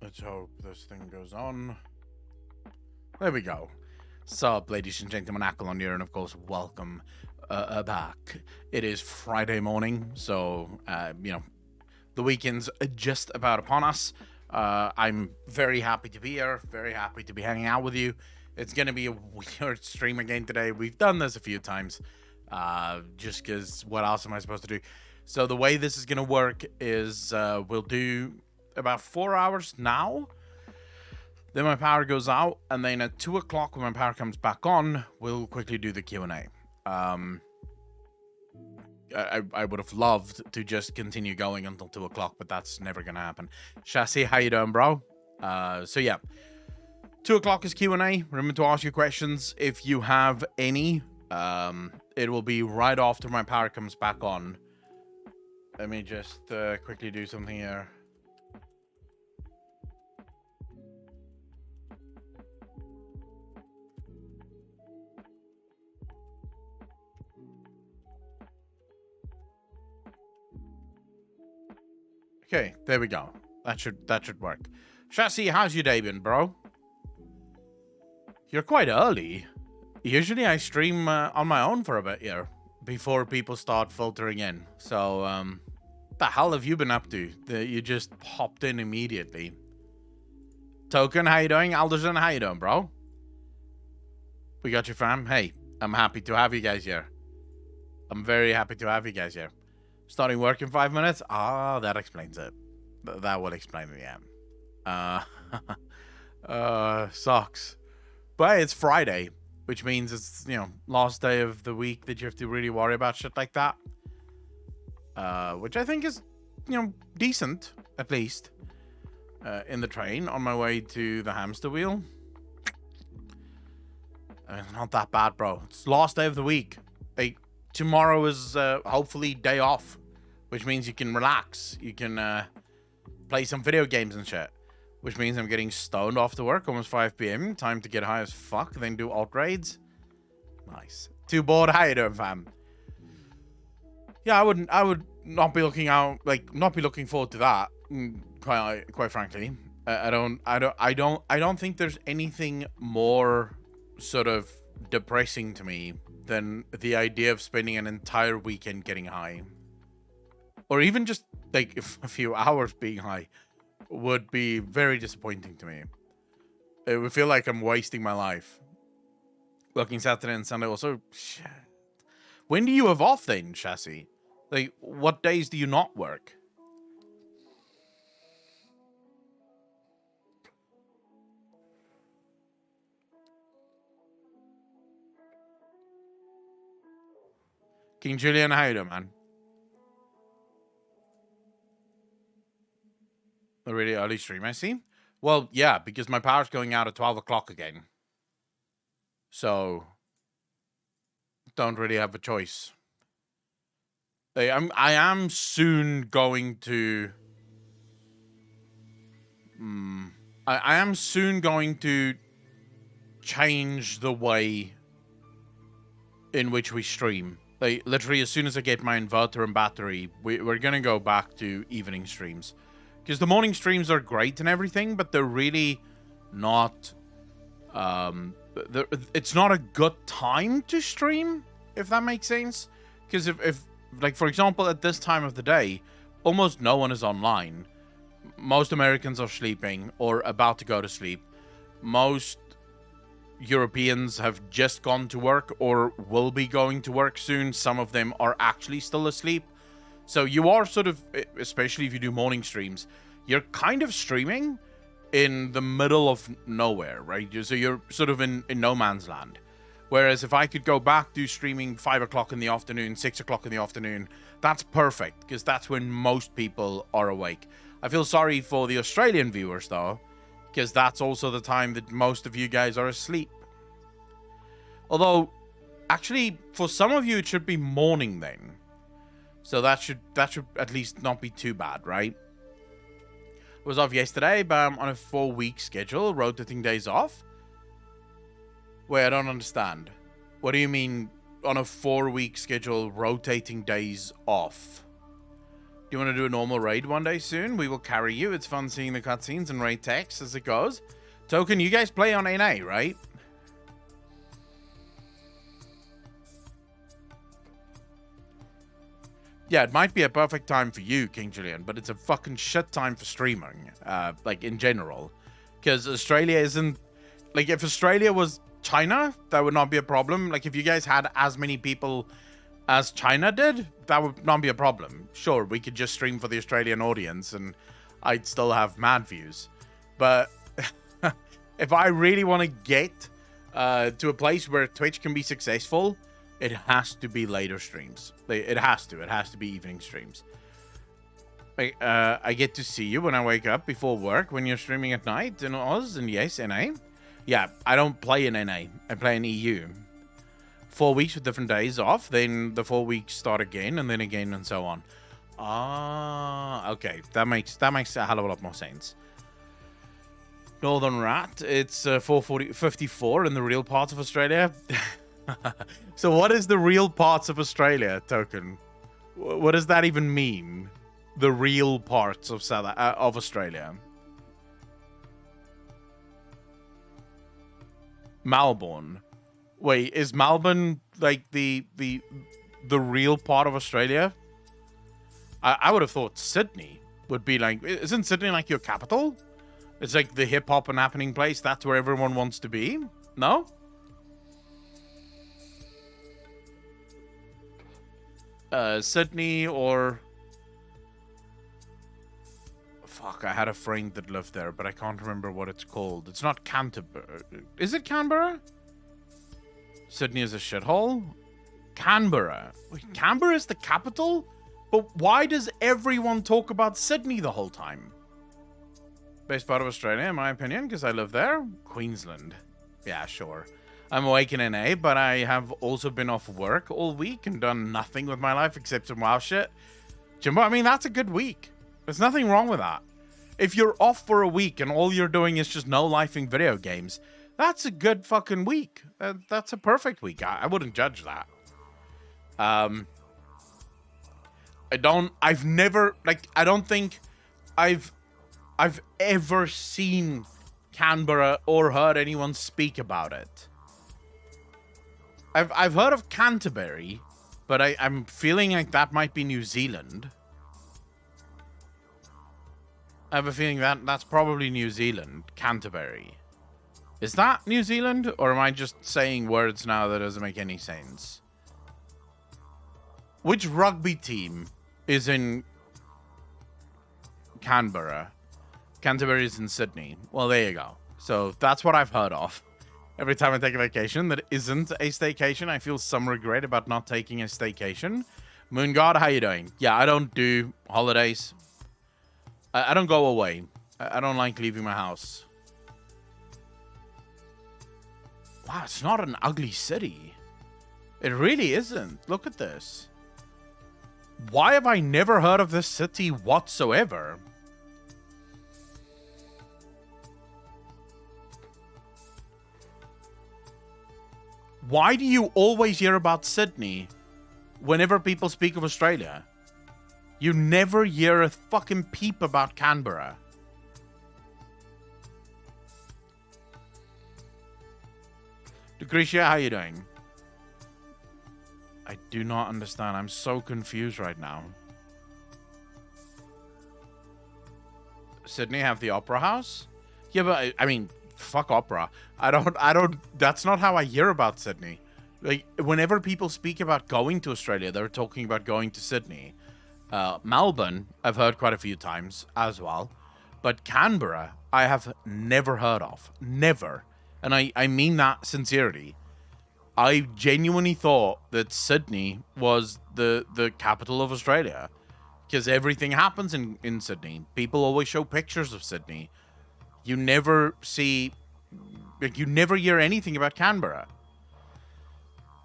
Let's hope this thing goes on. There we go. Sup, ladies and gentlemen, Ackle here, and of course, welcome back. It is Friday morning, so, the weekend's just about upon us. I'm very happy to be here, very happy to be hanging out with you. It's going to be a weird stream again today. We've done this a few times, just because what else am I supposed to do? So the way this is going to work is we'll do about 4 hours now. Then my power goes out, and then at 2 o'clock when my power comes back on, we'll quickly do the Q&A. I would have loved to just continue going until 2 o'clock, but that's never going to happen. Chassis, how you doing, bro? So yeah, 2 o'clock is Q&A. Remember to ask your questions if you have any. It will be right after my power comes back on. Let me just quickly do something here. Okay, there we go. That should work. Chassis, how's your day been, bro? You're quite early. Usually I stream on my own for a bit here before people start filtering in. So, what the hell have you been up to? You just popped in immediately. Token, how you doing? Alderson, how you doing, bro? We got your fam. Hey, I'm happy to have you guys here. I'm very happy to have you guys here. Starting work in 5 minutes? Ah, that explains it. That will explain it, yeah. Sucks. But it's Friday, which means it's, last day of the week that you have to really worry about shit like that. Which I think is, decent, at least. In the train on my way to the hamster wheel. Not that bad, bro. It's last day of the week. Tomorrow is hopefully day off, which means you can relax. You can play some video games and shit, which means I'm getting stoned after work, almost 5 p.m. Time to get high as fuck, then do alt raids. Nice. Too bored? How you doing, fam? Yeah, I would not be looking forward to that. Quite frankly, I don't think there's anything more sort of depressing to me than the idea of spending an entire weekend getting high. Or even just, if a few hours being high would be very disappointing to me. It would feel like I'm wasting my life. Working Saturday and Sunday also, shit. When do you have off then, Chassis? What days do you not work? King Julian, how you doing, man? A really early stream, I see. Well, yeah, because my power's going out at 12 o'clock again. So, don't really have a choice. I am soon going to... I am soon going to change the way in which we stream. Literally, as soon as I get my inverter and battery, we're going to go back to evening streams. Because the morning streams are great and everything, but they're really not... it's not a good time to stream, if that makes sense. Because if, for example, at this time of the day, almost no one is online. Most Americans are sleeping or about to go to sleep. Most Europeans have just gone to work or will be going to work soon. Some of them are actually still asleep. So you are sort of, especially if you do morning streams, you're kind of streaming in the middle of nowhere, right? So you're sort of in no man's land. Whereas if I could go back to streaming 5 o'clock in the afternoon, 6 o'clock in the afternoon, that's perfect because that's when most people are awake. I feel sorry for the Australian viewers though, because that's also the time that most of you guys are asleep. Although, actually, for some of you, it should be morning then. So that should at least not be too bad, right? I was off yesterday, but I'm on a 4-week schedule, rotating days off. Wait, I don't understand. What do you mean on a 4-week schedule, rotating days off? Do you want to do a normal raid one day soon? We will carry you. It's fun seeing the cutscenes and raid text as it goes. Token, you guys play on NA, right? Yeah, it might be a perfect time for you, King Julian, but it's a fucking shit time for streaming, like, in general. Because Australia isn't... Like, if Australia was China, that would not be a problem. Like, if you guys had as many people as China did, that would not be a problem. Sure, we could just stream for the Australian audience, and I'd still have mad views. But if I really want to get to a place where Twitch can be successful... It has to be later streams. It has to. It has to be evening streams. I get to see you when I wake up before work when you're streaming at night in Oz. And yes, NA. Yeah, I don't play in NA. I play in EU. 4 weeks with different days off. Then the 4 weeks start again and then again and so on. Ah, okay. That makes a hell of a lot more sense. Northern Rat. It's 4:54 in the real parts of Australia. So what is the real parts of Australia, Token? What does that even mean? The real parts of Australia. Melbourne. Wait, is Melbourne like the real part of Australia? I would have thought Sydney would be like... Isn't Sydney like your capital? It's like the hip-hop and happening place. That's where everyone wants to be? No? Sydney or... Fuck, I had a friend that lived there, but I can't remember what it's called. It's not Canterbury. Is it Canberra? Sydney is a shithole? Canberra. Wait, Canberra is the capital? But why does everyone talk about Sydney the whole time? Best part of Australia, in my opinion, because I live there. Queensland. Yeah, sure. I'm awake in NA, but I have also been off work all week and done nothing with my life except some WoW shit. Jimbo, I mean, that's a good week. There's nothing wrong with that. If you're off for a week and all you're doing is just no-lifing video games, that's a good fucking week. That's a perfect week. I wouldn't judge that. I don't think I've ever seen Canberra or heard anyone speak about it. I've heard of Canterbury, but I'm feeling like that might be New Zealand. I have a feeling that's probably New Zealand, Canterbury. Is that New Zealand, or am I just saying words now that doesn't make any sense? Which rugby team is in Canberra? Canterbury is in Sydney. Well, there you go. So that's what I've heard of. Every time I take a vacation that isn't a staycation, I feel some regret about not taking a staycation. Moon God, how you doing? Yeah, I don't do holidays. I don't go away. I don't like leaving my house. Wow, it's not an ugly city. It really isn't. Look at this. Why have I never heard of this city whatsoever? Why do you always hear about Sydney whenever people speak of Australia? You never hear a fucking peep about Canberra. Lucretia, how you doing? I do not understand. I'm so confused right now. Sydney have the Opera House? Yeah, but I mean, fuck opera. I don't, that's not how I hear about Sydney. Like, whenever people speak about going to Australia, they're talking about going to Sydney. Melbourne, I've heard quite a few times as well. But Canberra, I have never heard of. Never. And I mean that sincerely. I genuinely thought that Sydney was the capital of Australia. Because everything happens in Sydney. People always show pictures of Sydney. You never see... Like, you never hear anything about Canberra.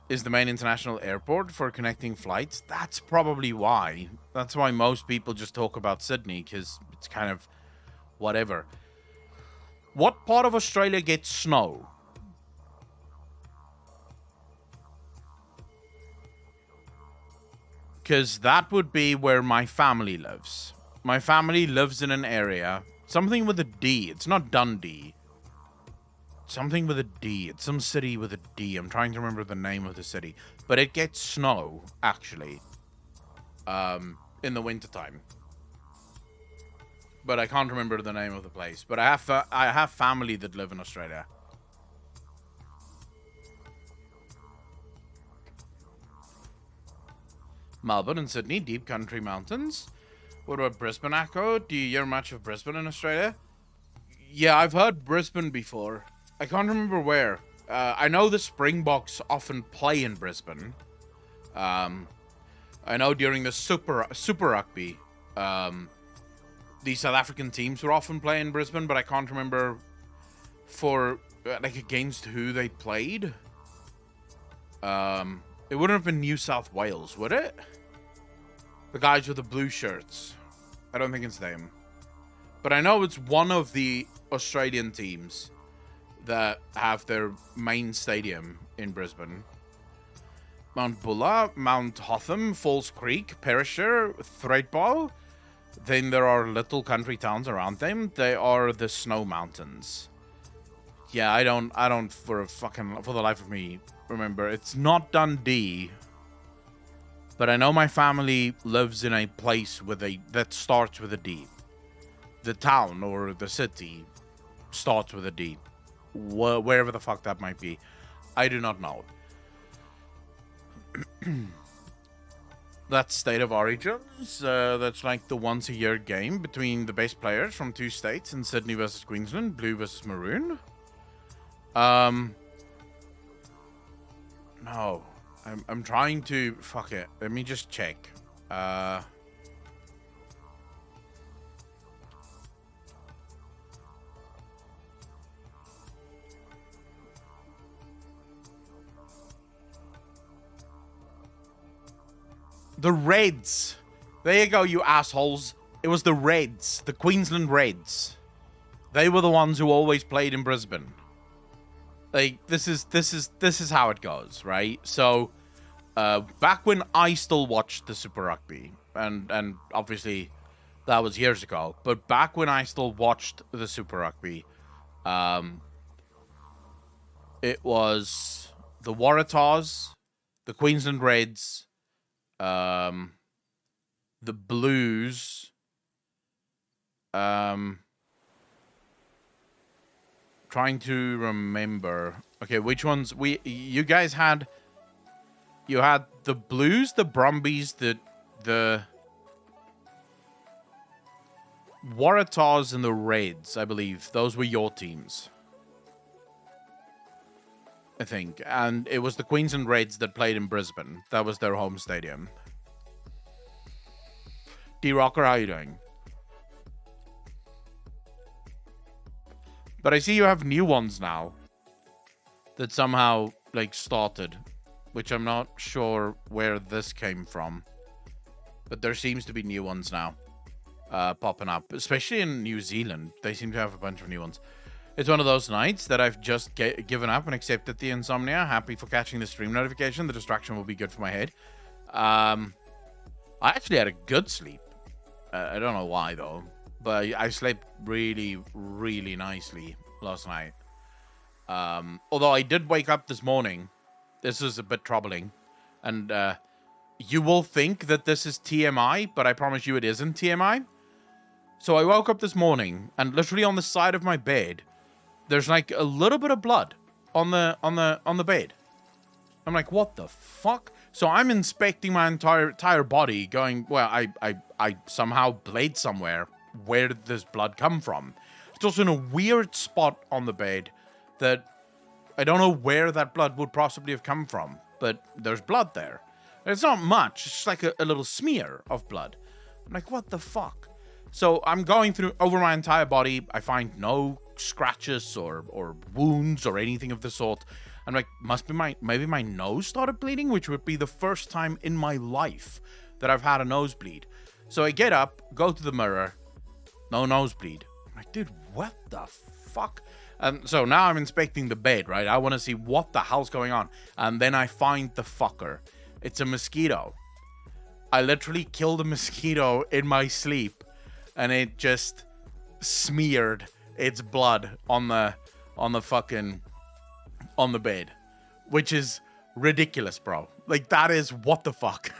Is the main international airport for connecting flights? That's probably why. That's why most people just talk about Sydney, because it's kind of whatever. What part of Australia gets snow? Because that would be where my family lives. My family lives in an area. Something with a D. It's not Dundee. Something with a D. It's some city with a D. I'm trying to remember the name of the city. But it gets snow, actually. In the wintertime. But I can't remember the name of the place. But I have family that live in Australia. Melbourne and Sydney, deep country mountains. What about Brisbane, Echo? Do you hear much of Brisbane in Australia? Yeah, I've heard Brisbane before. I can't remember where. I know the Springboks often play in Brisbane. I know during the Super Rugby, the South African teams would often play in Brisbane, but I can't remember for like against who they played. It wouldn't have been New South Wales, would it? The guys with the blue shirts. I don't think it's them. But I know it's one of the Australian teams that have their main stadium in Brisbane. Mount Bulla, Mount Hotham, Falls Creek, Perisher, Threadbow. Then there are little country towns around them. They are the Snow Mountains. Yeah, I don't for the life of me remember. It's not Dundee. But I know my family lives in a place that starts with a D. The town or the city starts with a D. Wherever the fuck that might be. I do not know. That's State of Origins. That's like the once-a-year game between the best players from two states in Sydney versus Queensland, blue versus maroon. No. I'm trying to... Fuck it. Let me just check. The Reds. There you go, you assholes. It was the Reds. The Queensland Reds. They were the ones who always played in Brisbane. Like, this is how it goes, right? So, back when I still watched the Super Rugby, and obviously that was years ago, but back when I still watched the Super Rugby, it was the Waratahs, the Queensland Reds, the Blues, trying to remember. Okay, which ones you guys had? You had the Blues, the Brumbies, the Waratahs, and the Reds, I believe. Those were your teams, I think. And it was the Queensland Reds that played in Brisbane. That was their home stadium. D-Rocker, how you doing? But I see you have new ones now that somehow, like, started, which I'm not sure where this came from. But there seems to be new ones now popping up, especially in New Zealand. They seem to have a bunch of new ones. It's one of those nights that I've just given up and accepted the insomnia. Happy for catching the stream notification. The distraction will be good for my head. I actually had a good sleep. I don't know why, though. But I slept really, really nicely last night. Although I did wake up this morning. This is a bit troubling. And you will think that this is TMI, but I promise you it isn't TMI. So I woke up this morning, and literally on the side of my bed, there's like a little bit of blood on the bed. I'm like, what the fuck? So I'm inspecting my entire body, going, well, I somehow bled somewhere. Where did this blood come from? It's also in a weird spot on the bed that I don't know where that blood would possibly have come from, but there's blood there. And it's not much. It's just like a little smear of blood. I'm like, what the fuck? So I'm going through over my entire body. I find no scratches or wounds or anything of the sort. I'm like, maybe my nose started bleeding, which would be the first time in my life that I've had a nosebleed. So I get up, go to the mirror, no nosebleed. I'm like, dude, what the fuck? And so now I'm inspecting the bed, right? I want to see what the hell's going on. And then I find the fucker. It's a mosquito. I literally killed a mosquito in my sleep, and it just smeared its blood on the bed, which is ridiculous, bro. Like, that is what the fuck.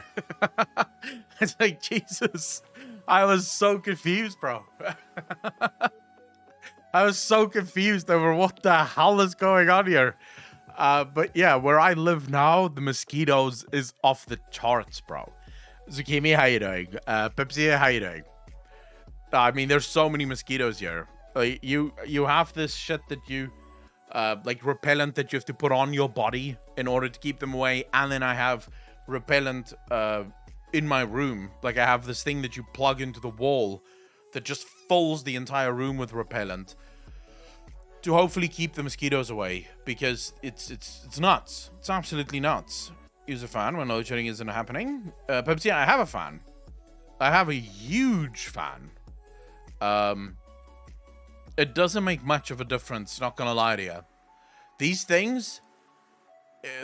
It's like, Jesus. I was so confused, bro. I was so confused over what the hell is going on here. But yeah, where I live now, the mosquitoes is off the charts, bro. Zucchini, how you doing? Pepsi, how you doing? I mean, there's so many mosquitoes here. Like, you have this shit that you, like repellent that you have to put on your body in order to keep them away. And then I have repellent in my room. Like, I have this thing that you plug into the wall that just fills the entire room with repellent to hopefully keep the mosquitoes away, because it's nuts. It's absolutely nuts. Use a fan when load shedding isn't happening. Pepsi, I have a fan. I have a huge fan. It doesn't make much of a difference, not gonna lie to you. These things,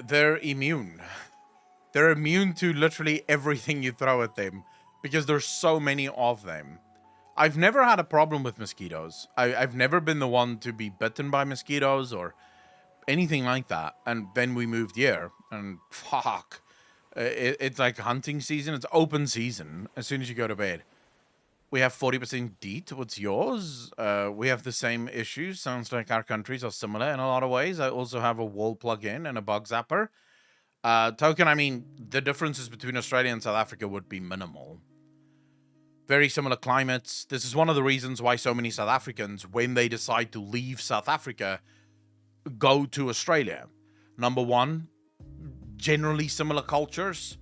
they're immune. They're immune to literally everything you throw at them, because there's so many of them. I've never had a problem with mosquitoes. I've never been the one to be bitten by mosquitoes or anything like that. And then we moved here, and fuck. It's like hunting season. It's open season as soon as you go to bed. We have 40% DEET. What's yours? We have the same issues. Sounds like our countries are similar in a lot of ways. I also have a wall plug-in and a bug zapper. Token, I mean, the differences between Australia and South Africa would be minimal. Very similar climates. This is one of the reasons why so many South Africans, when they decide to leave South Africa, go to Australia. Number one, generally similar cultures.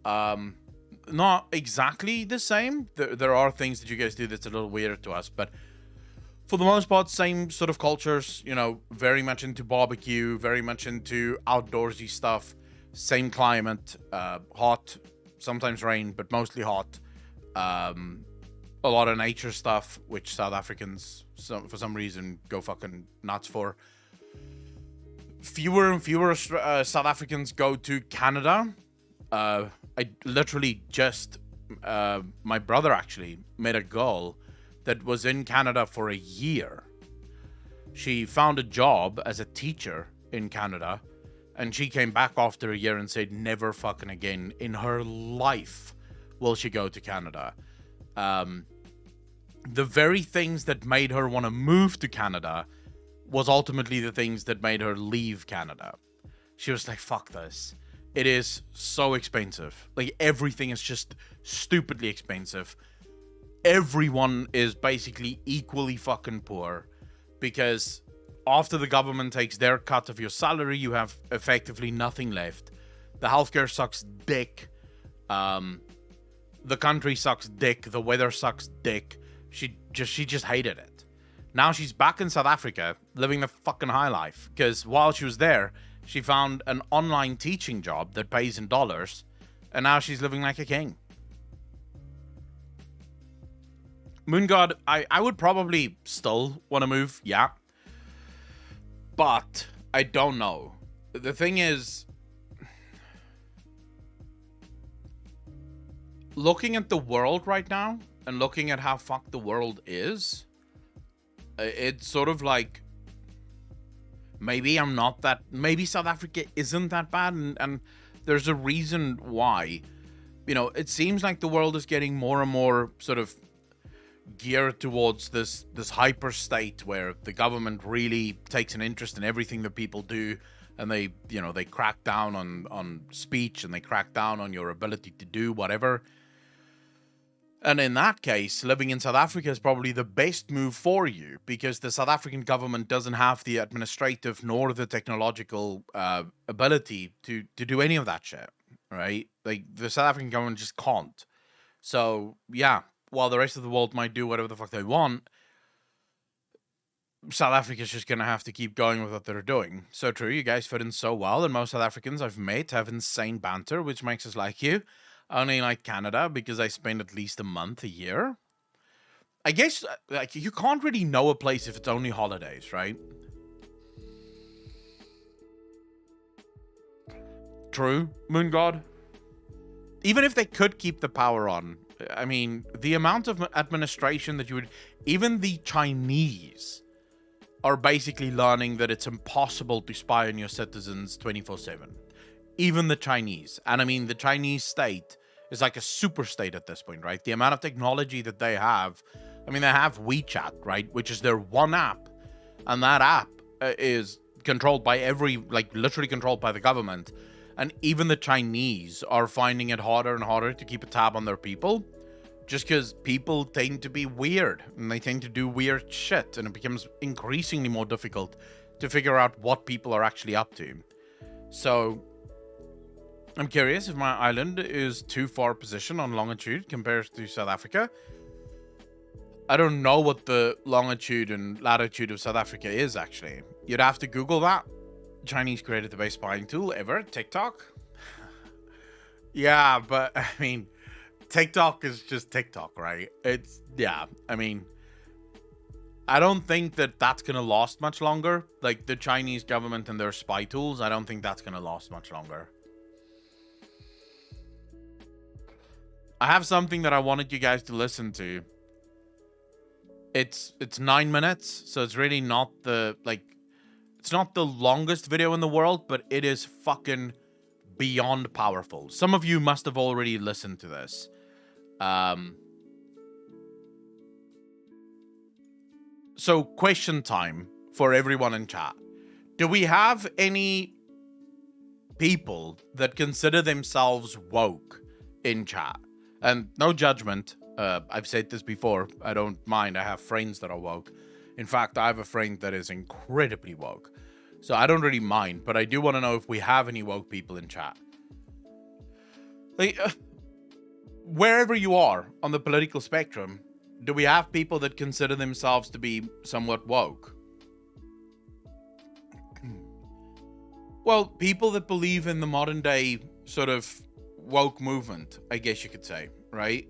Not exactly the same. There are things that you guys do that's a little weird to us, but for the most part, same sort of cultures. You know, very much into barbecue, very much into outdoorsy stuff. Same climate, hot, sometimes rain, but mostly hot. A lot of nature stuff, which South Africans, for some reason, go fucking nuts for. Fewer and fewer South Africans go to Canada. I literally just, my brother actually met a girl that was in Canada for a year. She found a job as a teacher in Canada, and she came back after a year and said never fucking again in her life will she go to Canada. The very things that made her want to move to Canada was ultimately the things that made her leave Canada. She was like, fuck this. It is so expensive. Like, everything is just stupidly expensive. Everyone is basically equally fucking poor, because after the government takes their cut of your salary, you have effectively nothing left. The healthcare sucks dick. The country sucks dick. The weather sucks dick. She just hated it. Now she's back in South Africa, living the fucking high life. Because while she was there, she found an online teaching job that pays in dollars. And now she's living like a king. Moon God, I would probably still want to move, yeah. But I don't know. The thing is, looking at the world right now and looking at how fucked the world is, it's sort of like, maybe South Africa isn't that bad, and there's a reason why. You know, it seems like the world is getting more and more sort of geared towards this hyper state where the government really takes an interest in everything that people do, and they crack down on speech, and they crack down on your ability to do whatever. And in that case, living in South Africa is probably the best move for you, because the South African government doesn't have the administrative nor the technological ability to do any of that shit, right? Like, the South African government just can't. So, yeah, while the rest of the world might do whatever the fuck they want, South Africa's just going to have to keep going with what they're doing. So true, you guys fit in so well, and most South Africans I've met have insane banter, which makes us like you. I only like Canada because I spend at least a month a year. I guess, like, you can't really know a place if it's only holidays, right? True, Moon God. even if they could keep the power on, I mean, the amount of administration that you would, even the Chinese are basically learning that it's impossible to spy on your citizens 24/7. Even the Chinese. And I mean, the Chinese state is like a super state at this point, right? The amount of technology that they have. I mean, they have WeChat, right? Which is their one app. And that app is controlled by literally controlled by the government. And even the Chinese are finding it harder and harder to keep a tab on their people. Just because people tend to be weird and they tend to do weird shit, and it becomes increasingly more difficult to figure out what people are actually up to. So I'm curious if my island is too far positioned on longitude compared to South Africa. I don't know what the longitude and latitude of South Africa is, actually. You'd have to Google that. Chinese created the best spying tool ever, TikTok. Yeah, but I mean, TikTok is just TikTok, right? I mean, I don't think that that's going to last much longer. Like, the Chinese government and their spy tools, I don't think that's going to last much longer. I have something that I wanted you guys to listen to. It's 9 minutes, so it's really not it's not the longest video in the world, but it is fucking beyond powerful. Some of you must have already listened to this. So question time for everyone in chat. Do we have any people that consider themselves woke in chat? And no judgment. I've said this before. I don't mind. I have friends that are woke. In fact, I have a friend that is incredibly woke. So I don't really mind, but I do want to know if we have any woke people in chat. Like, wherever you are on the political spectrum, do we have people that consider themselves to be somewhat woke? Well, people that believe in the modern day sort of woke movement, I guess you could say, right?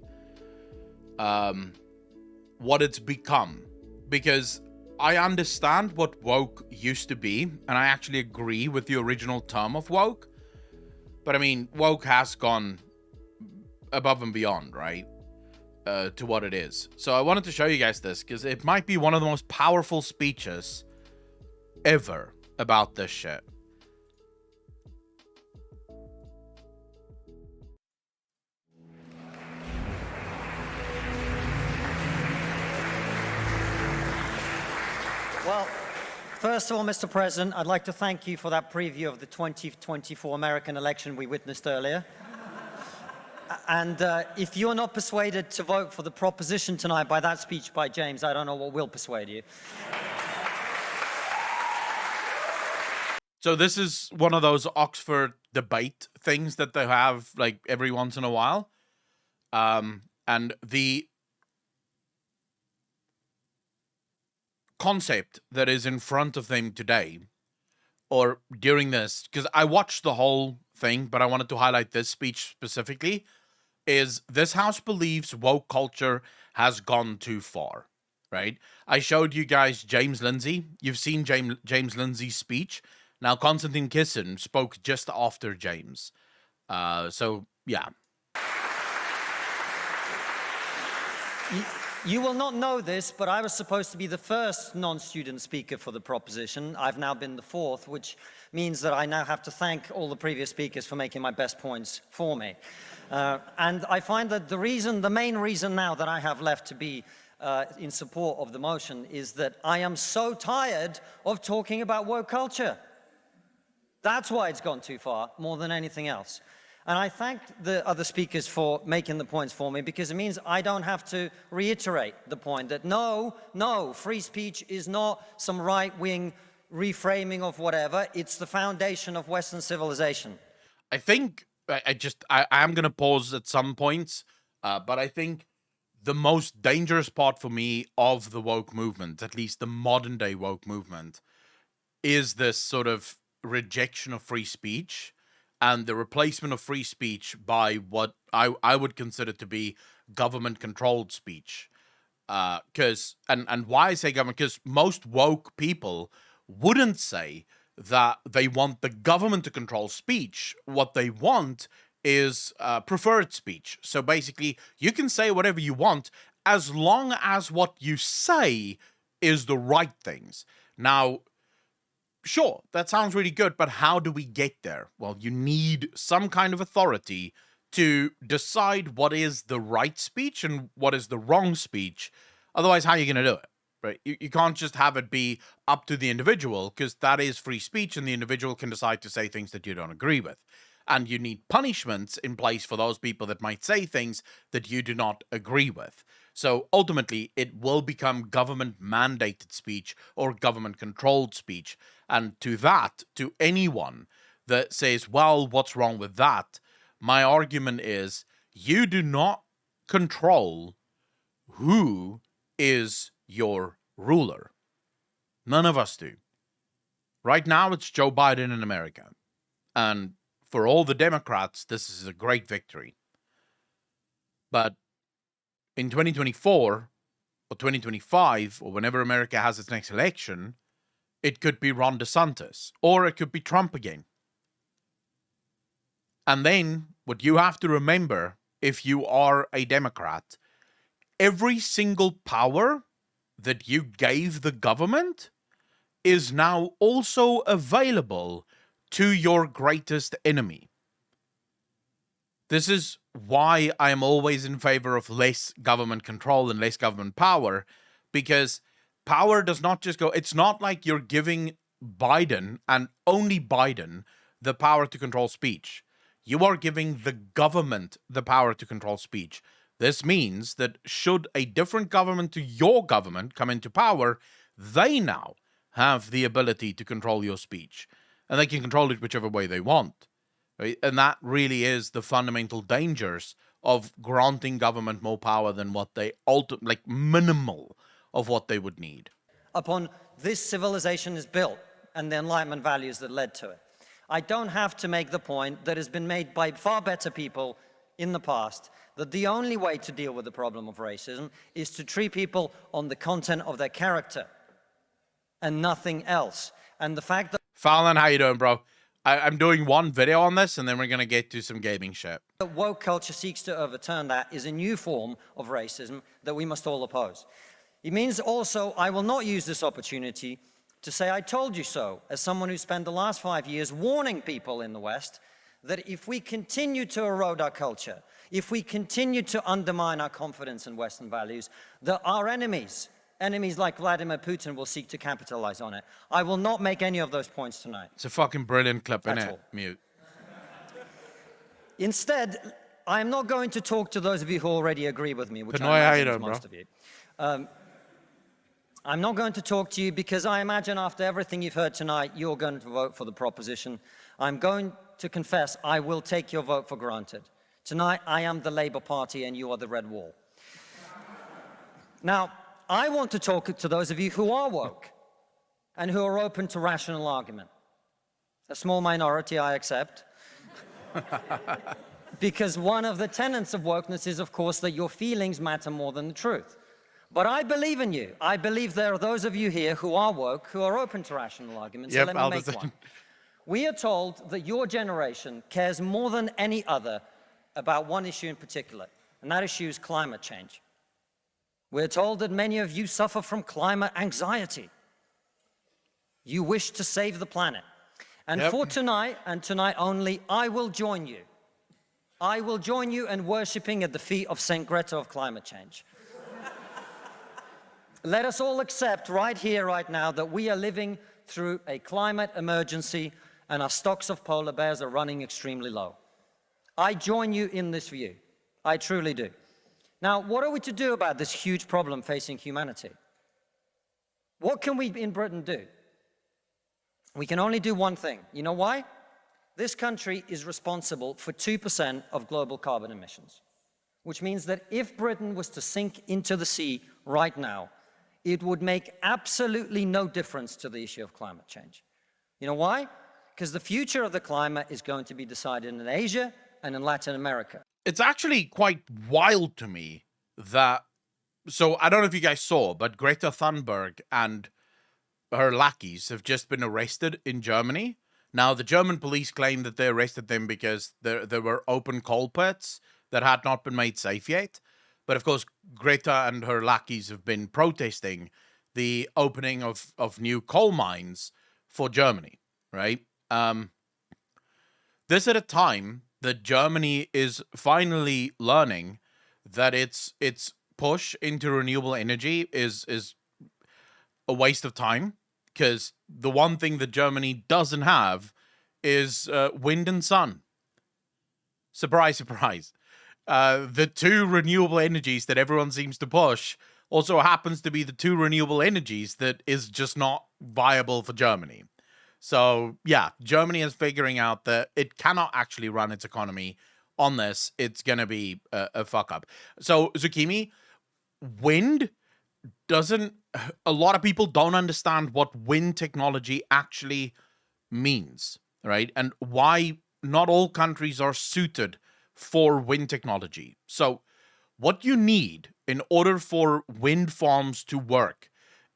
What it's become. Because I understand what woke used to be, and I actually agree with the original term of woke. But I mean, woke has gone above and beyond, right? To what it is. So I wanted to show you guys this, because it might be one of the most powerful speeches ever about this shit. Well, first of all, Mr. President, I'd like to thank you for that preview of the 2024 American election we witnessed earlier. And if you're not persuaded to vote for the proposition tonight by that speech by James, I don't know what will persuade you. So this is one of those Oxford debate things that they have like every once in a while. And the concept that is in front of them today, or during this, because I watched the whole thing, but I wanted to highlight this speech specifically, is this house believes woke culture has gone too far, right? I showed you guys James Lindsay. You've seen James Lindsay's speech. Now, Konstantin Kisin spoke just after James. So, yeah. You will not know this, but I was supposed to be the first non-student speaker for the proposition. I've now been the fourth, which means that I now have to thank all the previous speakers for making my best points for me. And I find that the main reason now that I have left to be in support of the motion is that I am so tired of talking about woke culture. That's why it's gone too far, more than anything else. And I thank the other speakers for making the points for me, because it means I don't have to reiterate the point that no, free speech is not some right-wing reframing of whatever. It's the foundation of Western civilization. I think I am going to pause at some points, but I think the most dangerous part for me of the woke movement, at least the modern day woke movement, is this sort of rejection of free speech and the replacement of free speech by what I would consider to be government-controlled speech. Because and why I say government? Because most woke people wouldn't say that they want the government to control speech. What they want is preferred speech. So basically, you can say whatever you want as long as what you say is the right things. Now, sure, that sounds really good, but how do we get there? Well, you need some kind of authority to decide what is the right speech and what is the wrong speech. Otherwise, how are you going to do it? Right? You can't just have it be up to the individual, because that is free speech and the individual can decide to say things that you don't agree with. And you need punishments in place for those people that might say things that you do not agree with. So ultimately, it will become government mandated speech or government controlled speech. And to anyone that says, well, what's wrong with that? My argument is you do not control who is your ruler. None of us do. Right now, it's Joe Biden in America. And for all the Democrats, this is a great victory. But in 2024 or 2025, or whenever America has its next election, it could be Ron DeSantis, or it could be Trump again. And then what you have to remember, if you are a Democrat, every single power that you gave the government is now also available to your greatest enemy. This is why I am always in favor of less government control and less government power, because power does not just go, it's not like you're giving Biden and only Biden the power to control speech. You are giving the government the power to control speech. This means that should a different government to your government come into power, they now have the ability to control your speech. And they can control it whichever way they want. Right? And that really is the fundamental dangers of granting government more power than what they like minimal of what they would need. Upon this civilization is built and the Enlightenment values that led to it. I don't have to make the point that has been made by far better people in the past, that the only way to deal with the problem of racism is to treat people on the content of their character and nothing else. And the fact that Fallon, how you doing, bro? I'm doing one video on this, and then we're going to get to some gaming shit. woke culture seeks to overturn that is a new form of racism that we must all oppose. It means also I will not use this opportunity to say I told you so, as someone who spent the last 5 years warning people in the West that if we continue to erode our culture, if we continue to undermine our confidence in Western values, that our enemies like Vladimir Putin will seek to capitalize on it. I will not make any of those points tonight. It's a fucking brilliant clip, That's innit? all. Mute. Instead, I am not going to talk to those of you who already agree with me, which Pinoy, I how you imagine is doing, most bro? of you. I'm not going to talk to you because I imagine after everything you've heard tonight, you're going to vote for the proposition. I'm going to confess I will take your vote for granted. Tonight, I am the Labour Party and you are the Red Wall. Now, I want to talk to those of you who are woke and who are open to rational argument. A small minority, I accept. Because one of the tenets of wokeness is, of course, that your feelings matter more than the truth. But I believe in you. I believe there are those of you here who are woke, who are open to rational arguments. Yep, so let me make one. We are told that your generation cares more than any other about one issue in particular, and that issue is climate change. We're told that many of you suffer from climate anxiety. You wish to save the planet. And for tonight, and tonight only, I will join you. I will join you in worshipping at the feet of Saint Greta of climate change. Let us all accept right here, right now, that we are living through a climate emergency and our stocks of polar bears are running extremely low. I join you in this view. I truly do. Now, what are we to do about this huge problem facing humanity? What can we in Britain do? We can only do one thing. You know why? This country is responsible for 2% of global carbon emissions, which means that if Britain was to sink into the sea right now, it would make absolutely no difference to the issue of climate change. You know why? Because the future of the climate is going to be decided in Asia and in Latin America. It's actually quite wild to me that, so I don't know if you guys saw, but Greta Thunberg and her lackeys have just been arrested in Germany Now, the German police claim that they arrested them because there were open coal pits that had not been made safe yet. But of course, Greta and her lackeys have been protesting the opening of new coal mines for Germany, right? This at a time that Germany is finally learning that its push into renewable energy is a waste of time, because the one thing that Germany doesn't have is wind and sun. Surprise, surprise. The two renewable energies that everyone seems to push also happens to be the two renewable energies that is just not viable for Germany. So, yeah, Germany is figuring out that it cannot actually run its economy on this. It's going to be a fuck up. So, Zucchini, wind doesn't. A lot of people don't understand what wind technology actually means, right? And why not all countries are suited for wind technology. So, what you need in order for wind farms to work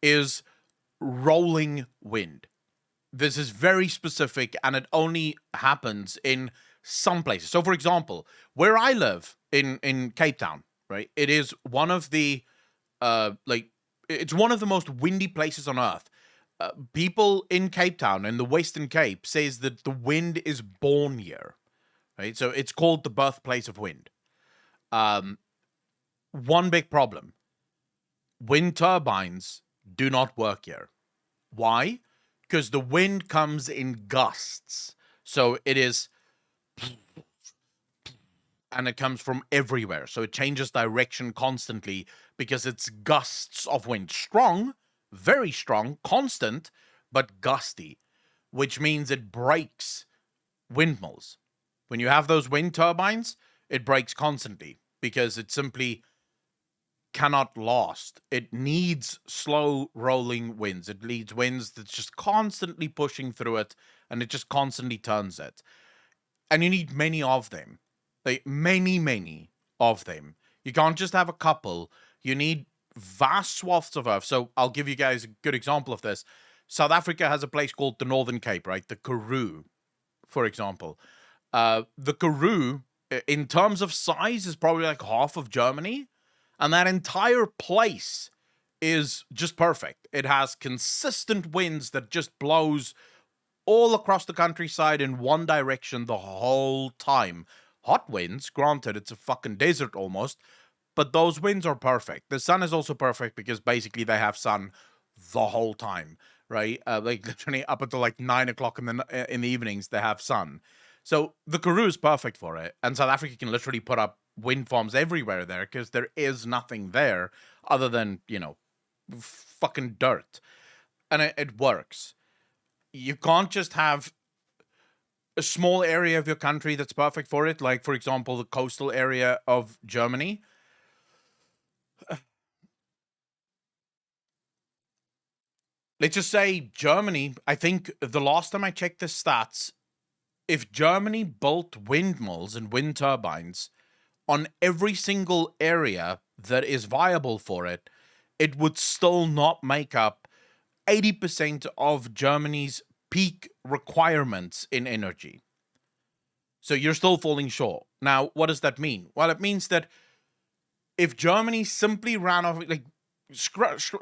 is rolling wind. This is very specific, and it only happens in some places. So, for example, where I live in Cape Town, right? It is one of the it's one of the most windy places on earth. People in Cape Town in the Western Cape says that the wind is born here, right? So it's called the birthplace of wind. One big problem: wind turbines do not work here. Why? Because the wind comes in gusts. So it is, and it comes from everywhere. So it changes direction constantly because it's gusts of wind. Strong, very strong, constant, but gusty, which means it breaks windmills. When you have those wind turbines, it breaks constantly because it simply cannot last. It needs slow rolling winds. It needs winds that's just constantly pushing through it, and it just constantly turns it. And you need many of them. Like many of them. You can't just have a couple. You need vast swaths of earth. So I'll give you guys a good example of this. South Africa has a place called the Northern Cape, right? The Karoo, for example. The Karoo, in terms of size, is probably like half of Germany. And that entire place is just perfect. It has consistent winds that just blows all across the countryside in one direction the whole time. Hot winds, granted, it's a fucking desert almost, but those winds are perfect. The sun is also perfect because basically they have sun the whole time, right? Like literally up until like 9 o'clock in the evenings, they have sun. So the Karoo is perfect for it, and South Africa can literally put up wind farms everywhere there because there is nothing there other than, fucking dirt. And it works. You can't just have a small area of your country that's perfect for it, like, for example, the coastal area of Germany. Let's just say Germany, I think the last time I checked the stats, if Germany built windmills and wind turbines on every single area that is viable for it, it would still not make up 80% of Germany's peak requirements in energy. So you're still falling short. Now, what does that mean? Well, it means that if Germany simply ran off, like,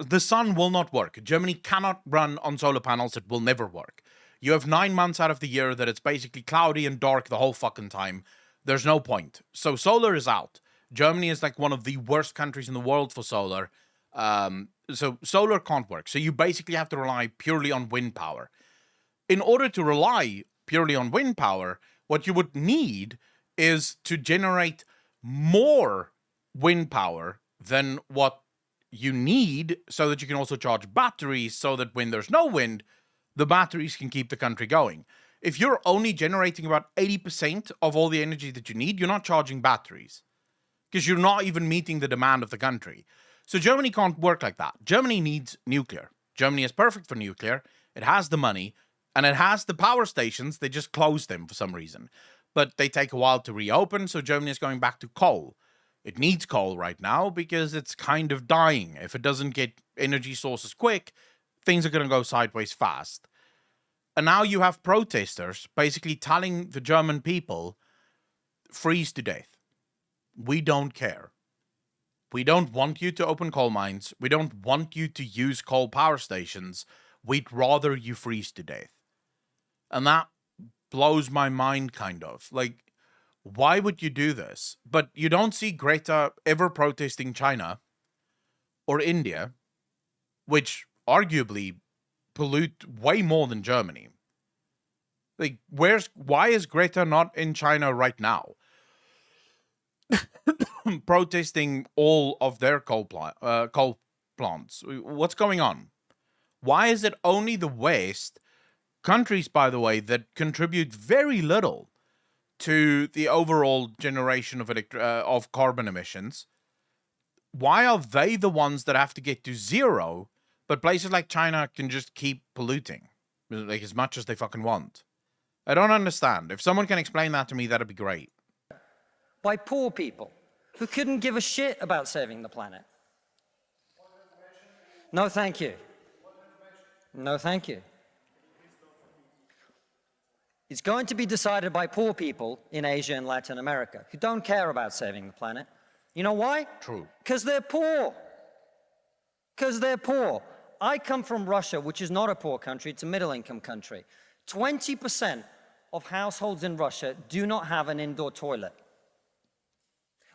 the sun will not work. Germany cannot run on solar panels. It will never work. You have 9 months out of the year that it's basically cloudy and dark the whole fucking time. There's no point. So solar is out. Germany is like one of the worst countries in the world for solar. So solar can't work. So you basically have to rely purely on wind power. In order to rely purely on wind power, what you would need is to generate more wind power than what you need so that you can also charge batteries so that when there's no wind, the batteries can keep the country going. If you're only generating about 80% of all the energy that you need, you're not charging batteries because you're not even meeting the demand of the country. So Germany can't work like that. Germany needs nuclear. Germany is perfect for nuclear. It has the money and it has the power stations. They just closed them for some reason, but they take a while to reopen. So Germany is going back to coal. It needs coal right now because it's kind of dying. If it doesn't get energy sources quick, things are going to go sideways fast. And now you have protesters basically telling the German people, freeze to death. We don't care. We don't want you to open coal mines. We don't want you to use coal power stations. We'd rather you freeze to death. And that blows my mind, kind of. Like, why would you do this? But you don't see Greta ever protesting China or India, which arguably pollute way more than Germany. Like, why is Greta not in China right now? Protesting all of their coal plants. What's going on? Why is it only the West, countries, by the way, that contribute very little to the overall generation of carbon emissions? Why are they the ones that have to get to zero, but places like China can just keep polluting, like, as much as they fucking want? I don't understand. If someone can explain that to me, that'd be great. By poor people who couldn't give a shit about saving the planet. No, thank you. No, thank you. It's going to be decided by poor people in Asia and Latin America who don't care about saving the planet. You know why? True. Because they're poor. Because they're poor. I come from Russia, which is not a poor country, it's a middle-income country. 20% of households in Russia do not have an indoor toilet.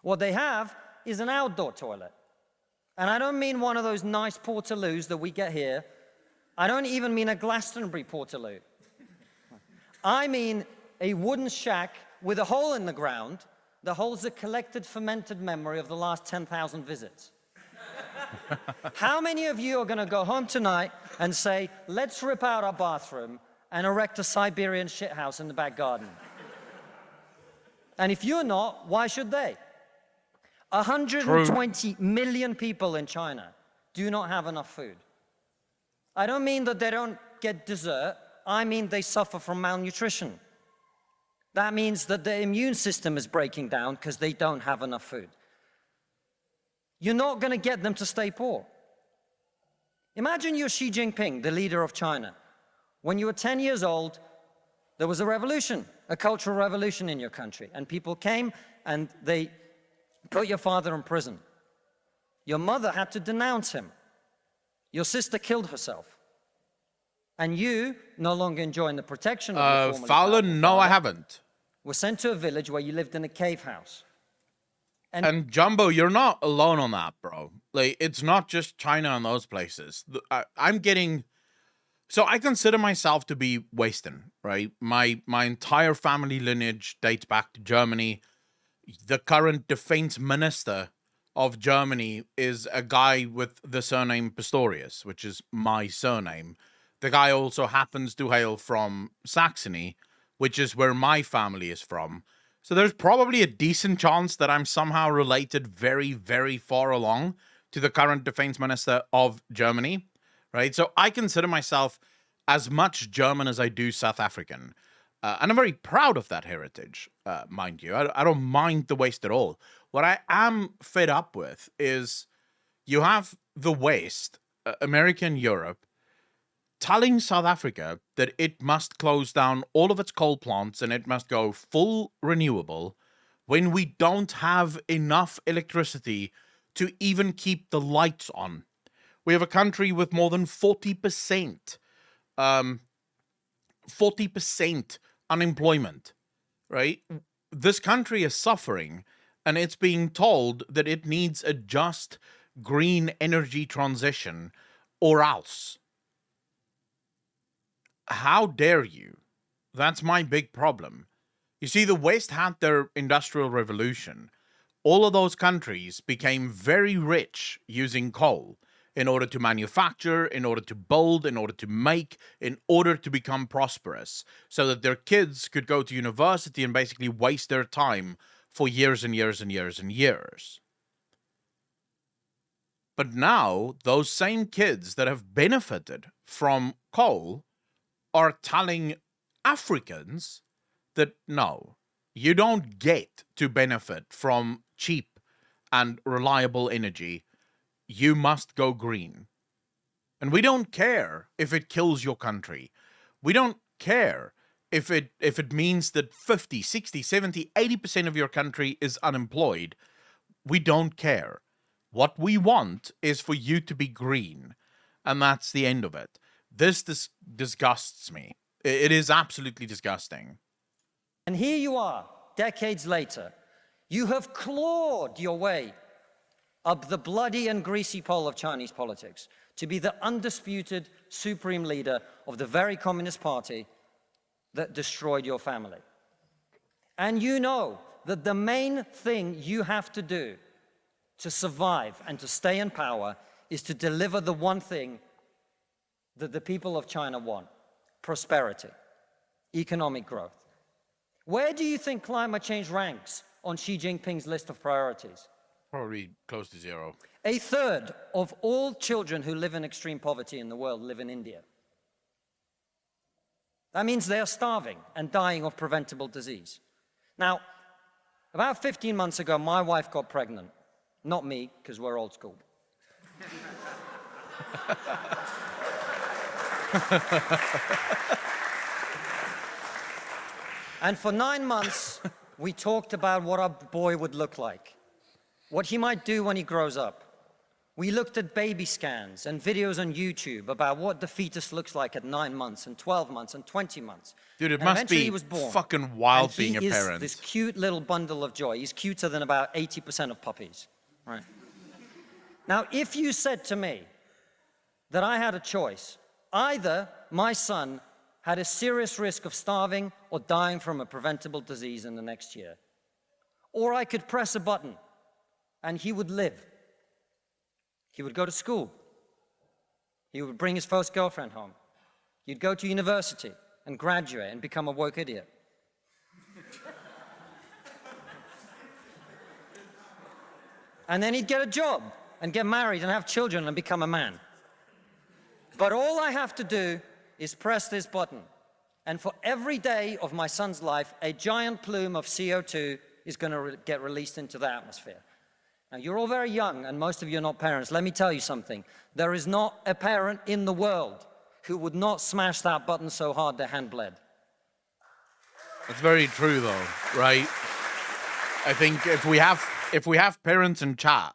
What they have is an outdoor toilet. And I don't mean one of those nice portaloos that we get here. I don't even mean a Glastonbury portaloo. I mean a wooden shack with a hole in the ground that holds a collected fermented memory of the last 10,000 visits. How many of you are going to go home tonight and say, let's rip out our bathroom and erect a Siberian shithouse in the back garden? And if you're not, why should they? 120 million people in China do not have enough food. I don't mean that they don't get dessert. I mean they suffer from malnutrition. That means that their immune system is breaking down because they don't have enough food. You're not going to get them to stay poor. Imagine you're Xi Jinping, the leader of China. When you were 10 years old, there was a revolution, a cultural revolution in your country, and people came and they put your father in prison. Your mother had to denounce him. Your sister killed herself. And you, no longer enjoying the protection of your formerly Fowler, powerful no, father, I haven't. were sent to a village where you lived in a cave house. And Jumbo, you're not alone on that, bro. Like, it's not just China and those places. I'm getting... So I consider myself to be Western, right? My entire family lineage dates back to Germany. The current defense minister of Germany is a guy with the surname Pistorius, which is my surname. The guy also happens to hail from Saxony, which is where my family is from. So there's probably a decent chance that I'm somehow related very, very far along to the current defense minister of Germany, right? So I consider myself as much German as I do South African. And I'm very proud of that heritage, mind you. I don't mind the West at all. What I am fed up with is you have the West, America and Europe, telling South Africa that it must close down all of its coal plants and it must go full renewable when we don't have enough electricity to even keep the lights on. We have a country with more than 40% unemployment, right? This country is suffering, and it's being told that it needs a just green energy transition or else. How dare you? That's my big problem. You see, the West had their industrial revolution. All of those countries became very rich using coal in order to manufacture, in order to build, in order to make, in order to become prosperous, so that their kids could go to university and basically waste their time for years and years and years and years. But now, those same kids that have benefited from coal are telling Africans that no, you don't get to benefit from cheap and reliable energy. You must go green. And we don't care if it kills your country. We don't care if it means that 50, 60, 70, 80% of your country is unemployed. We don't care. What we want is for you to be green, and that's the end of it. This disgusts me. It is absolutely disgusting. And here you are, decades later. You have clawed your way up the bloody and greasy pole of Chinese politics to be the undisputed supreme leader of the very Communist Party that destroyed your family. And you know that the main thing you have to do to survive and to stay in power is to deliver the one thing that the people of China want: prosperity, economic growth. Where do you think climate change ranks on Xi Jinping's list of priorities? Probably close to zero. A third of all children who live in extreme poverty in the world live in India. That means they are starving and dying of preventable disease. Now, about 15 months ago, my wife got pregnant. Not me, because we're old school. And for 9 months, we talked about what our boy would look like, what he might do when he grows up. We looked at baby scans and videos on YouTube about what the fetus looks like at 9 months and 12 months and 20 months. Dude, it And must eventually be he was born. fucking wild And being a he is parent. this cute little bundle of joy. He's cuter than about 80% of puppies. Right. Now, if you said to me that I had a choice, either my son had a serious risk of starving or dying from a preventable disease in the next year, or I could press a button and he would live. He would go to school. He would bring his first girlfriend home. He'd go to university and graduate and become a woke idiot. And then he'd get a job and get married and have children and become a man. But all I have to do is press this button. And for every day of my son's life, a giant plume of CO2 is going to get released into the atmosphere. Now, you're all very young, and most of you are not parents. Let me tell you something. There is not a parent in the world who would not smash that button so hard their hand bled. That's very true, though, right? I think if we have parents in chat,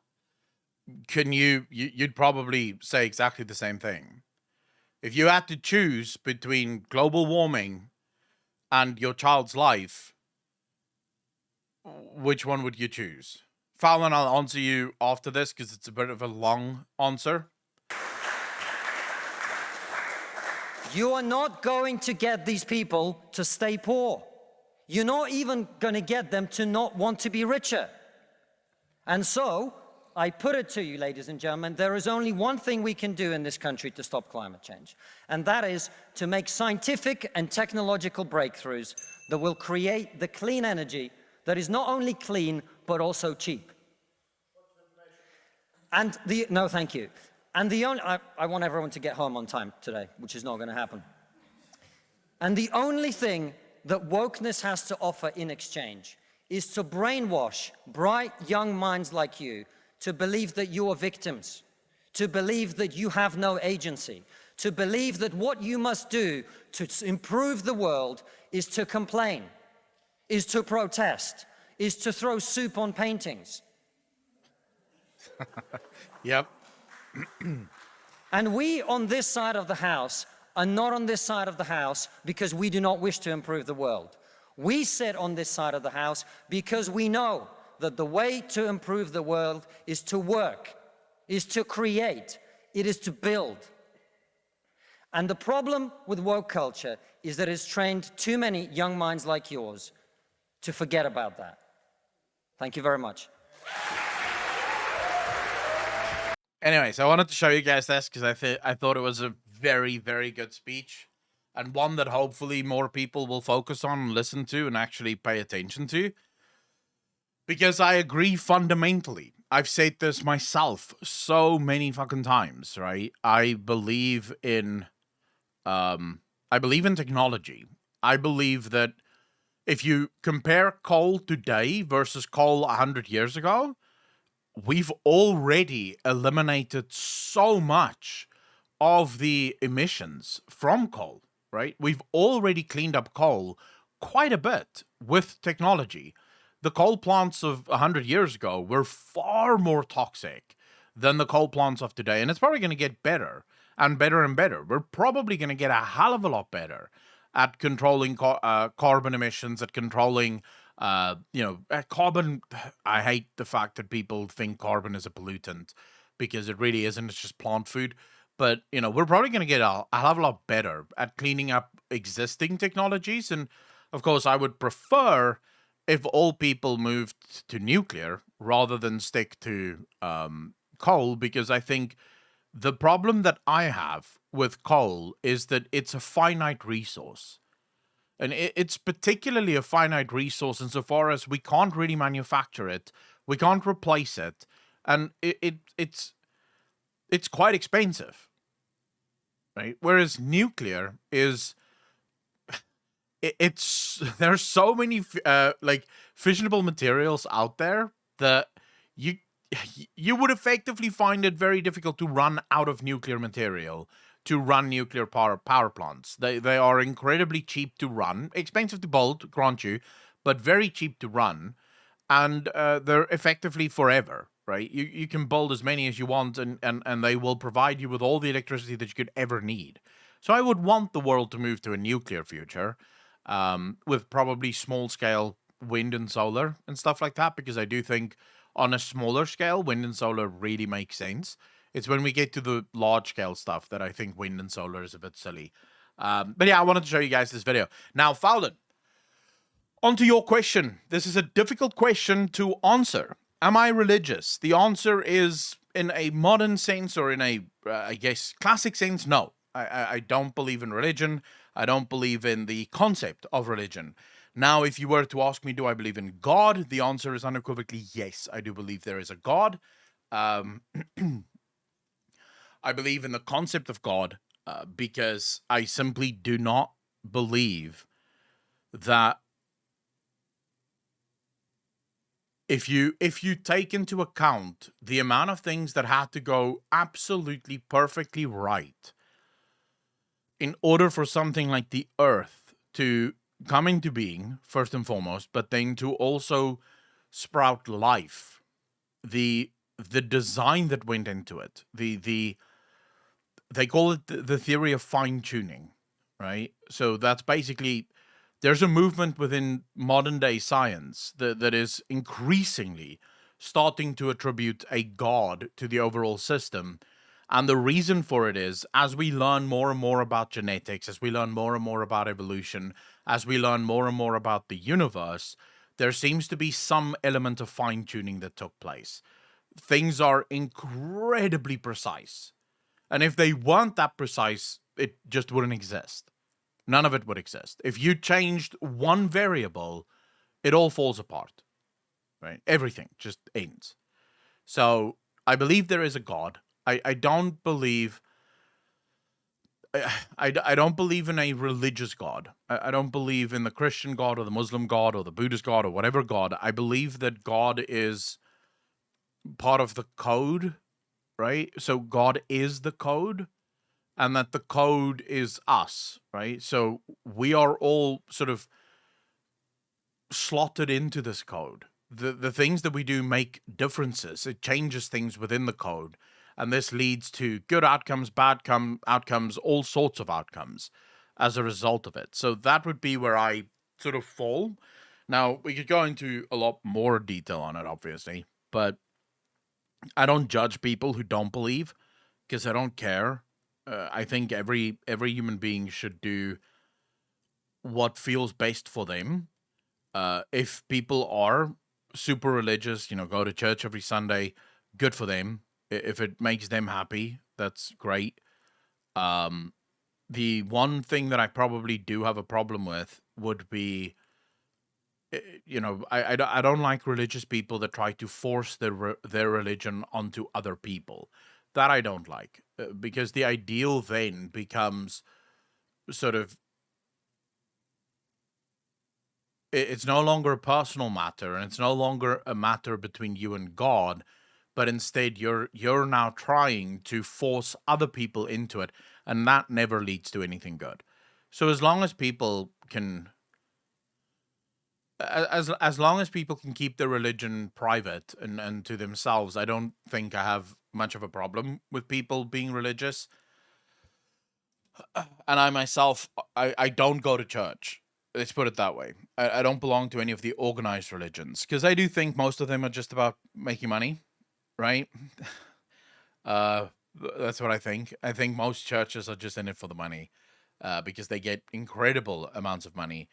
you'd probably say exactly the same thing. If you had to choose between global warming and your child's life, which one would you choose? Fallon, I'll answer you after this because it's a bit of a long answer. You are not going to get these people to stay poor. You're not even going to get them to not want to be richer. And so, I put it to you, ladies and gentlemen, there is only one thing we can do in this country to stop climate change, and that is to make scientific and technological breakthroughs that will create the clean energy that is not only clean, but also cheap. And no, thank you. And the only, I want everyone to get home on time today, which is not going to happen. And the only thing that wokeness has to offer in exchange is to brainwash bright young minds like you to believe that you are victims, to believe that you have no agency, to believe that what you must do to improve the world is to complain, is to protest, is to throw soup on paintings. Yep. And we on this side of the house are not on this side of the house because we do not wish to improve the world. We sit on this side of the house because we know that the way to improve the world is to work, is to create, it is to build. And the problem with woke culture is that it's trained too many young minds like yours to forget about that. Thank you very much. Anyways, I wanted to show you guys this because I thought it was a very, very good speech, and one that hopefully more people will focus on and listen to and actually pay attention to. Because I agree fundamentally. I've said this myself so many fucking times, right? I believe in technology. I believe that if you compare coal today versus coal 100 years ago, we've already eliminated so much of the emissions from coal. right? We've already cleaned up coal quite a bit with technology. The coal plants of 100 years ago were far more toxic than the coal plants of today, and it's probably going to get better and better and better. We're probably going to get a hell of a lot better at controlling carbon emissions, at controlling, carbon. I hate the fact that people think carbon is a pollutant because it really isn't. It's just plant food. But, we're probably going to get a hell of a lot better at cleaning up existing technologies. And of course, I would prefer if all people moved to nuclear rather than stick to coal, because I think the problem that I have with coal is that it's a finite resource. And it's particularly a finite resource insofar as we can't really manufacture it, we can't replace it, and it's quite expensive, right? Whereas nuclear is it's there's so many like fissionable materials out there that you you would effectively find it very difficult to run out of nuclear material to run nuclear power plants. They are incredibly cheap to run, expensive to build, grant you, but very cheap to run, and they're effectively forever. Right? You can build as many as you want, and they will provide you with all the electricity that you could ever need. So I would want the world to move to a nuclear future, with probably small scale wind and solar and stuff like that, because I do think on a smaller scale, wind and solar really make sense. It's when we get to the large scale stuff that I think wind and solar is a bit silly. But yeah, I wanted to show you guys this video. Now, Fowlin, on to your question. This is a difficult question to answer. Am I religious? The answer is, in a modern sense, or in a, I guess, classic sense, no. I don't believe in religion. I don't believe in the concept of religion. Now, if you were to ask me, do I believe in God? The answer is unequivocally yes. I do believe there is a God. I believe in the concept of God because I simply do not believe that if you take into account the amount of things that had to go absolutely perfectly right in order for something like the Earth to come into being, first and foremost, but then to also sprout life, the design that went into it, they call it the theory of fine tuning, right? So that's basically, there's a movement within modern day science that is increasingly starting to attribute a god to the overall system. And the reason for it is, as we learn more and more about genetics, as we learn more and more about evolution, as we learn more and more about the universe, there seems to be some element of fine tuning that took place. Things are incredibly precise. And if they weren't that precise, it just wouldn't exist. None of it would exist. If you changed one variable, it all falls apart, right? Everything just ends. So I believe there is a God. I don't believe I don't believe in a religious God. I don't believe in the Christian God or the Muslim God or the Buddhist God or whatever God. I believe that God is part of the code, right? So God is the code, and that the code is us, right? So we are all sort of slotted into this code. The things that we do make differences. It changes things within the code. And this leads to good outcomes, bad outcomes, all sorts of outcomes as a result of it. So that would be where I sort of fall. Now, we could go into a lot more detail on it, obviously, but I don't judge people who don't believe because I don't care. I think every human being should do what feels best for them. If people are super religious, go to church every Sunday, good for them. If it makes them happy, that's great. The one thing that I probably do have a problem with would be, I don't like religious people that try to force their religion onto other people. That I don't like, because the ideal then becomes sort of, it's no longer a personal matter, and it's no longer a matter between you and God, but instead you're now trying to force other people into it, and that never leads to anything good. So as long as people can, as long as people can keep their religion private and to themselves, I don't think I have much of a problem with people being religious. And I myself, I don't go to church. Let's put it that way. I don't belong to any of the organized religions because I do think most of them are just about making money, right? Uh, that's what I think. I think most churches are just in it for the money, because they get incredible amounts of money,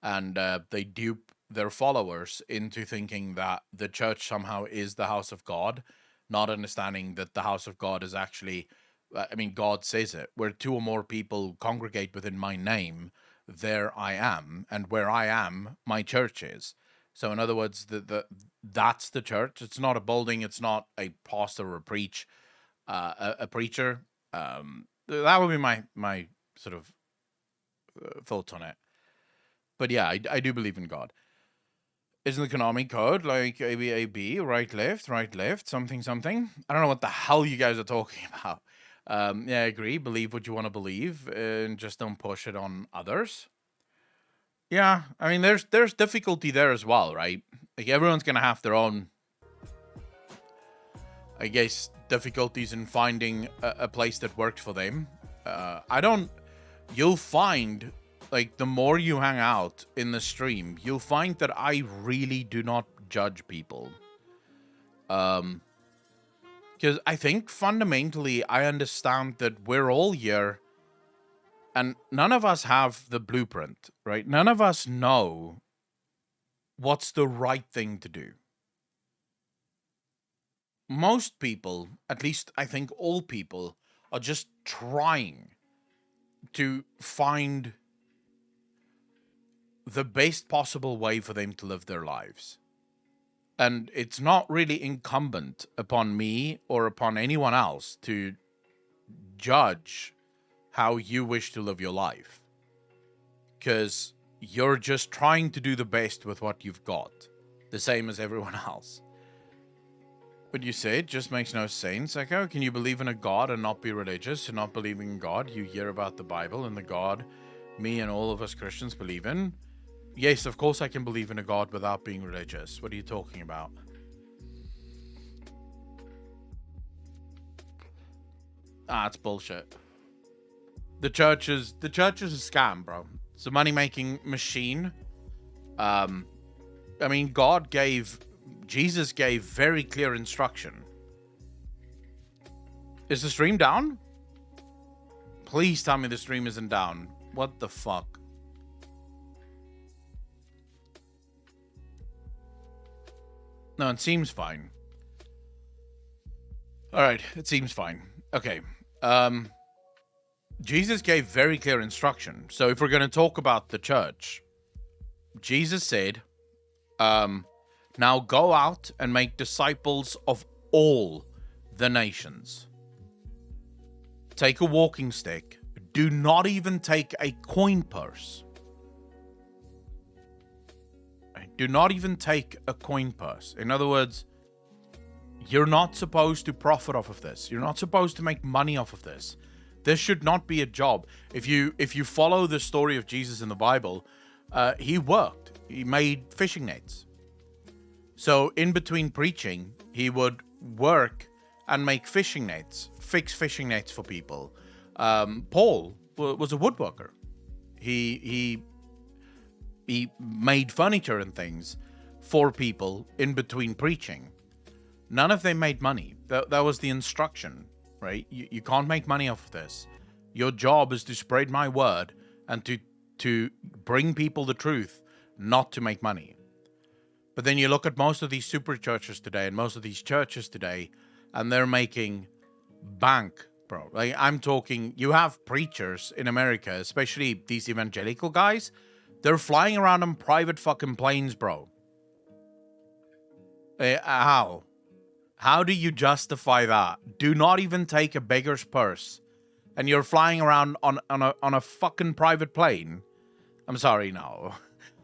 and they dupe their followers into thinking that the church somehow is the house of God, not understanding that the house of God is actually, I mean, God says it, where two or more people congregate within my name, there I am, and where I am, my church is. So, in other words, that's the church. It's not a building. It's not a pastor or a preacher. That would be my sort of thoughts on it. But yeah, I do believe in God. Isn't the Konami code like ABAB, right, left, something, something? I don't know what the hell you guys are talking about. Yeah, I agree. Believe what you want to believe, and just don't push it on others. Yeah, I mean, there's difficulty there as well, right? Like everyone's gonna have their own, I guess, difficulties in finding a place that works for them. I don't. You'll find, like, the more you hang out in the stream, you'll find that I really do not judge people. Because I think fundamentally I understand that we're all here, and none of us have the blueprint, right? None of us know what's the right thing to do. Most people, at least I think all people, are just trying to find the best possible way for them to live their lives. And it's not really incumbent upon me or upon anyone else to judge how you wish to live your life. Because you're just trying to do the best with what you've got, the same as everyone else. What you said just makes no sense. Like, how can you believe in a God and not be religious? And not believing in God, you hear about the Bible and the God me and all of us Christians believe in. Yes, of course I can believe in a God without being religious. What are you talking about? It's bullshit. The church is a scam, bro. It's a money-making machine. I mean, Jesus gave very clear instruction. Is the stream down? Please tell me the stream isn't down. What the fuck? No, it seems fine. Alright, it seems fine. Okay. Jesus gave very clear instruction. So if we're going to talk about the church, Jesus said, now go out and make disciples of all the nations. Take a walking stick. Do not even take a coin purse. Do not even take a coin purse. In other words, you're not supposed to profit off of this. You're not supposed to make money off of this. This should not be a job. If you follow the story of Jesus in the Bible, he worked. He made fishing nets. So in between preaching, he would work and make fishing nets, fix fishing nets for people. Paul was a woodworker. He made furniture and things for people in between preaching. None of them made money. That was the instruction, right? You can't make money off of this. Your job is to spread my word and to bring people the truth, not to make money. But then you look at most of these super churches today and most of these churches today, and they're making bank, bro. Like, I'm talking, you have preachers in America, especially these evangelical guys, they're flying around on private fucking planes, bro. How? How do you justify that? Do not even take a beggar's purse, and you're flying around on a fucking private plane? I'm sorry, no.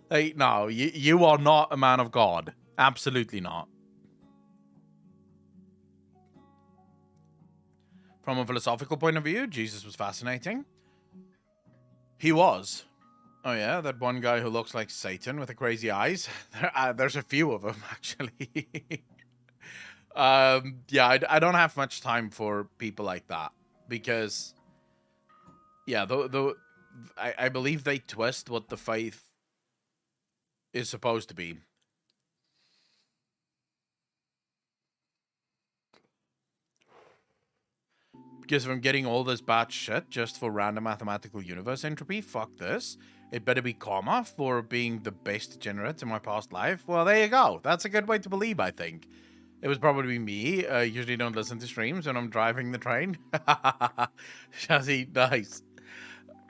Hey, no, you are not a man of God. Absolutely not. From a philosophical point of view, Jesus was fascinating. He was. Oh yeah, that one guy who looks like Satan with the crazy eyes. There's a few of them actually. Yeah, I don't have much time for people like that because, yeah, I believe they twist what the faith is supposed to be. Because if I'm getting all this bad shit just for random mathematical universe entropy, fuck this. It better be karma for being the best degenerate in my past life. Well, there you go. That's a good way to believe, I think. It was probably me. Usually don't listen to streams when I'm driving the train. Shazzy, nice.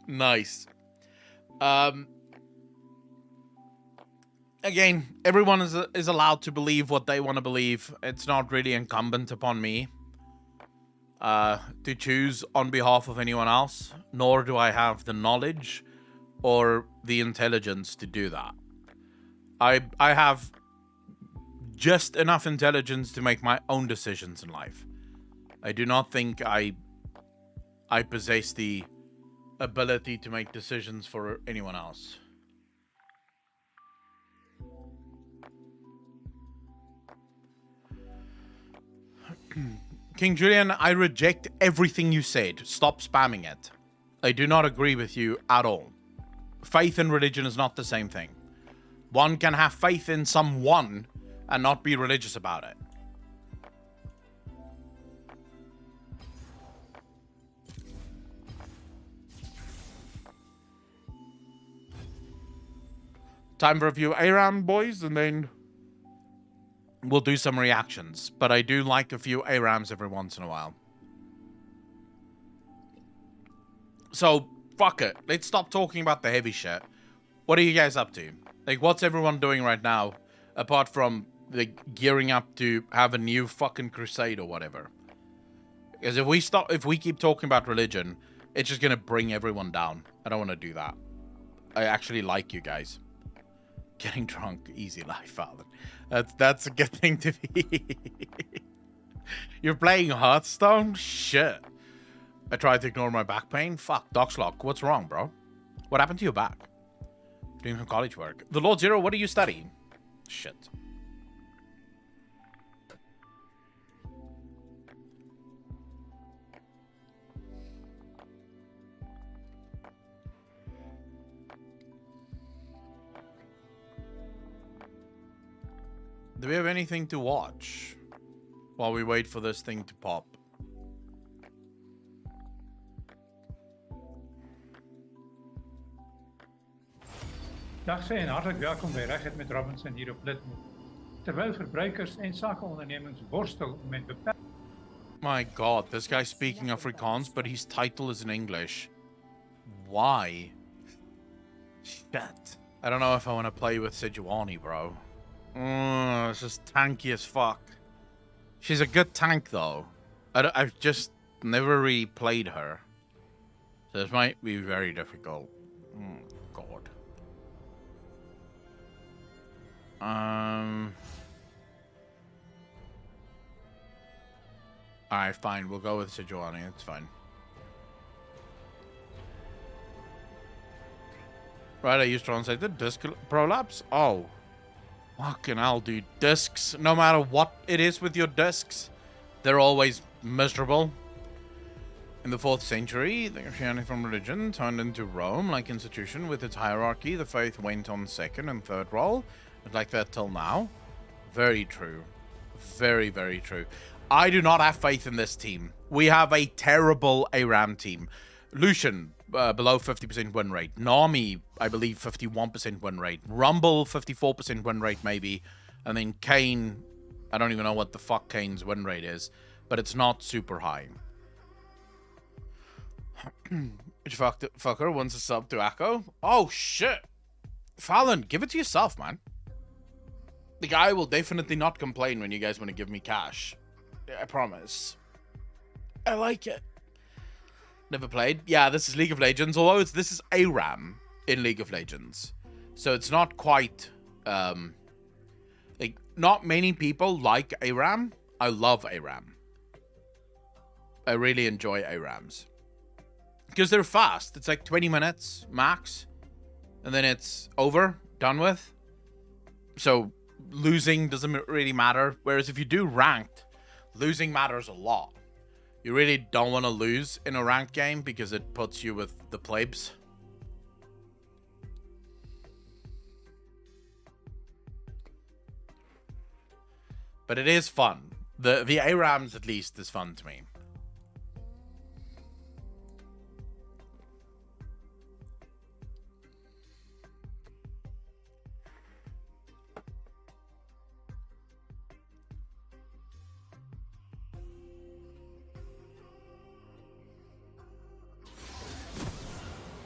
Nice. Again, everyone is allowed to believe what they want to believe. It's not really incumbent upon me to choose on behalf of anyone else, nor do I have the knowledge or the intelligence to do that. I have just enough intelligence to make my own decisions in life. I do not think I possess the ability to make decisions for anyone else. King Julian, I reject everything you said. Stop spamming it. I do not agree with you at all. Faith and religion is not the same thing. One can have faith in someone and not be religious about it. Time for a few Aram boys, and then we'll do some reactions. But I do like a few Arams every once in a while. So, fuck it. Let's stop talking about the heavy shit. What are you guys up to? Like, what's everyone doing right now? Apart from, like, gearing up to have a new fucking crusade or whatever. Because if we keep talking about religion, it's just gonna bring everyone down. I don't want to do that. I actually like you guys. Getting drunk, easy life, Father. That's a good thing to be. You're playing Hearthstone? Shit. I tried to ignore my back pain. Fuck, Docslock, what's wrong, bro? What happened to your back? Doing some college work. The Lord Zero, what are you studying? Shit. Do we have anything to watch while we wait for this thing to pop? Dag en hartelijk welkom bij Recht met Robinson hier op Litmo. Terwijl verbruikers en zakenondernemings worstelen met beperkingen. My god, this guy's speaking Afrikaans, but his title is in English. Why? Shit. I don't know if I want to play with Sejuani, bro. It's just tanky as fuck. She's a good tank, though. I've just never really played her. So this might be very difficult. God. Alright, fine. We'll go with Sejuani. It's fine. Right, I used translated. Disc prolapse? Oh. Fucking hell, dude. Discs, no matter what it is with your discs, they're always miserable. In the 4th century, the Christianity from religion turned into Rome, like institution with its hierarchy. The faith went on 2nd and 3rd role. It's like that till now. Very true. Very, very true. I do not have faith in this team. We have a terrible Aram team. Lucian, below 50% win rate. Nami, I believe 51% win rate. Rumble, 54% win rate maybe. And then Kane, I don't even know what the fuck Kane's win rate is. But it's not super high. Which fucker wants a sub to Akko? Oh shit. Fallon, give it to yourself, man. The guy will definitely not complain when you guys want to give me cash. I promise. I like it. Never played. Yeah, this is League of Legends, although this is Aram in League of Legends. So it's not quite, like, not many people like Aram. I love Aram. I really enjoy Arams. Because they're fast. It's like 20 minutes max. And then it's over, done with. So losing doesn't really matter. Whereas if you do ranked, losing matters a lot. You really don't want to lose in a ranked game because it puts you with the plebs. But it is fun. The Arams at least is fun to me.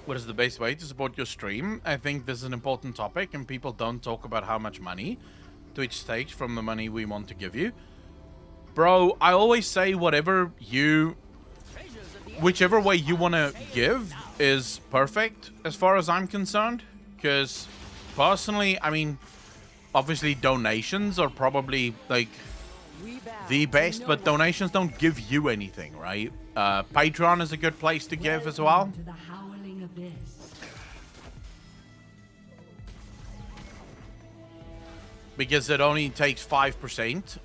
What is the best way to support your stream? I think this is an important topic and people don't talk about how much money Twitch takes from the money we want to give you. Bro, I always say whichever way you want to give is perfect as far as I'm concerned. Because personally, I mean, obviously donations are probably like the best, but donations don't give you anything, right? Patreon is a good place to give as well. Because it only takes 5%.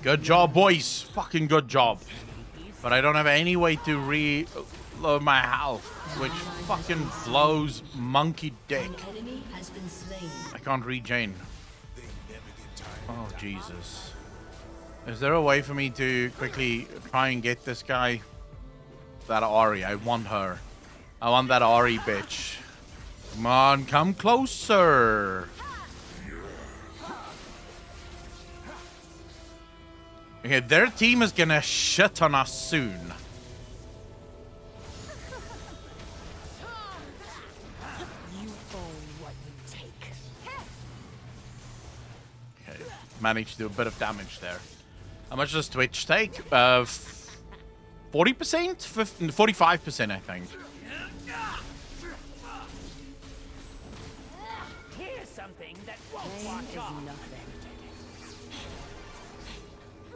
Good job, boys. Fucking good job. But I don't have any way to reload my health, which fucking blows monkey dick. I can't regen. Oh, Jesus. Is there a way for me to quickly try and get this guy? That Ari. I want her. I want that Ari bitch. Come on, come closer. Okay, their team is gonna shit on us soon. Okay, managed to do a bit of damage there. How much does Twitch take? 40%? 45%, I think. Here's something that won't wash off.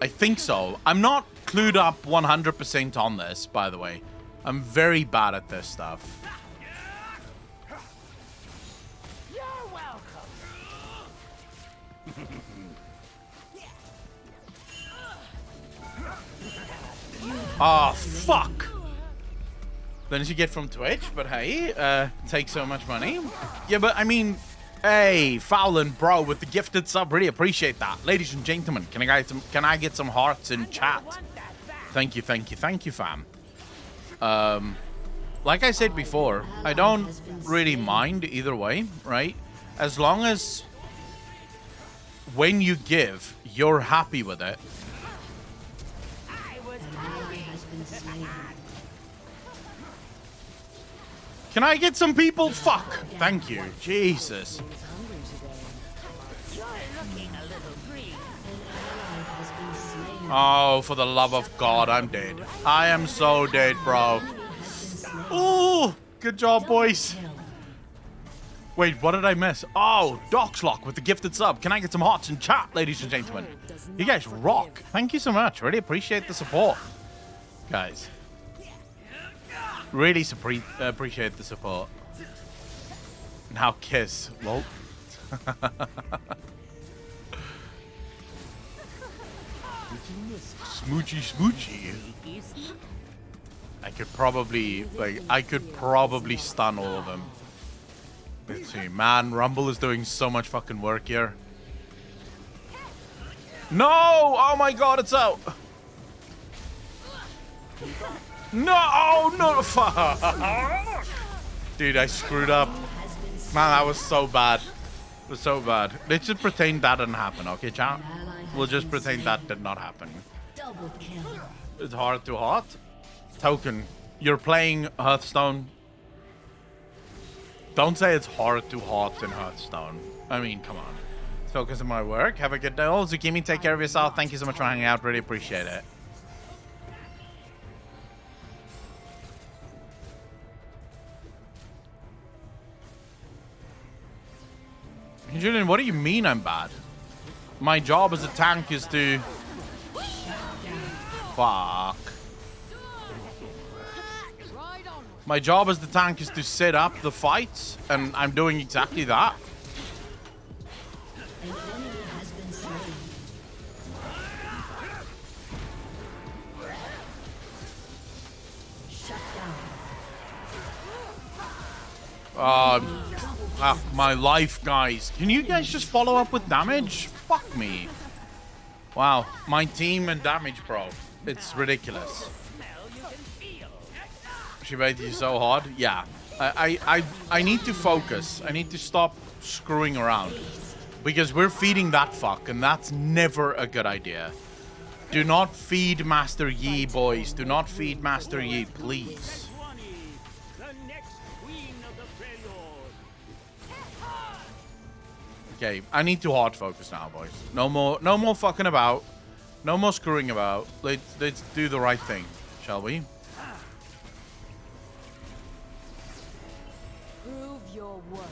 I think so. I'm not clued up 100% on this, by the way. I'm very bad at this stuff. You're welcome. Oh, fuck. Then as you get from Twitch, but hey, take so much money. Yeah, but I mean, hey, Fowlin, bro, with the gifted sub, really appreciate that. Ladies and gentlemen, can I get some hearts in chat? Thank you, fam. Like I said before, I don't really mind either way, right? As long as when you give, you're happy with it. Can I get some people? Fuck. Thank you. Jesus. Oh, for the love of God, I'm dead. I am so dead, bro. Oh, good job, boys. Wait, what did I miss? Oh, Doxlock with the gifted sub. Can I get some hearts in chat, ladies and gentlemen? You guys rock. Thank you so much. Really appreciate the support, guys. Really appreciate the support. Now kiss. Well. Smoochy. I could probably stun all of them. Let's see. Man, Rumble is doing so much fucking work here. No! Oh my god, it's out! No! Oh, no! Fuck! Dude, I screwed up. Man, that was so bad. It was so bad. Let's just pretend that didn't happen, okay, chat? We'll just pretend that did not happen. It's heart to heart. Token, you're playing Hearthstone. Don't say it's hard to heart in Hearthstone. I mean, come on. Let's focus on my work. Have a good day. Oh, Zucchini, take care of yourself. Thank you so much for hanging out. Really appreciate it. Julian, what do you mean I'm bad? My job as a tank is to... Fuck. My job as the tank is to set up the fights, and I'm doing exactly that. My life, guys. Can you guys just follow up with damage? Fuck me. Wow, my team and damage, bro. It's ridiculous. She made you so hard. Yeah, I need to focus. I need to stop screwing around because we're feeding that fuck, and that's never a good idea. Do not feed Master Yi, boys. Do not feed Master Yi, please. Okay, I need to hard focus now, boys. No more fucking about. No more screwing about. Let's do the right thing, shall we? Prove your worth.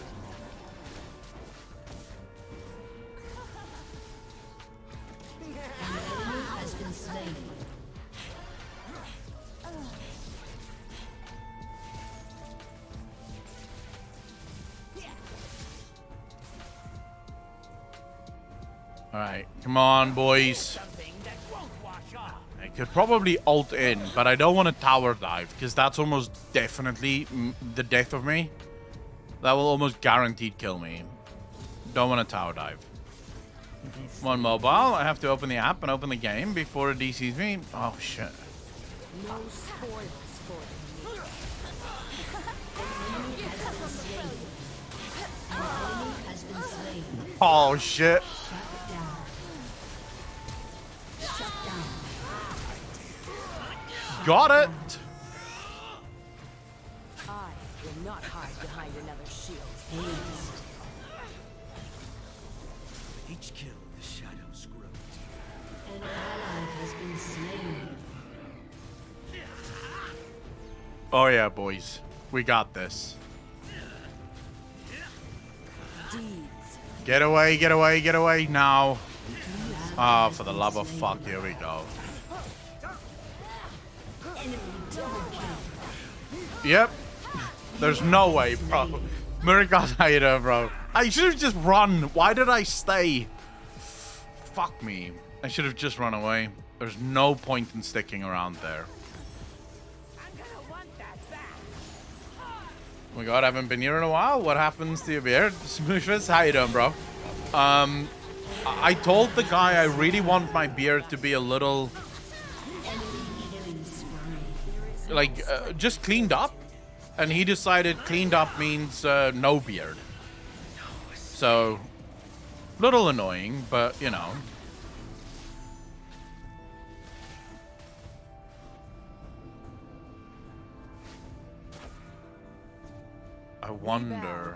An enemy has been slain. Alright, come on, boys. I could probably ult in, but I don't want to tower dive, because that's almost definitely the death of me. That will almost guaranteed kill me. Don't want to tower dive. One mobile, I have to open the app and open the game before it DCs me. Oh, shit. No spoils for the meal. An enemy has been slain. Oh, shit. Got it. I will not hide behind another shield. Each kill, the shadows grow. An ally has been slain. Oh, yeah, boys. We got this. Deeds. Get away, get away, get away now. Oh, for the love of fuck, here we go. Yep. There's no way, bro. Murikas Haida, bro. I should have just run. Why did I stay? Fuck me. I should have just run away. There's no point in sticking around there. Oh my god, I haven't been here in a while. What happens to your beard? Smooshfist, how you doing, bro? I told the guy I really want my beard to be a little... like, just cleaned up. And he decided cleaned up means no beard. So, little annoying, but, you know. I wonder.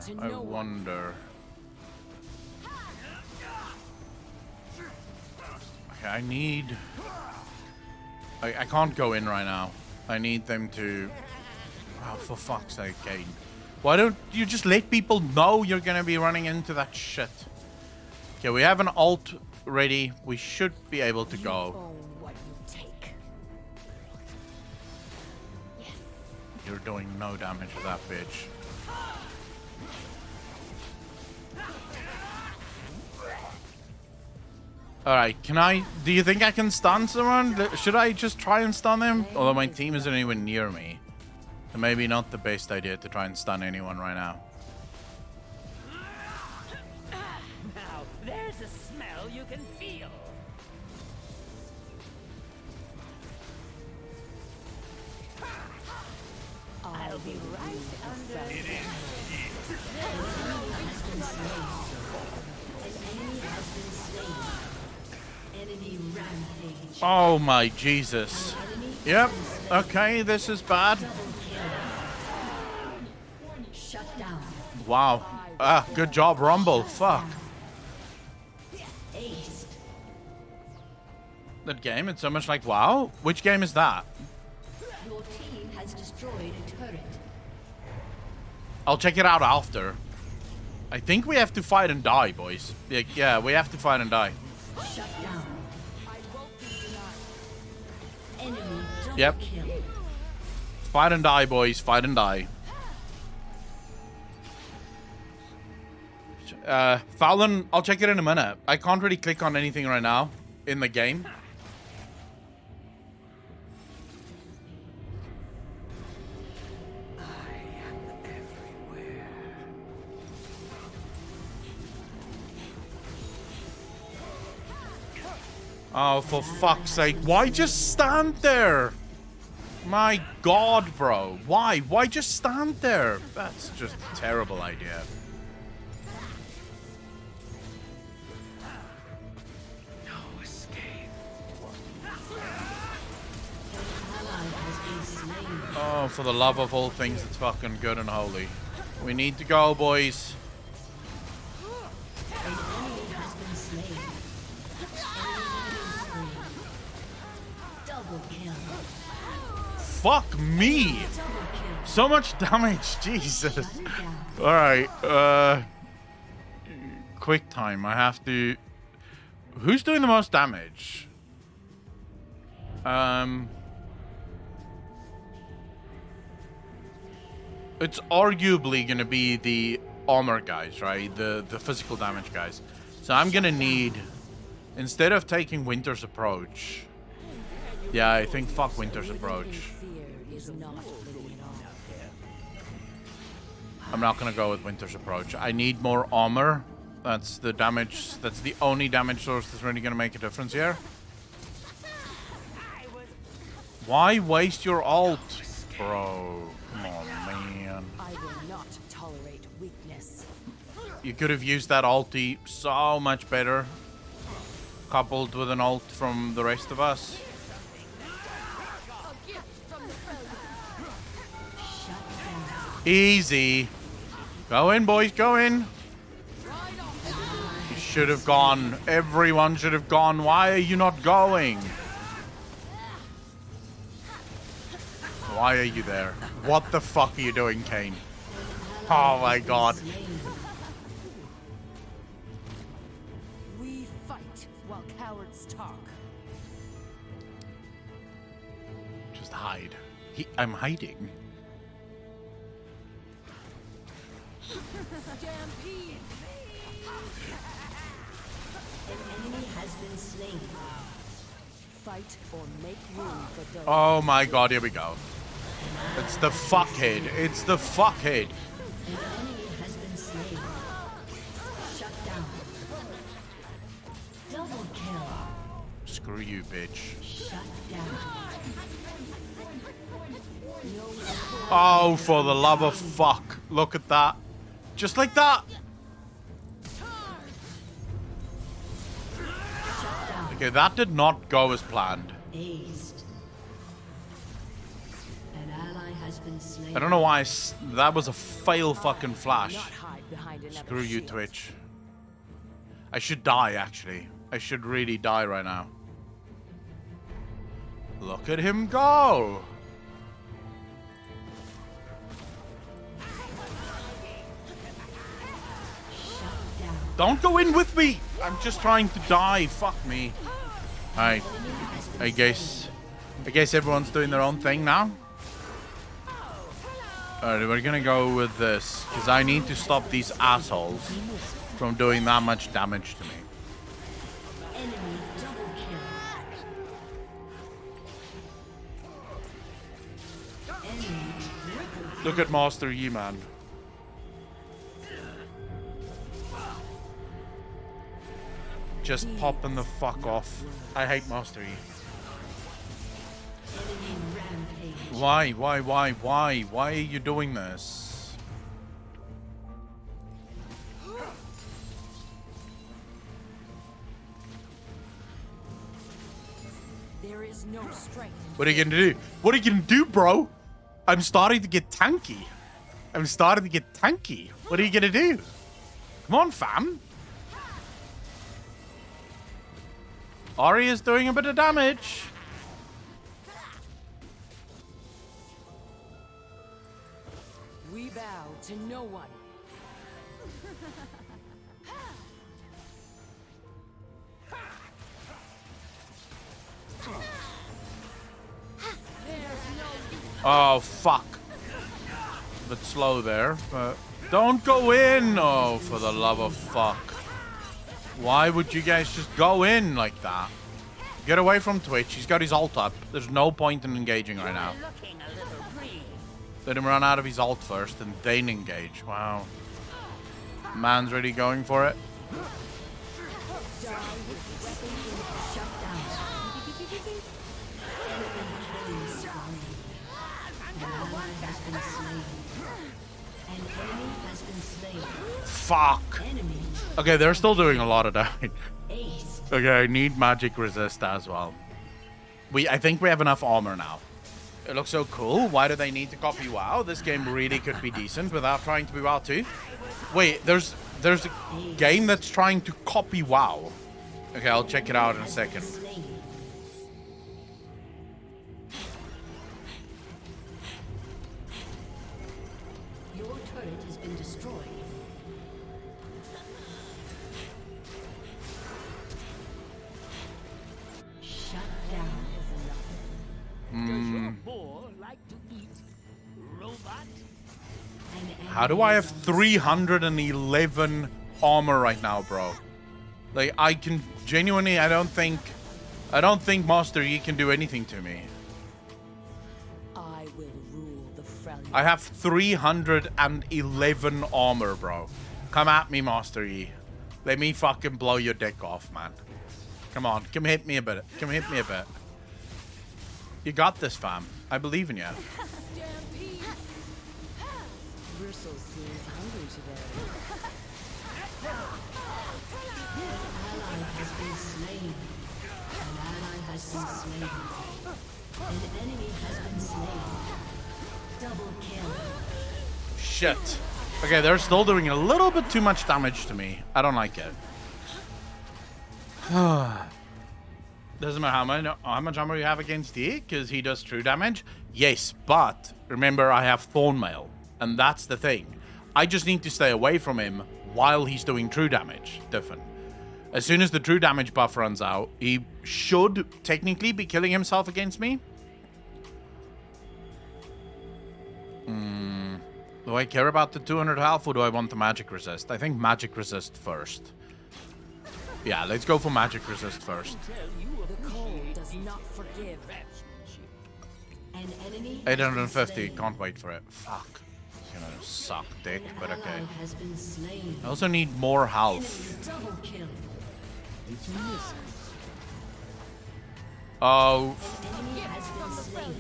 Okay, I need... I can't go in right now. I need them to... Oh, for fuck's sake, Kane. Why don't you just let people know you're gonna be running into that shit? Okay, we have an ult ready. We should be able to go. Own what you take. Yes. You're doing no damage to that bitch. Alright, can I... Do you think I can stun someone? Should I just try and stun him? Although my team isn't even near me. So maybe not the best idea to try and stun anyone right now. Now, there's a smell you can feel. I'll be right under. An enemy has been slain. Enemy rampage. Oh my Jesus. Yep. Okay, this is bad. Shut down. Wow. Ah, good job, Rumble. Fuck. Aced. That game, it's so much like WoW. Which game is that? Your team has destroyed a turret. I'll check it out after. I think we have to fight and die, boys. Yeah, we have to fight and die. Shut down. Enemy double Yep. kill. Fight and die, boys. Fight and die. Fallon, I'll check it in a minute. I can't really click on anything right now in the game. Oh, for fuck's sake. Why just stand there? My god, bro. Why? Why just stand there? That's just a terrible idea. No escape. Ally has been slain. Oh, for the love of all things that's fucking good and holy. We need to go, boys. An enemy has been slain. Enemy double kill. Fuck me. Double kill. So much damage. Jesus. Shut down. Alright, quick time. I have to... Who's doing the most damage? It's arguably gonna be the armor guys, right? The physical damage guys. So I'm gonna need... Instead of taking Winter's approach... Yeah, I think fuck Winter's approach. I'm not gonna go with Winter's approach. I need more armor. That's the damage. That's the only damage source that's really gonna make a difference here. Why waste your ult, bro? Come on, man. I will not tolerate weakness. You could have used that ulti so much better, coupled with an ult from the rest of us. Easy. Go in, boys, go in. You should have gone. Everyone should have gone. Why are you not going? Why are you there? What the fuck are you doing, Kane? Oh my god. We fight while cowards talk. Just hide. I'm hiding. Stampede! An enemy has been slain. Fight or make room for those. Oh my god, here we go. It's the fuckhead. It's the fuckhead. An enemy has been slain. Shut down. Double kill. Screw you, bitch. Shut down. Oh, for the love of fuck. Look at that. Just like that. Okay, that did not go as planned. Aced. An ally has been slain. I don't know why that was a fail fucking flash. Not hide behind another Screw you, shield. Twitch. I should die, actually. I should really die right now. Look at him go. Don't go in with me. I'm just trying to die. Fuck me. Alright. I guess everyone's doing their own thing now. Alright, we're gonna go with this. Because I need to stop these assholes from doing that much damage to me. Enemy double kill. Enemy triple. Look at Master Yi, man. Just popping the fuck off. I hate Master Yi. Enemy rampage. Why are you doing this? There is no strength. What are you gonna do? What are you gonna do, bro? I'm starting to get tanky. What are you gonna do? Come on, fam. Ari is doing a bit of damage. We bow to no one. Oh, fuck. A bit slow there, but don't go in! Oh, for the love of fuck. Why would you guys just go in like that? Get away from Twitch. He's got his ult up. There's no point in engaging right now. Looking a little green. Let him run out of his ult first and then engage. Wow. Man's really going for it. Shut down. An ally has been slain. An enemy has been slain. Fuck. Enemy Okay, they're still doing a lot of damage. ace. Okay, I need magic resist as well. I think we have enough armor now. It looks so cool. Why do they need to copy WoW? This game really could be decent without trying to be WoW 2. Wait, there's a game that's trying to copy WoW. Okay, I'll check it out in a second. Slain. Your turret has been destroyed. Shut down. Does your boar like to eat robot? An How do I have 311 armor right now, bro? Like, I can genuinely, I don't think Master Yi can do anything to me. I will rule the Freljord. I have 311 armor, bro. Come at me, Master Yi. Let me fucking blow your dick off, man. Come on, come hit me a bit. Come hit me a bit. You got this, fam. I believe in you. Bristle seems hungry today. ally has been slain. An ally has been slain. An enemy has been slain. Double kill. Shit. Okay, they're still doing a little bit too much damage to me. I don't like it. Doesn't matter how much armor you have against E, because he does true damage. Yes, but remember I have Thornmail, and that's the thing. I just need to stay away from him while he's doing true damage. Different. As soon as the true damage buff runs out, he should technically be killing himself against me. Do I care about the 200 health or do I want the magic resist? I think magic resist first. Yeah, let's go for magic resist first. The cold does not forgive. An enemy 850, can't wait for it. Fuck. It's gonna suck dick, but okay. ally has been slain. I also need more health. Double kill. Oh, Enemy has been slain.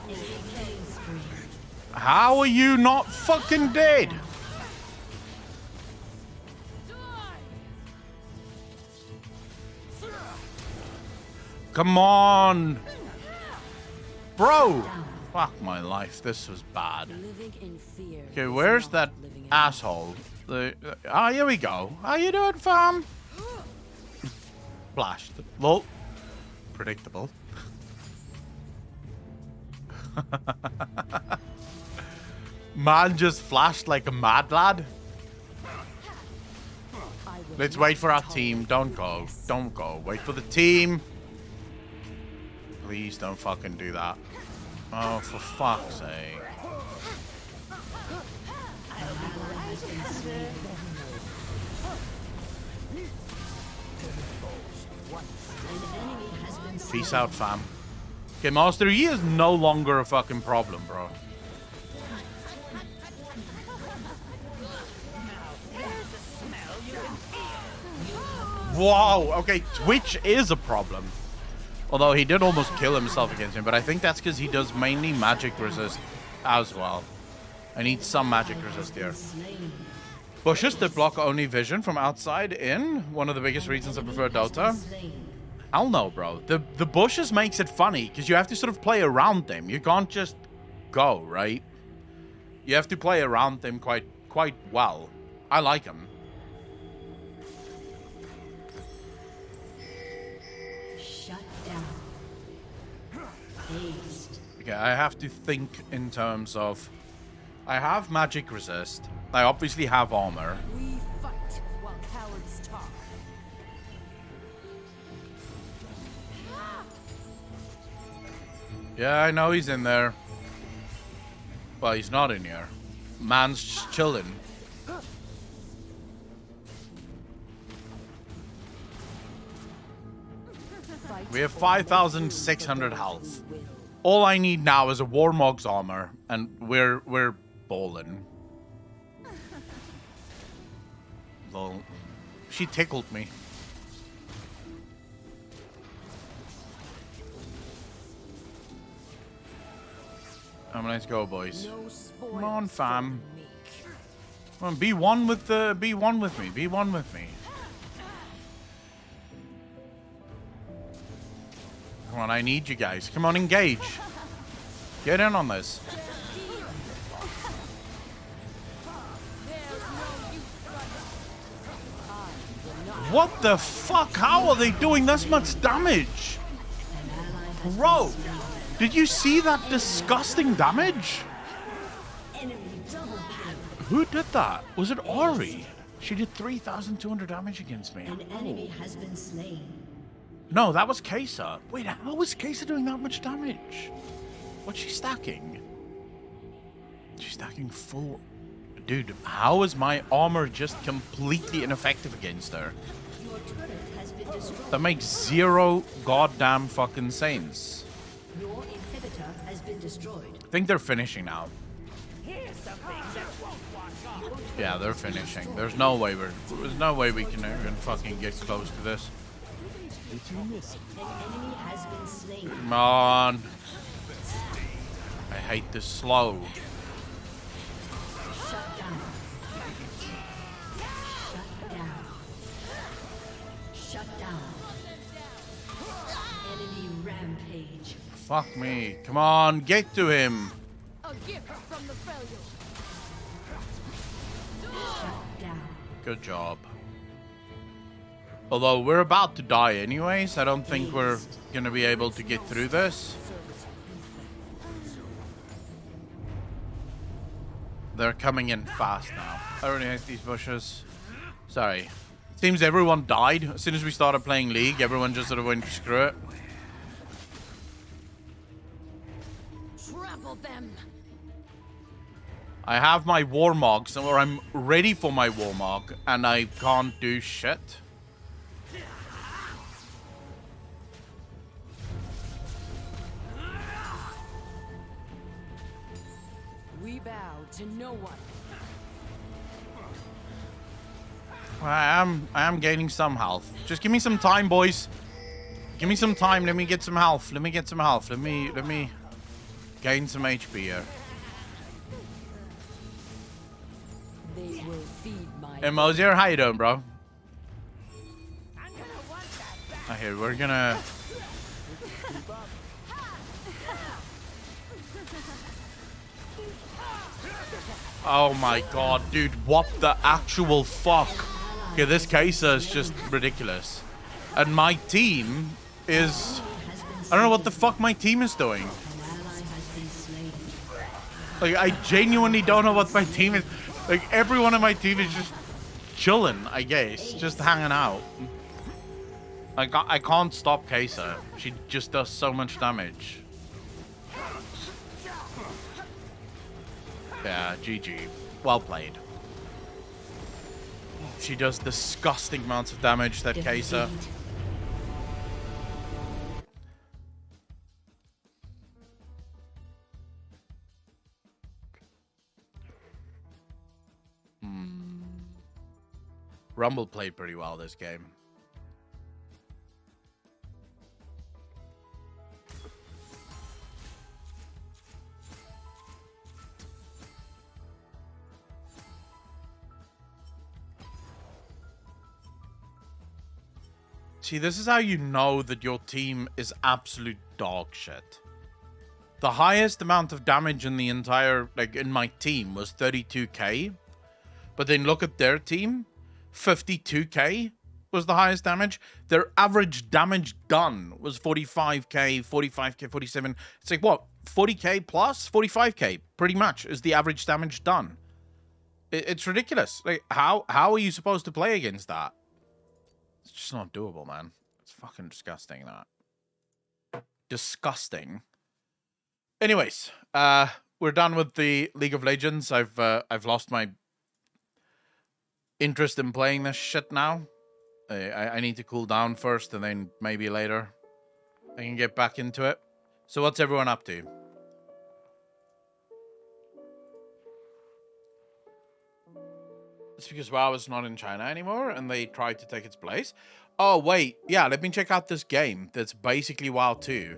Enemy killing spree. how are you not fucking dead? Come on. Bro. Fuck my life, this was bad. Living in fear. Okay, where's that asshole? Oh, here we go. How you doing, fam? Flashed. Lol. Predictable. Man just flashed like a mad lad. Let's wait for our team. Don't go. Don't go. Wait for the team. Please don't fucking do that. Oh, for fuck's sake. Peace out, fam. Okay, Master Yi is no longer a fucking problem, bro. Wow, okay, Twitch is a problem. Although he did almost kill himself against him, but I think that's because he does mainly magic resist as well. I need some magic resist here. Bushes that block only vision from outside in. One of the biggest reasons I prefer Dota. Hell no, bro. The bushes makes it funny because you have to sort of play around them. You can't just go, right? You have to play around them quite well. I like them. Shut down. Dazed. Okay, I have to think in terms of I have magic resist. I obviously have armor. We fight while cowards talk. Yeah, I know he's in there. Well, he's not in here. Man's just chilling. We have 5,600 health. All I need now is a Warmog's armor, and we're bowling. Lol. She tickled me. Let's go, boys. Come on, fam. Come on, be one with me. Be one with me. Come on, I need you guys. Come on, engage. Get in on this. What the fuck? How are they doing this much damage? Bro, did you see that disgusting damage? Who did that? Was it Ori? She did 3,200 damage against me. An enemy has been slain. No, that was Kesa. Wait, how was Kesa doing that much damage? What's she stacking? She's stacking full... Dude, how is my armor just completely ineffective against her? Your turret has been destroyed. That makes zero goddamn fucking sense. Your inhibitor has been destroyed. I think they're finishing now. Here's something that won't wash off. Yeah, they're finishing. There's no way we can even fucking get close to this. An enemy has been slain. Come on. I hate this slow. Shut down. Shut down. Shut down. Enemy rampage. Fuck me. Come on, get to him. A gift from the failure. Shut down. Good job. Although we're about to die anyways, I don't think we're gonna be able to get through this. They're coming in fast now. I really hate these bushes. Sorry. Seems everyone died. As soon as we started playing League, everyone just sort of went, screw it. Trample them. I have my Warmog, or I'm ready for my Warmog, and I can't do shit. We bow to no one. I am gaining some health. Just give me some time, boys. Give me some time. Let me get some health. Let me get some health. Let me gain some HP here. They will feed my. Hey, Mosier, how you doing, bro? I'm gonna want that back. Here, we're gonna... Oh my god, dude, what the actual fuck? Okay, this Kesa is just ridiculous. And my team is... I don't know what the fuck my team is doing. An ally has been slain. Like, I genuinely don't know what my team is... Like, everyone on my team is just chilling, I guess. Just hanging out. I can't stop Kesa. She just does so much damage. Yeah, GG. Well played. She does disgusting amounts of damage, that Kesa. Defeat. Rumble played pretty well this game. See, this is how you know that your team is absolute dog shit. The highest amount of damage in the entire, like, in my team was 32k. But then look at their team. 52k was the highest damage. Their average damage done was 45k, 47. It's like, what? 40k plus, 45k, pretty much, is the average damage done. It's ridiculous. Like, how are you supposed to play against that? It's just not doable, man. It's fucking disgusting, that. Disgusting. Anyways, we're done with the League of Legends. I've lost my interest in playing this shit now. I need to cool down first, and then maybe later I can get back into it. So what's everyone up to? It's because WoW is not in China anymore, and they tried to take its place. Oh, wait. Yeah, let me check out this game that's basically WoW 2.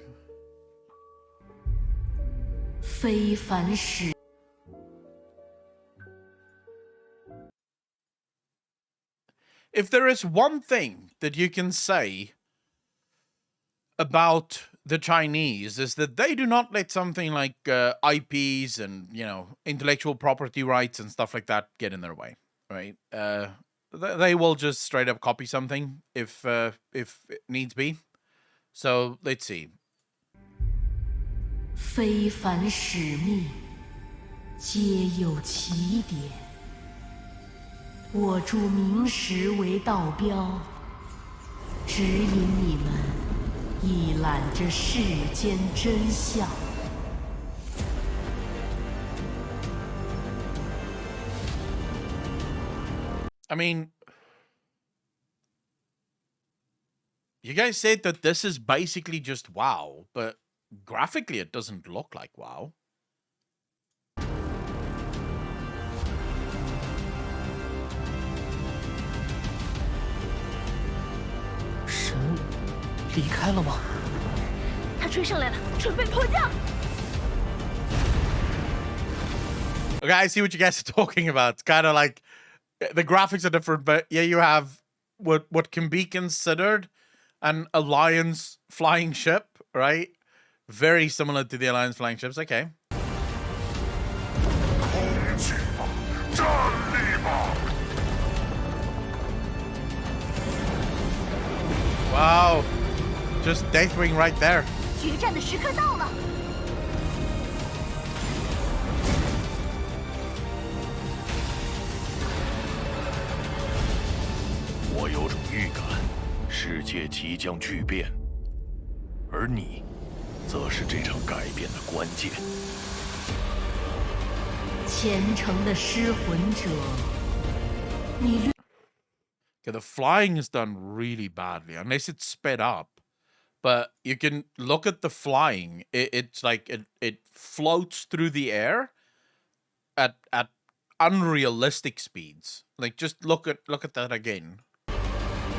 非凡使 If there is one thing that you can say about the Chinese, is that they do not let something like IPs and, you know, intellectual property rights and stuff like that get in their way, right? They will just straight up copy something if it needs be. So let's see. 非凡使命，皆有起点。我铸明石为道标，指引你们一览这世间真相。I mean, you guys said that this is basically just WoW, but graphically it doesn't look like WoW. 神离开了吗？他追上来了，准备迫降。 Okay, I see what you guys are talking about. It's kind of like the graphics are different, but yeah, you have what can be considered an Alliance flying ship, right? Very similar to the Alliance flying ships. Okay. Wow. Just Deathwing right there. 决战的时刻到了。 我有种预感，世界即将巨变，而你，则是这场改变的关键。虔诚的失魂者，你 Okay, the flying is done really badly, unless it's sped up. But you can look at the flying. It's like it floats through the air at unrealistic speeds. Like, just look at that again.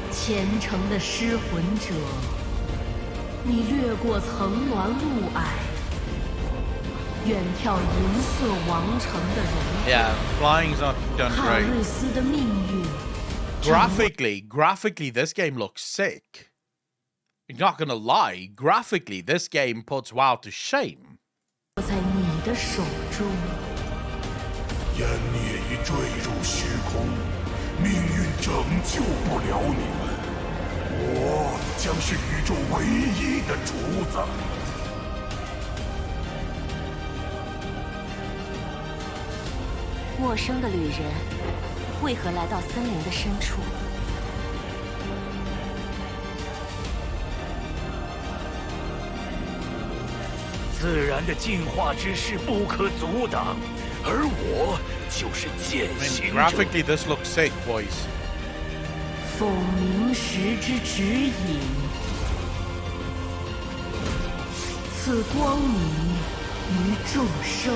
虔诚的失魂者，你掠过层峦雾霭，远眺银色王城的荣 Yeah, flying's not done 帕 great. 瑞斯的命运 Graphically, this game looks sick. You're not gonna lie, graphically, this game puts WoW to shame. 在你的手中。 湮灭已坠入虚空，命运拯救不了你们。我将是宇宙唯一的主宰。陌生的旅人，为何来到森林的深处？自然的进化之势不可阻挡，而我就是践 I mean, 行者。 graphically, this looks sick, boys. 奉明石之指引，赐光明于众生。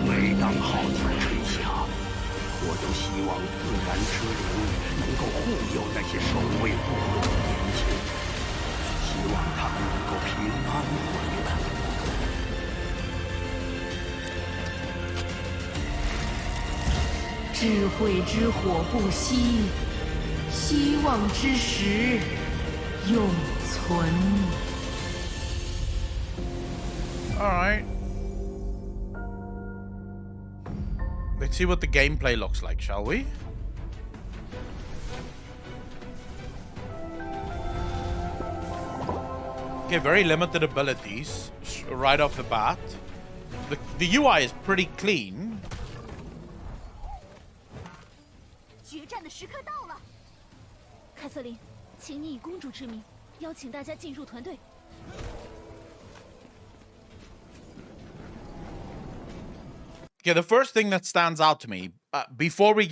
每当号角吹响，我都希望自然之灵能够护佑那些守卫部落的年轻人，希望他们能够平安回来。 智慧之火不息，希望之石永存。 All right. Let's see what the gameplay looks like, shall we? Okay, very limited abilities right off the bat. The UI is pretty clean. 决战的时刻到了。凯瑟琳，请你以公主之名邀请大家进入团队。Okay, the first thing that stands out to me, before we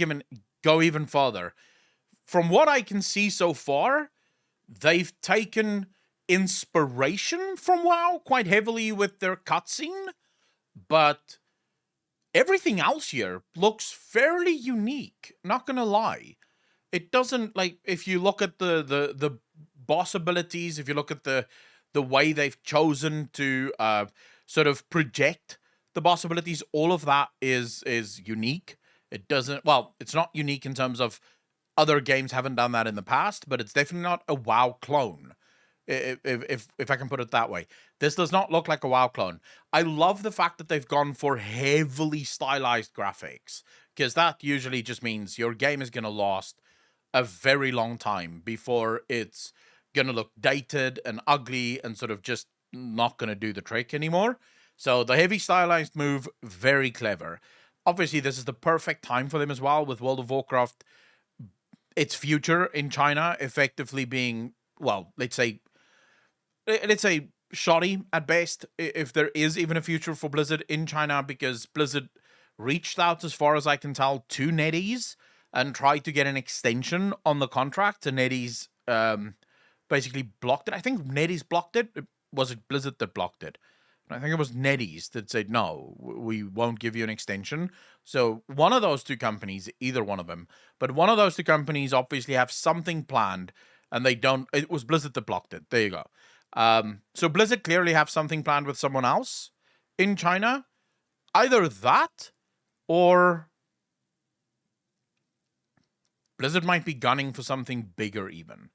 go even further, from what I can see so far, they've taken inspiration from WoW quite heavily with their cutscene, but everything else here looks fairly unique, not gonna lie. It doesn't, like, if you look at the boss abilities, if you look at the way they've chosen to sort of project the boss abilities, all of that is unique. It doesn't, well, it's not unique in terms of other games haven't done that in the past, but it's definitely not a WoW clone. If I can put it that way. This does not look like a WoW clone. I love the fact that they've gone for heavily stylized graphics, because that usually just means your game is going to last a very long time before it's going to look dated and ugly and sort of just not going to do the trick anymore. So the heavy stylized move, very clever. Obviously, this is the perfect time for them as well, with World of Warcraft, its future in China effectively being, well, let's say shoddy at best, if there is even a future for Blizzard in China, because Blizzard reached out, as far as I can tell, to NetEase and tried to get an extension on the contract, and NetEase basically blocked it. I think NetEase blocked it. Was it Blizzard that blocked it? I think it was NetEase that said, no, we won't give you an extension. So one of those two companies, either one of them, but one of those two companies obviously have something planned, and they don't. It was Blizzard that blocked it. There you go. So Blizzard clearly have something planned with someone else in China. Either that, or Blizzard might be gunning for something bigger even.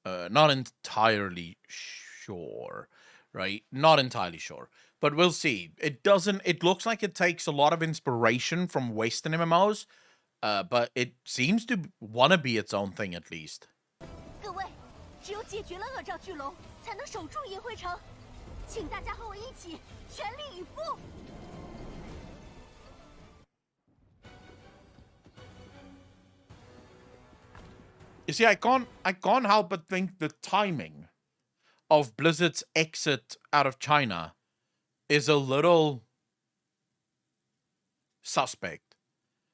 Not entirely sure. Right? Not entirely sure. But we'll see. It looks like it takes a lot of inspiration from Western MMOs, but it seems to want to be its own thing at least. 各位，只有解决了恶兆巨龙，才能守住银灰城。请大家和我一起全力以赴。You see, I can't help but think the timing of Blizzard's exit out of China is a little suspect.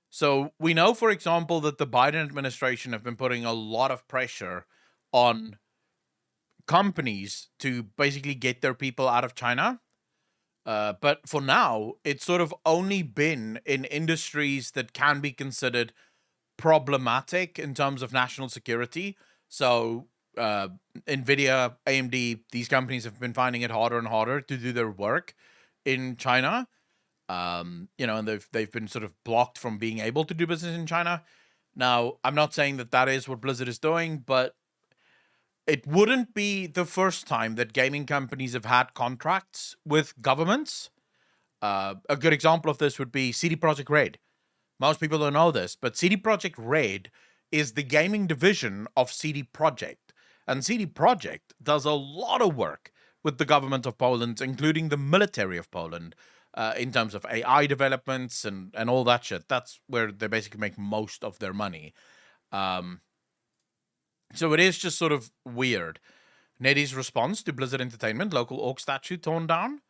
So we know, for example, that the Biden administration have been putting a lot of pressure on companies to basically get their people out of China. But for now, it's sort of only been in industries that can be considered problematic in terms of national security. So Nvidia, AMD, these companies have been finding it harder and harder to do their work in China. And they've been sort of blocked from being able to do business in China. Now, I'm not saying that is what Blizzard is doing, but it wouldn't be the first time that gaming companies have had contracts with governments. A good example of this would be CD Projekt Red. Most people don't know this, but CD Projekt Red is the gaming division of CD Projekt. And CD Projekt does a lot of work with the government of Poland, including the military of Poland, in terms of AI developments and all that shit. That's where they basically make most of their money. So it is just sort of weird. NetEase's response to Blizzard Entertainment, local orc statue torn down.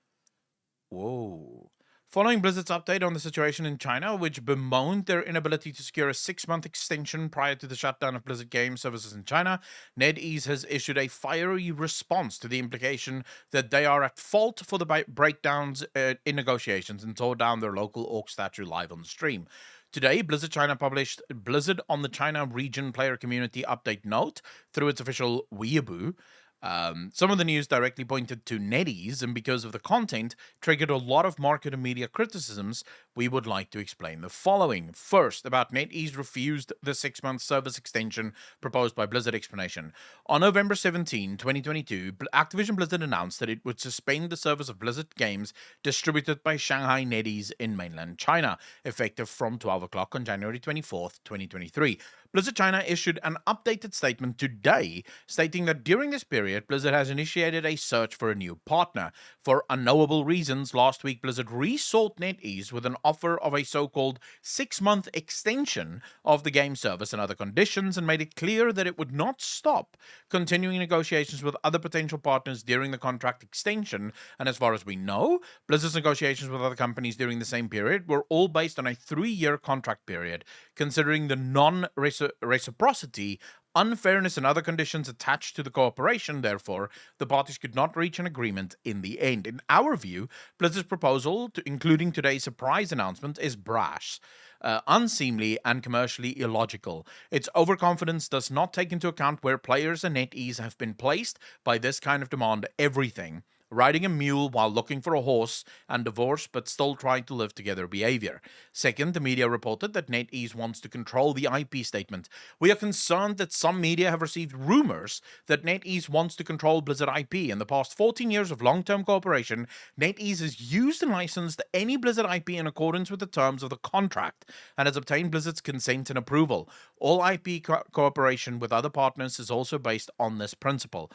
Whoa. Following Blizzard's update on the situation in China, which bemoaned their inability to secure a 6-month extension prior to the shutdown of Blizzard game services in China, NetEase has issued a fiery response to the implication that they are at fault for the breakdowns in negotiations and tore down their local orc statue live on the stream. Today, Blizzard China published Blizzard on the China region player community update note through its official Weibo. Some of the news directly pointed to NetEase, and because of the content, triggered a lot of market and media criticisms. We would like to explain the following. First, about NetEase refused the 6-month service extension proposed by Blizzard explanation. On November 17, 2022, Activision Blizzard announced that it would suspend the service of Blizzard games distributed by Shanghai NetEase in mainland China, effective from 12 o'clock on January 24th, 2023. Blizzard China issued an updated statement today stating that during this period, period, Blizzard has initiated a search for a new partner. For unknowable reasons, last week Blizzard resought NetEase with an offer of a so-called 6-month extension of the game service and other conditions, and made it clear that it would not stop continuing negotiations with other potential partners during the contract extension. And as far as we know, Blizzard's negotiations with other companies during the same period were all based on a 3-year contract period. Considering the non-reciprocity, unfairness, and other conditions attached to the cooperation, therefore, the parties could not reach an agreement in the end. In our view, Blizzard's proposal, including today's surprise announcement, is brash, unseemly, and commercially illogical. Its overconfidence does not take into account where players and NetEase have been placed by this kind of demand. Everything riding a mule while looking for a horse, and divorce but still trying to live together behavior. Second, the media reported that NetEase wants to control the IP statement. We are concerned that some media have received rumors that NetEase wants to control Blizzard IP. In the past 14 years of long-term cooperation, NetEase has used and licensed any Blizzard IP in accordance with the terms of the contract and has obtained Blizzard's consent and approval. All IP cooperation with other partners is also based on this principle.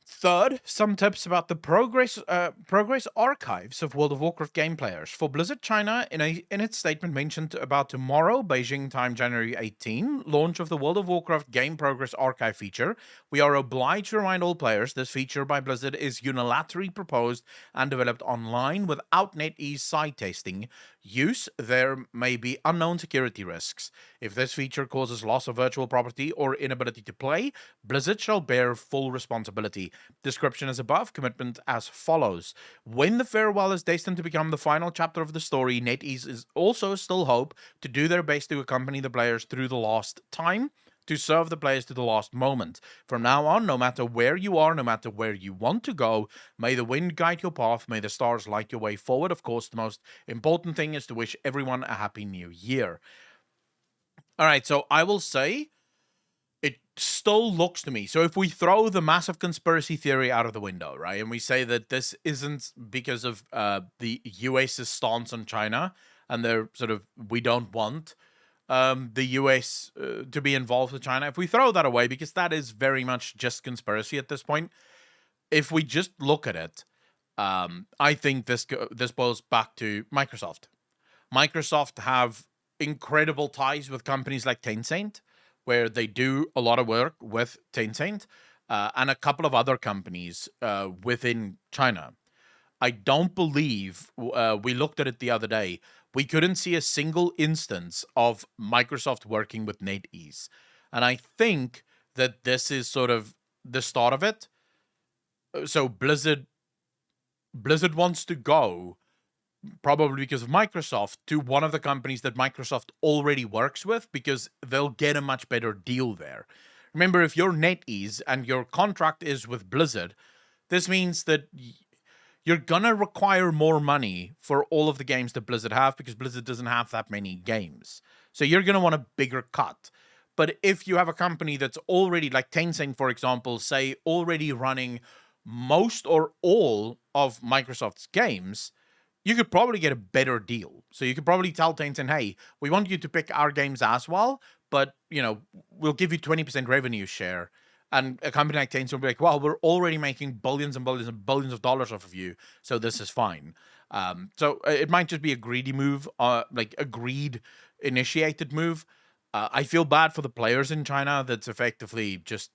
Third, some tips about the progress archives of World of Warcraft game players. For Blizzard China, in its statement mentioned about tomorrow, Beijing time January 18, launch of the World of Warcraft game progress archive feature, we are obliged to remind all players this feature by Blizzard is unilaterally proposed and developed online without NetEase side testing. Use, there may be unknown security risks. If this feature causes loss of virtual property or inability to play, Blizzard shall bear full responsibility. Description as above, commitment as follows. When the farewell is destined to become the final chapter of the story, NetEase is also still hope to do their best to accompany the players through the last time, to serve the players to the last moment. From now on, no matter where you are, no matter where you want to go, may the wind guide your path, may the stars light your way forward. Of course, the most important thing is to wish everyone a happy new year. All right, so I will say it still looks to me. So if we throw the massive conspiracy theory out of the window, right, and we say that this isn't because of the US's stance on China and they're sort of, we don't want the US to be involved with China. If we throw that away, because that is very much just conspiracy at this point, if we just look at it, I think this boils back to Microsoft. Microsoft have incredible ties with companies like Tencent, where they do a lot of work with Tencent, and a couple of other companies within China. I don't believe, we looked at it the other day, we couldn't see a single instance of Microsoft working with NetEase. And I think that this is sort of the start of it. So Blizzard wants to go, probably because of Microsoft, to one of the companies that Microsoft already works with, because they'll get a much better deal there. Remember, if you're NetEase and your contract is with Blizzard, this means that you're gonna require more money for all of the games that Blizzard have, because Blizzard doesn't have that many games. So you're gonna want a bigger cut. But if you have a company that's already, like Tencent, for example, say already running most or all of Microsoft's games, you could probably get a better deal. So you could probably tell Tencent, hey, we want you to pick our games as well, but, you know, we'll give you 20% revenue share. And a company like Tencent will be like, well, we're already making billions and billions and billions of dollars off of you, so this is fine. So it might just be a greedy move, like a greed-initiated move. I feel bad for the players in China that's effectively just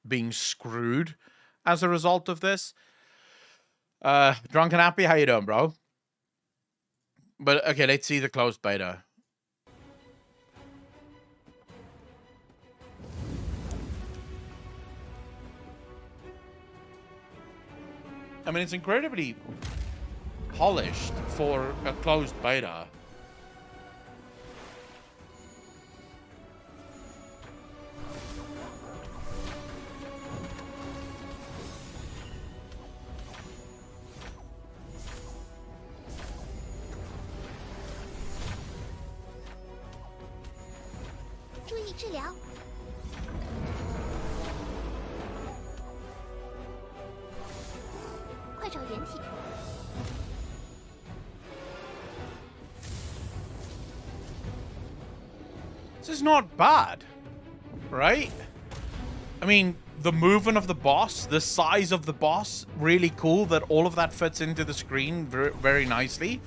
being screwed as a result of this. Drunk and Happy, how you doing, bro? But, okay, let's see the closed beta. I mean, it's incredibly polished for a closed beta. This is not bad, right? I mean, the movement of the boss, the size of the boss, really cool that all of that fits into the screen very, very nicely.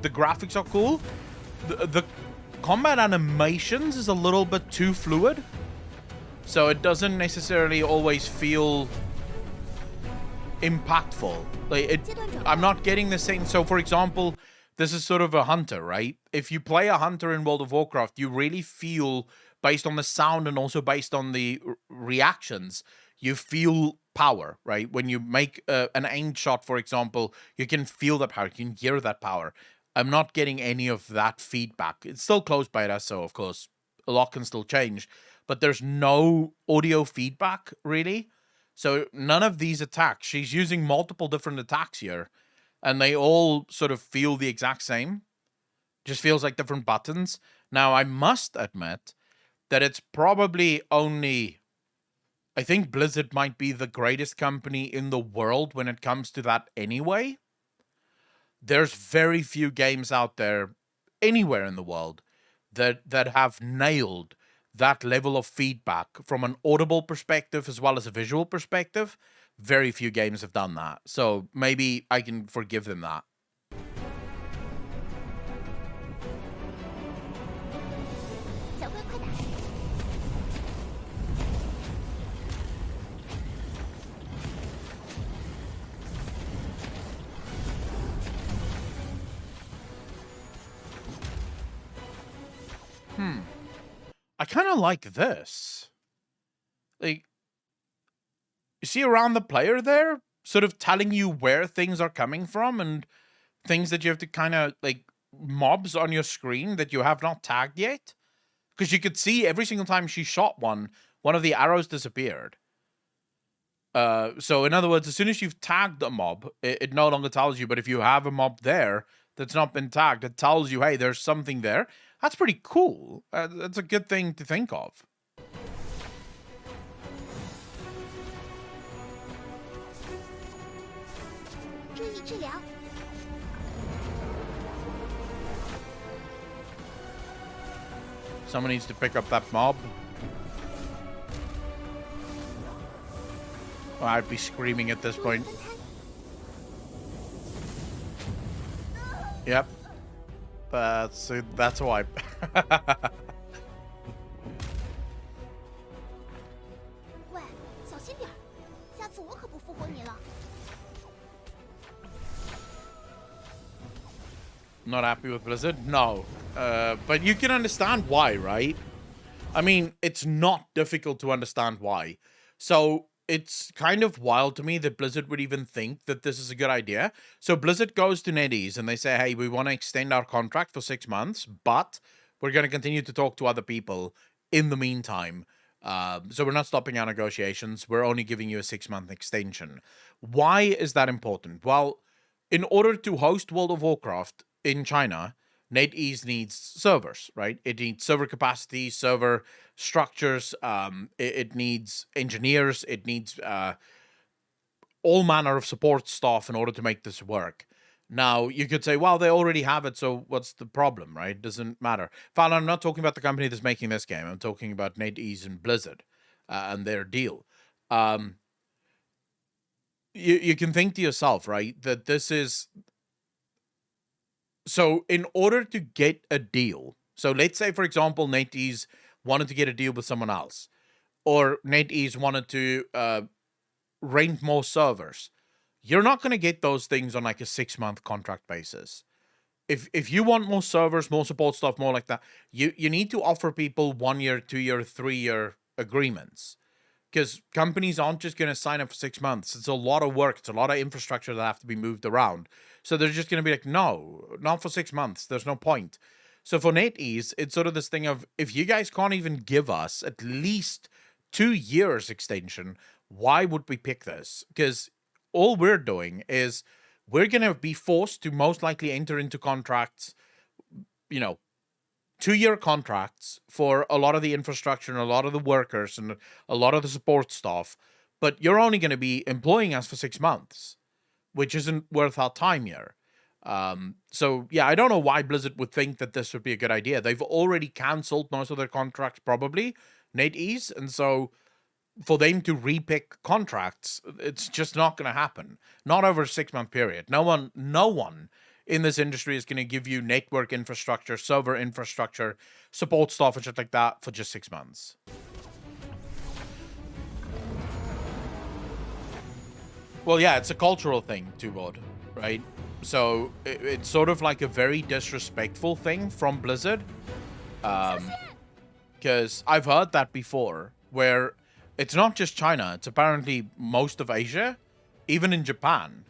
The graphics are cool. The combat animations is a little bit too fluid, so it doesn't necessarily always feel impactful. Like I'm not getting the same. So, for example, this is sort of a hunter, right? If you play a hunter in World of Warcraft, you really feel, based on the sound and also based on the reactions, you feel power, right? When you make an aimed shot, for example, you can feel the power, you can hear that power. I'm not getting any of that feedback. It's still closed by it, so of course, a lot can still change, but there's no audio feedback, really. So none of these attacks, she's using multiple different attacks here, and they all sort of feel the exact same. Just feels like different buttons. Now, I must admit that it's probably only... I think Blizzard might be the greatest company in the world when it comes to that anyway. There's very few games out there, anywhere in the world, that have nailed that level of feedback from an audible perspective as well as a visual perspective. Very few games have done that. So maybe I can forgive them that. I kind of like this. Like, you see around the player there, sort of telling you where things are coming from and things that you have to kind of, like, mobs on your screen that you have not tagged yet. Because you could see every single time she shot one of the arrows disappeared. So in other words, as soon as you've tagged a mob, it no longer tells you. But if you have a mob there that's not been tagged, it tells you, hey, there's something there. That's pretty cool. That's a good thing to think of. Someone needs to pick up that mob. Well, I'd be screaming at this point. Yep. That's a wipe. 喂，小心点儿，下次我可不复活你了。 Not happy with Blizzard? No. But you can understand why, right? I mean, it's not difficult to understand why. So it's kind of wild to me that Blizzard would even think that this is a good idea. So Blizzard goes to NetEase and they say, hey, we want to extend our contract for 6 months, but we're going to continue to talk to other people in the meantime. So we're not stopping our negotiations. We're only giving you a 6-month extension. Why is that important? Well, in order to host World of Warcraft in China, NetEase needs servers, right? It needs server capacity, server structures, it needs engineers, it needs all manner of support staff in order to make this work. Now, you could say, well, they already have it, so what's the problem, right? It doesn't matter. Fine, I'm not talking about the company that's making this game. I'm talking about NetEase and Blizzard and their deal. You can think to yourself, right, that this is... So in order to get a deal, so let's say, for example, NetEase wanted to get a deal with someone else, or NetEase wanted to rent more servers, you're not going to get those things on like a 6-month contract basis. If you want more servers, more support stuff, more like that, you need to offer people 1 year, 2 year, 3 year agreements. Because companies aren't just going to sign up for 6 months. It's a lot of work. It's a lot of infrastructure that have to be moved around. So they're just going to be like, no, not for 6 months. There's no point. So for NetEase, it's sort of this thing of, if you guys can't even give us at least 2 years extension, why would we pick this? Because all we're doing is we're going to be forced to most likely enter into contracts, 2-year contracts for a lot of the infrastructure and a lot of the workers and a lot of the support staff, but you're only going to be employing us for 6 months, which isn't worth our time here. So yeah, I don't know why Blizzard would think that this would be a good idea. They've already cancelled most of their contracts, probably, NetEase, and so for them to repick contracts, it's just not going to happen. Not over a 6-month period. No one in this industry is going to give you network infrastructure, server infrastructure, support staff and shit like that for just 6 months. Well, yeah, it's a cultural thing, too, Bod, right? So it's sort of like a very disrespectful thing from Blizzard. Because I've heard that before, where it's not just China, it's apparently most of Asia, even in Japan.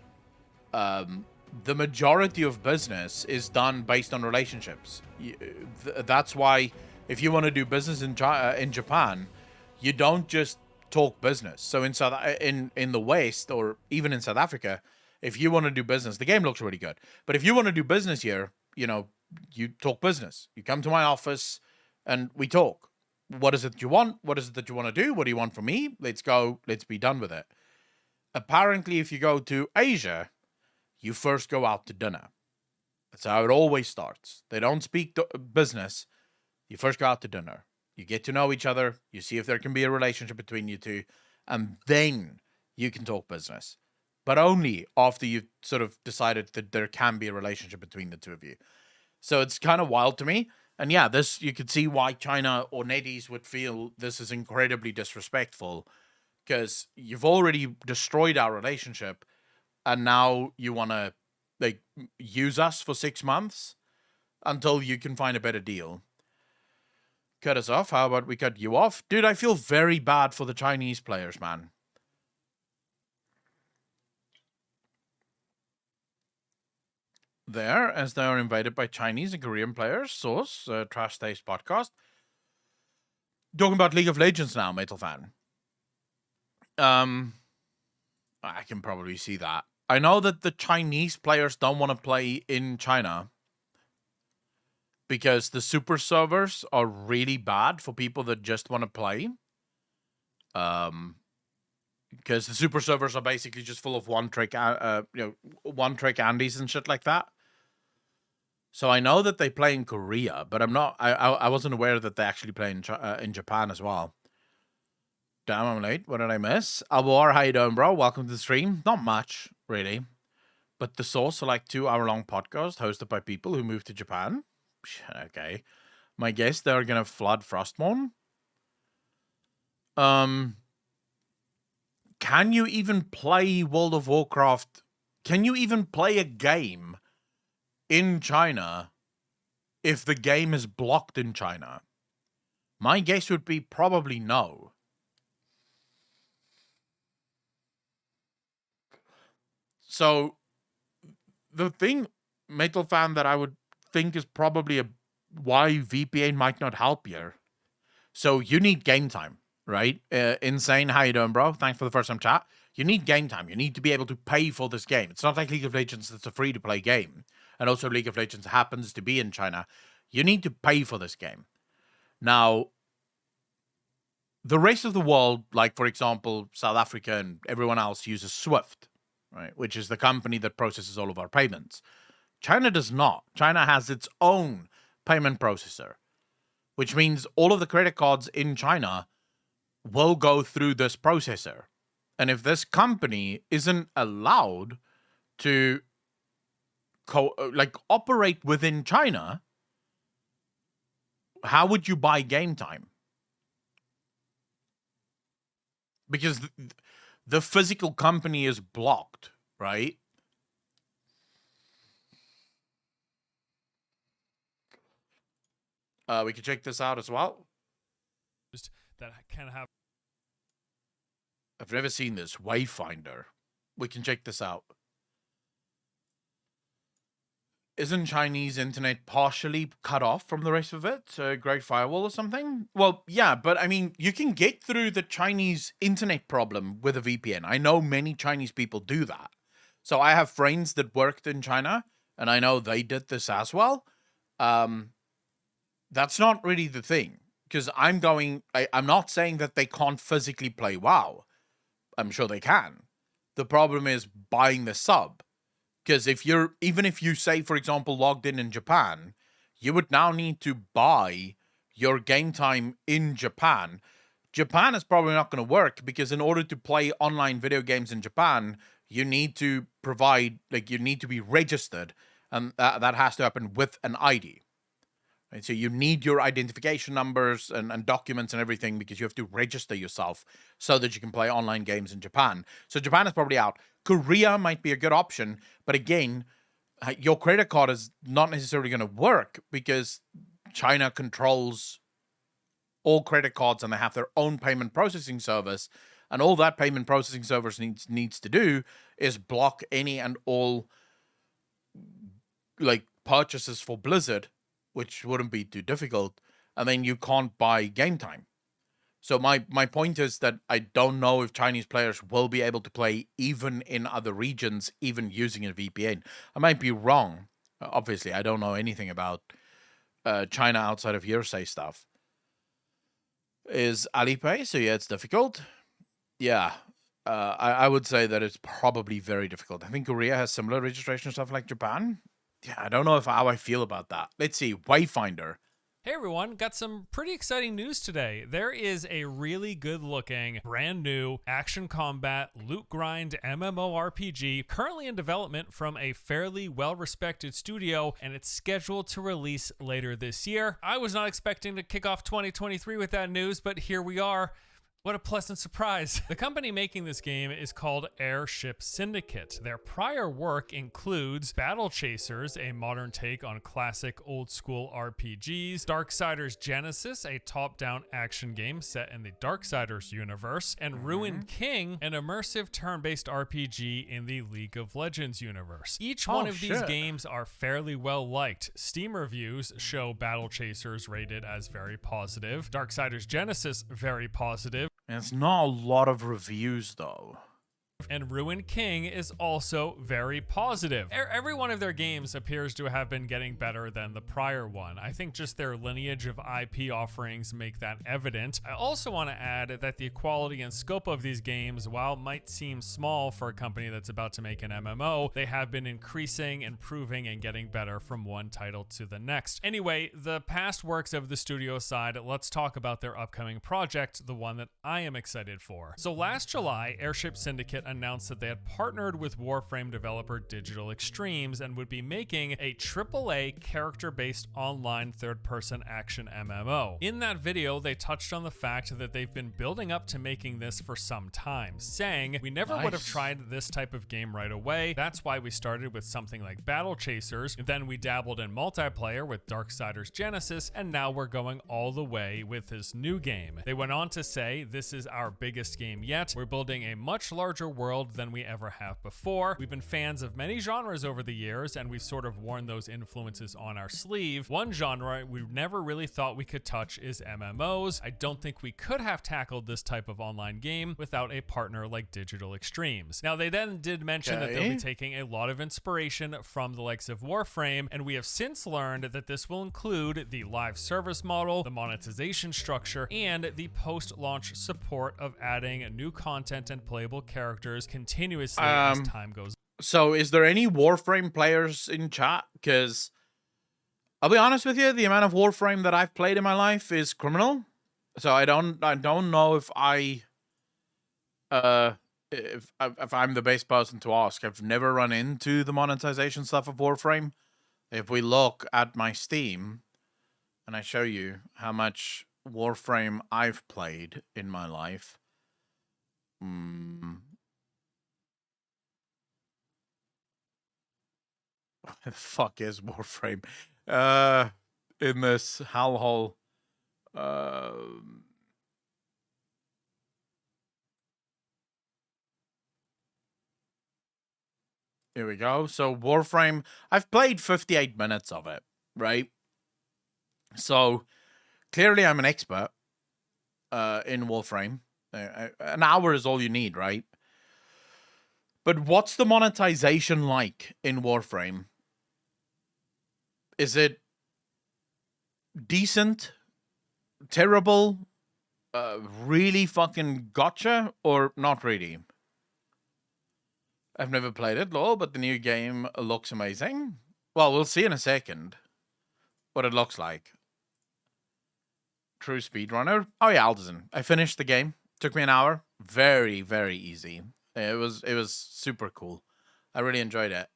The majority of business is done based on relationships. That's why if you want to do business in Japan, you don't just talk business. So in the West, or even in South Africa, if you want to do business, the game looks really good. But if you want to do business here, you know, you talk business. You come to my office and we talk. What is it you want? What is it that you want to do? What do you want from me? Let's go. Let's be done with it. Apparently, if you go to Asia, you first go out to dinner. That's how it always starts. They don't speak business. You first go out to dinner. You get to know each other. You see if there can be a relationship between you two. And then you can talk business. But only after you've sort of decided that there can be a relationship between the two of you. So it's kind of wild to me. And yeah, this, you could see why China or NetEase would feel this is incredibly disrespectful. Because you've already destroyed our relationship. And now you want to like use us for 6 months until you can find a better deal. Cut us off. How about we cut you off? Dude, I feel very bad for the Chinese players, man. There, as they are invaded by Chinese and Korean players. Source, Trash Taste Podcast. Talking about League of Legends now, Metal Fan. I can probably see that. I know that the Chinese players don't want to play in China because the super servers are really bad for people that just want to play. Because the super servers are basically just full of one-trick Andes and shit like that. So I know that they play in Korea, but I wasn't aware that they actually play in Japan as well. Damn, I'm late. What did I miss? Alwar, how you doing, bro? Welcome to the stream. Not much, really. But the Source are like 2-hour-long podcast hosted by people who moved to Japan. Okay. My guess they're gonna flood Frostmourne. Can you even play World of Warcraft? Can you even play a game in China if the game is blocked in China? My guess would be probably no. So, the thing, Metal Fan, that I would think is probably why VPN might not help here. So, you need game time, right? Insane, how you doing, bro? Thanks for the first time chat. You need game time. You need to be able to pay for this game. It's not like League of Legends that's a free-to-play game. And also League of Legends happens to be in China. You need to pay for this game. Now, the rest of the world, like, for example, South Africa and everyone else uses Swift, right, which is the company that processes all of our payments. China does not. China has its own payment processor, which means all of the credit cards in China will go through this processor. And if this company isn't allowed to operate within China, how would you buy game time? Because the physical company is blocked, right? We can check this out as well. That can have. I've never seen this. Wayfinder. We can check this out. Isn't Chinese internet partially cut off from the rest of it? Great Firewall or something? Well, yeah, but I mean, you can get through the Chinese internet problem with a VPN. I know many Chinese people do that. So I have friends that worked in China, and I know they did this as well. That's not really the thing. Because I'm not saying that they can't physically play WoW. I'm sure they can. The problem is buying the sub. Because even if you say, for example, logged in Japan, you would now need to buy your game time in Japan Japan is probably not going to work because in order to play online video games in Japan, you need to provide, like, you need to be registered, and that has to happen with an ID. Right? So you need your identification numbers and documents and everything because you have to register yourself so that you can play online games in Japan. So Japan is probably out. Korea might be a good option, but again, your credit card is not necessarily going to work because China controls all credit cards and they have their own payment processing service. And all that payment processing service needs to do is block any and all like purchases for Blizzard, which wouldn't be too difficult. And then you can't buy game time. So my point is that I don't know if Chinese players will be able to play even in other regions, even using a VPN. I might be wrong. Obviously, I don't know anything about China outside of hearsay stuff. Is Alipay? So yeah, it's difficult. Yeah, I would say that it's probably very difficult. I think Korea has similar registration stuff like Japan. Yeah, I don't know how I feel about that. Let's see, Wayfinder. Hey everyone, got some pretty exciting news today. There is a really good looking, brand new action combat loot grind MMORPG currently in development from a fairly well-respected studio, and it's scheduled to release later this year. I was not expecting to kick off 2023 with that news, but here we are. What a pleasant surprise. The company making this game is called Airship Syndicate. Their prior work includes Battle Chasers, a modern take on classic old school RPGs, Darksiders Genesis, a top-down action game set in the Darksiders universe, and Ruined King, an immersive turn-based RPG in the League of Legends universe. Each one of these games are fairly well liked. Steam reviews show Battle Chasers rated as very positive, Darksiders Genesis very positive, and it's not a lot of reviews, though. And Ruined King is also very positive. Every one of their games appears to have been getting better than the prior one. I think just their lineage of IP offerings make that evident. I also want to add that the quality and scope of these games, while might seem small for a company that's about to make an MMO, they have been increasing, improving, and getting better from one title to the next. Anyway, the past works of the studio side, let's talk about their upcoming project, the one that I am excited for. So last July, Airship Syndicate announced that they had partnered with Warframe developer Digital Extremes and would be making a AAA character-based online third-person action MMO. In that video, they touched on the fact that they've been building up to making this for some time, saying, "We never would have tried this type of game right away. That's why we started with something like Battle Chasers, then we dabbled in multiplayer with Darksiders Genesis, and now we're going all the way with this new game." They went on to say, "This is our biggest game yet. We're building a much larger world than we ever have before. We've been fans of many genres over the years, and we've sort of worn those influences on our sleeve. One genre we never really thought we could touch is MMOs. I don't think we could have tackled this type of online game without a partner like Digital Extremes." Now, they then did mention that they'll be taking a lot of inspiration from the likes of Warframe, and we have since learned that this will include the live service model, the monetization structure, and the post-launch support of adding new content and playable characters continuously as time goes. So is there any Warframe players in chat? Because I'll be honest with you, the amount of Warframe that I've played in my life is criminal. So I don't know if if I'm the best person to ask. I've never run into the monetization stuff of Warframe. If we look at my Steam and I show you how much Warframe I've played in my life, what the fuck is Warframe? In this hellhole. Here we go. So Warframe, I've played 58 minutes of it, right? So clearly I'm an expert in Warframe. An hour is all you need, right? But what's the monetization like in Warframe? Is it decent, terrible, really fucking gotcha, or not really? I've never played it, lol, but the new game looks amazing. Well, we'll see in a second what it looks like. true speedrunner. Oh yeah, Aldezen. I finished the game. Took me an hour. Very, very easy. It was super cool. I really enjoyed it.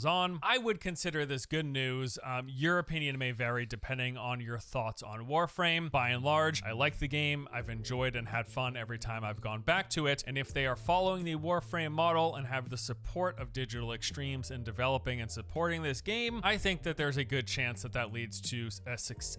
On. I would consider this good news. Your opinion may vary depending on your thoughts on Warframe. By and large, I like the game. I've enjoyed and had fun every time I've gone back to it. And if they are following the Warframe model and have the support of Digital Extremes in developing and supporting this game, I think that there's a good chance that that leads to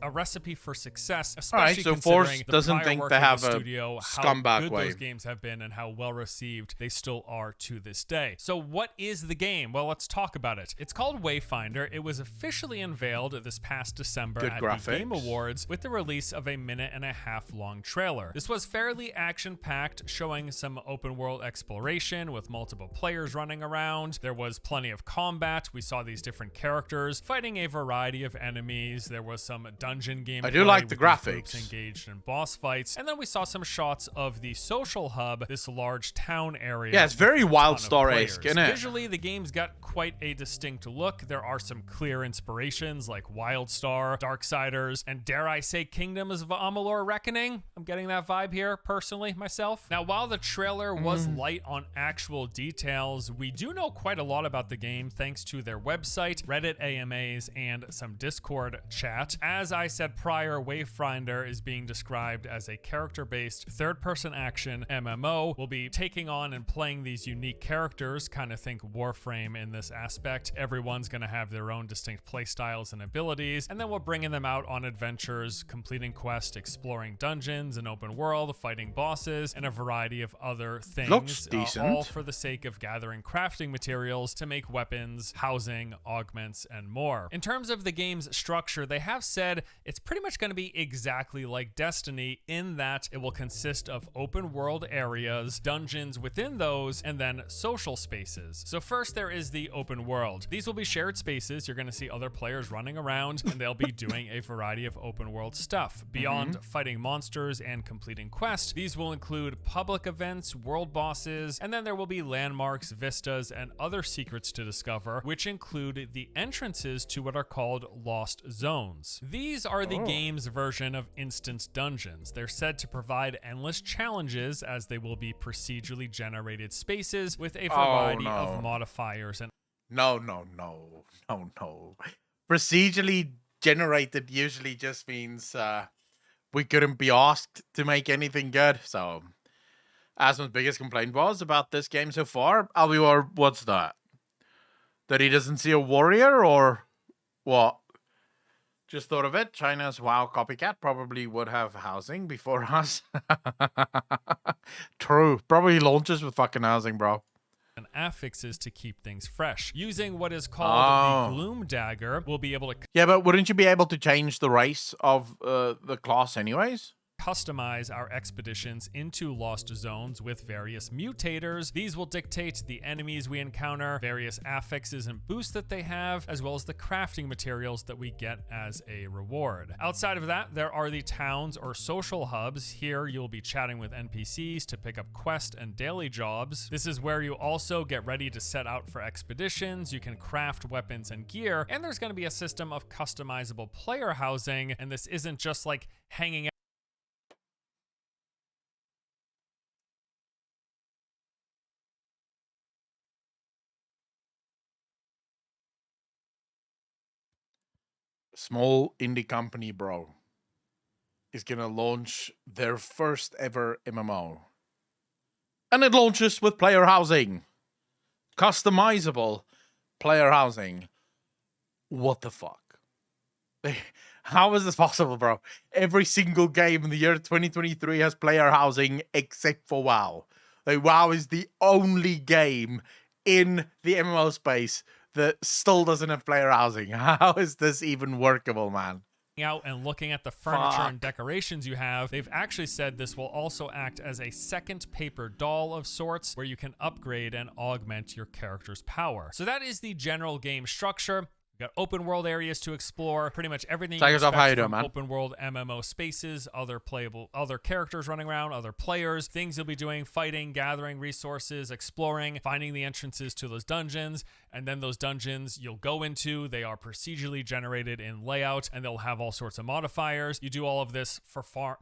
a recipe for success, especially so considering Force the doesn't prior think work they of the have a studio, how scumbag good way. those games have been and how well received they still are to this day. So what is the game? Well, let's talk about it. It's called Wayfinder. It was officially unveiled this past December Good at graphics. the Game Awards with the release of a 1.5-minute long trailer. This was fairly action-packed, showing some open-world exploration with multiple players running around. There was plenty of combat. We saw these different characters fighting a variety of enemies. There was some dungeon gameplay. I do like the with these graphics. groups engaged in boss fights. And then we saw some shots of the social hub, this large town area. Yeah, it's very with a ton of WildStar-esque, players. isn't it? Visually, the game's got quite a distinct look. There are some clear inspirations like WildStar, Darksiders, and dare I say Kingdoms of Amalur Reckoning. I'm getting that vibe here, personally, myself. Now, while the trailer was light on actual details, we do know quite a lot about the game thanks to their website, Reddit AMAs, and some Discord chat. As I said prior, Wayfinder is being described as a character-based third-person action MMO. We'll be taking on and playing these unique characters, kind of think Warframe in this aspect. Everyone's going to have their own distinct playstyles and abilities, and then we're bringing them out on adventures, completing quests, exploring dungeons and open world, fighting bosses, and a variety of other things. Looks decent. All for the sake of gathering crafting materials to make weapons, housing, augments, and more. In terms of the game's structure, they have said it's pretty much going to be exactly like Destiny in that it will consist of open world areas, dungeons within those, and then social spaces. So first there is the open world. These will be shared spaces. You're going to see other players running around and they'll be doing a variety of open world stuff. Beyond fighting monsters and completing quests, these will include public events, world bosses, and then there will be landmarks, vistas, and other secrets to discover, which include the entrances to what are called lost zones. These are the game's version of instance dungeons. They're said to provide endless challenges as they will be procedurally generated spaces with a variety of modifiers and No. Procedurally generated usually just means we couldn't be asked to make anything good. So, Asmon's biggest complaint was about this game so far. Albior, what's that? That he doesn't see a warrior or what? Just thought of it. China's WoW copycat probably would have housing before us. True. Probably launches with fucking housing, bro. and affixes to keep things fresh. Using what is called the Gloom Dagger, we'll be able to Yeah, but wouldn't you be able to change the race of the class anyways? customize our expeditions into lost zones with various mutators. These will dictate the enemies we encounter, various affixes and boosts that they have, as well as the crafting materials that we get as a reward. Outside of that, there are the towns or social hubs. Here you'll be chatting with NPCs to pick up quest and daily jobs. This is where you also get ready to set out for expeditions. You can craft weapons and gear, and there's going to be a system of customizable player housing, and this isn't just like hanging out. Small indie company, bro, is gonna launch their first ever MMO. And it launches with player housing. Customizable player housing. What the fuck? How is this possible, bro? Every single game in the year 2023 has player housing except for WoW. Like, WoW is the only game in the MMO space that still doesn't have player housing. How is this even workable, man? Out and looking at the furniture and decorations you have, they've actually said this will also act as a second paper doll of sorts where you can upgrade and augment your character's power. So that is the general game structure. Got open world areas to explore, pretty much everything you Tigers up, how you expect doing, from man? open world MMO spaces, other characters running around, other players, things you'll be doing, fighting, gathering resources, exploring, finding the entrances to those dungeons, and then those dungeons you'll go into, they are procedurally generated in layout, and they'll have all sorts of modifiers. You do all of this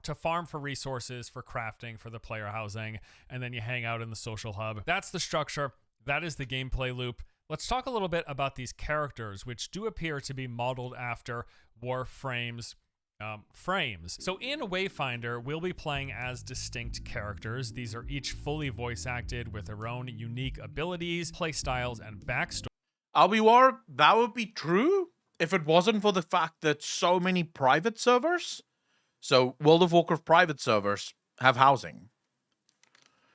to farm for resources, for crafting, for the player housing, and then you hang out in the social hub. That's the structure. That is the gameplay loop. Let's talk a little bit about these characters, which do appear to be modeled after Warframe's frames. So in Wayfinder, we'll be playing as distinct characters. These are each fully voice acted with their own unique abilities, playstyles, and backstory. I'll be war. That would be true if it wasn't for the fact that so many private servers, so World of Warcraft private servers, have housing.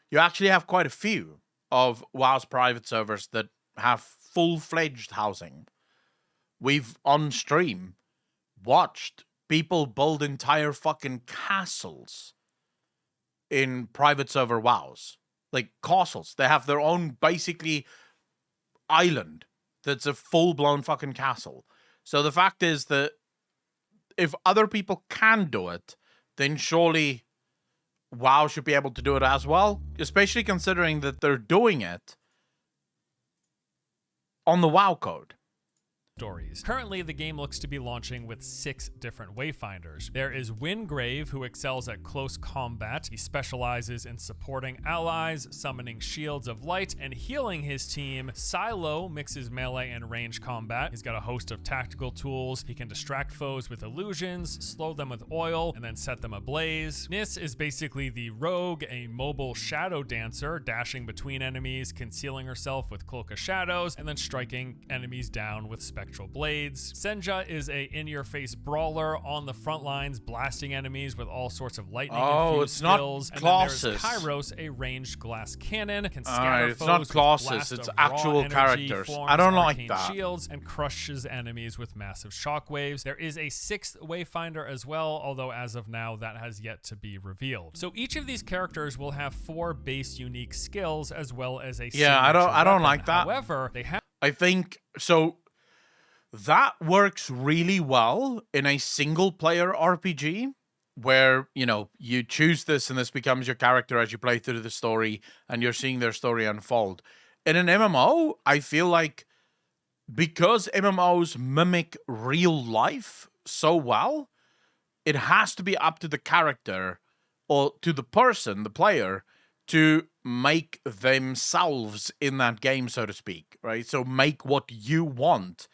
You actually have quite a few of WoW's private servers that have full-fledged housing. We've, on stream, watched people build entire fucking castles in private server WoWs. Like, castles. They have their own, basically, island that's a full-blown fucking castle. So the fact is that if other people can do it, then surely WoW should be able to do it as well, especially considering that they're doing it on the WoW code. Stories. Currently, the game looks to be launching with 6 different Wayfinders. There is Wingrave, who excels at close combat. He specializes in supporting allies, summoning shields of light, and healing his team. Silo mixes melee and range combat. He's got a host of tactical tools. He can distract foes with illusions, slow them with oil, and then set them ablaze. Nis is basically the rogue, a mobile shadow dancer, dashing between enemies, concealing herself with Cloak of Shadows, and then striking enemies down with spectral blades. Senja is a in-your-face brawler on the front lines, blasting enemies with all sorts of lightning infused skills. And then there's Kairos, a ranged glass cannon, can scatter it's foes not with classes, blast it's of raw actual energy, characters. forms I don't like arcane that. shields, and crushes enemies with massive shockwaves. There is a 6th Wayfinder as well, although as of now that has yet to be revealed. So each of these characters will have 4 base unique skills as well as a I don't weapon. like that. However, they have I think so. That works really well in a single player RPG where, you know, you choose this and this becomes your character as you play through the story and you're seeing their story unfold. In an MMO, I feel like because MMOs mimic real life so well, it has to be up to the character or to the person, the player, to make themselves in that game, so to speak, right? So make what you want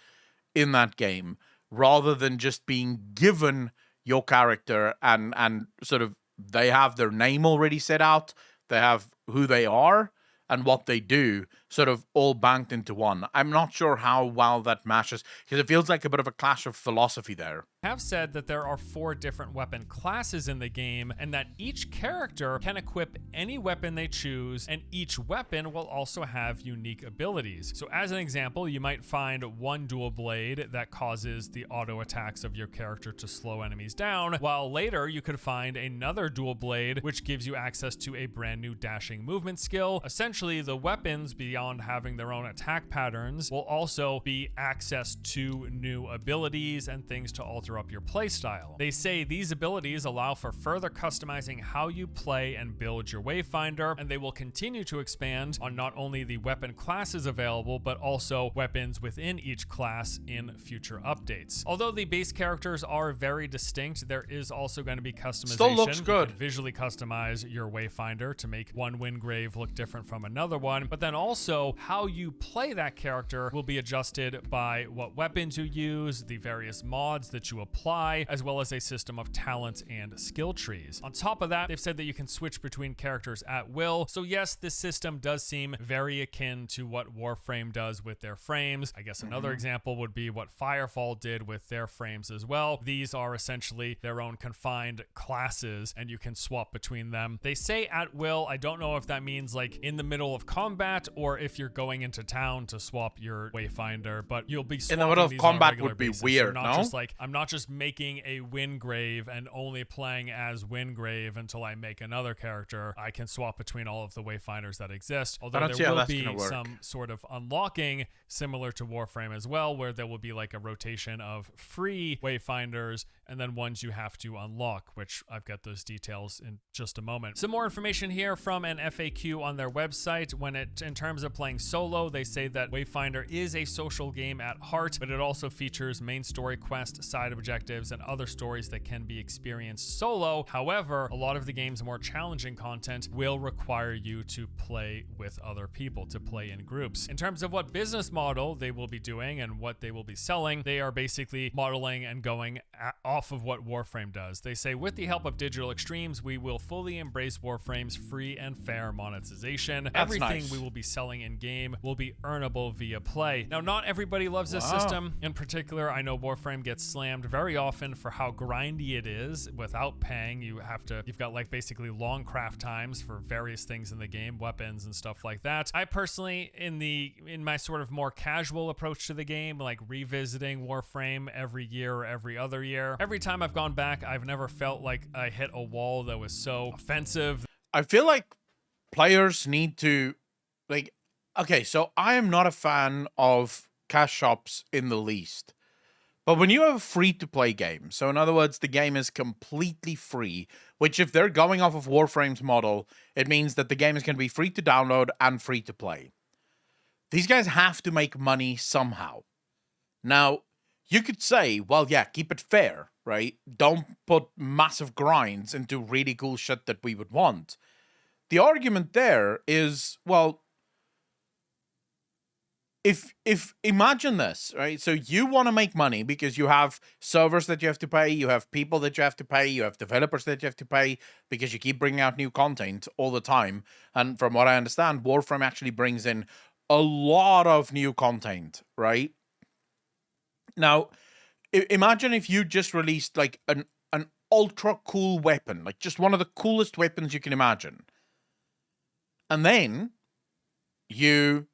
in that game rather than just being given your character and sort of they have their name already set out, they have who they are and what they do sort of all banked into one. I'm not sure how well that matches because it feels like a bit of a clash of philosophy there. Have said that there are 4 different weapon classes in the game and that each character can equip any weapon they choose, and each weapon will also have unique abilities. So as an example, you might find one dual blade that causes the auto attacks of your character to slow enemies down, while later you could find another dual blade which gives you access to a brand new dashing movement skill. Essentially, the weapons, beyond having their own attack patterns, will also be access to new abilities and things to alter up your playstyle. They say these abilities allow for further customizing how you play and build your Wayfinder, and they will continue to expand on not only the weapon classes available, but also weapons within each class in future updates. Although the base characters are very distinct, there is also going to be customization. Still looks good. You can visually customize your Wayfinder to make one Wingrave look different from another one, but then also how you play that character will be adjusted by what weapons you use, the various mods that you apply, as well as a system of talents and skill trees. On top of that, they've said that you can switch between characters at will. So yes, this system does seem very akin to what Warframe does with their frames. I guess another example would be what Firefall did with their frames as well. These are essentially their own confined classes, and you can swap between them. They say at will. I don't know if that means like in the middle of combat or if you're going into town to swap your wayfinder, but you'll be In swapping the middle of these on a combat regular would be basis. weird, You're not no? just like, I'm not just making a Wingrave and only playing as Wingrave until I make another character. I can swap between all of the wayfinders that exist. Although don't see how there will that's be gonna work. some sort of unlocking similar to Warframe as well, where there will be like a rotation of free wayfinders and then ones you have to unlock, which I've got those details in just a moment. Some more information here from an FAQ on their website. In terms of playing solo, they say that Wayfinder is a social game at heart, but it also features main story quest, side objectives, and other stories that can be experienced solo. However, a lot of the game's more challenging content will require you to play with other people, to play in groups. In terms of what business model they will be doing and what they will be selling, they are basically modeling and going off of what Warframe does. They say, with the help of Digital Extremes, we will fully embrace Warframe's free and fair monetization. Everything nice. we will be selling in-game will be earnable via play. Now, not everybody loves this system. In particular, I know Warframe gets slammed very often for how grindy it is without paying. You've got like basically long craft times for various things in the game, weapons and stuff like that. I personally, in my sort of more casual approach to the game, like revisiting Warframe every year or every other year, every time I've gone back, I've never felt like I hit a wall that was so offensive. I feel like players need to, like, okay, so I am not a fan of cash shops in the least. But when you have a free-to-play game, so in other words, the game is completely free, which if they're going off of Warframe's model, it means that the game is going to be free to download and free to play. These guys have to make money somehow. Now, you could say, well, yeah, keep it fair, right? Don't put massive grinds into really cool shit that we would want. The argument there is, well, if imagine this, right? So you want to make money because you have servers that you have to pay, you have people that you have to pay, you have developers that you have to pay because you keep bringing out new content all the time. And from what I understand, Warframe actually brings in a lot of new content, right? Now, imagine if you just released like an ultra cool weapon, like just one of the coolest weapons you can imagine. And then you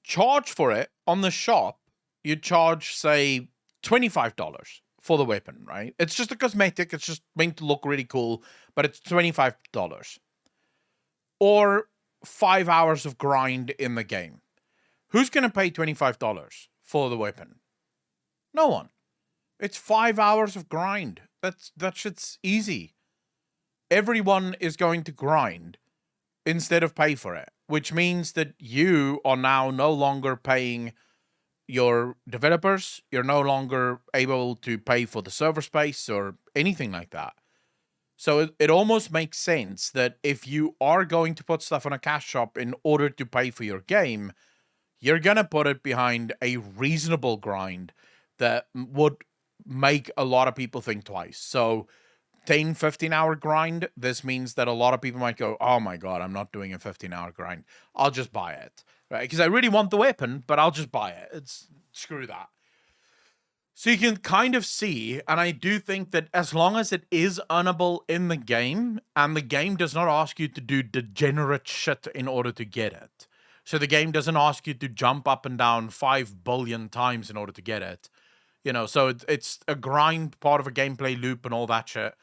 charge for it on the shop. You charge, say, $25 for the weapon, right? It's just a cosmetic. It's just meant to look really cool, but it's $25. Or 5 hours of grind in the game. Who's going to pay $25 for the weapon? No one. It's 5 hours of grind. That shit's easy. Everyone is going to grind instead of pay for it, which means that you are now no longer paying your developers. You're no longer able to pay for the server space or anything like that. So it almost makes sense that if you are going to put stuff on a cash shop in order to pay for your game, you're going to put it behind a reasonable grind that would make a lot of people think twice. So 10, 15-hour grind, this means that a lot of people might go, oh my god, I'm not doing a 15-hour grind. I'll just buy it, right? Because I really want the weapon, but I'll just buy it. Screw that. So you can kind of see, and I do think that as long as it is earnable in the game, and the game does not ask you to do degenerate shit in order to get it. So the game doesn't ask you to jump up and down 5 billion times in order to get it. You know, so it's a grind part of a gameplay loop and all that shit.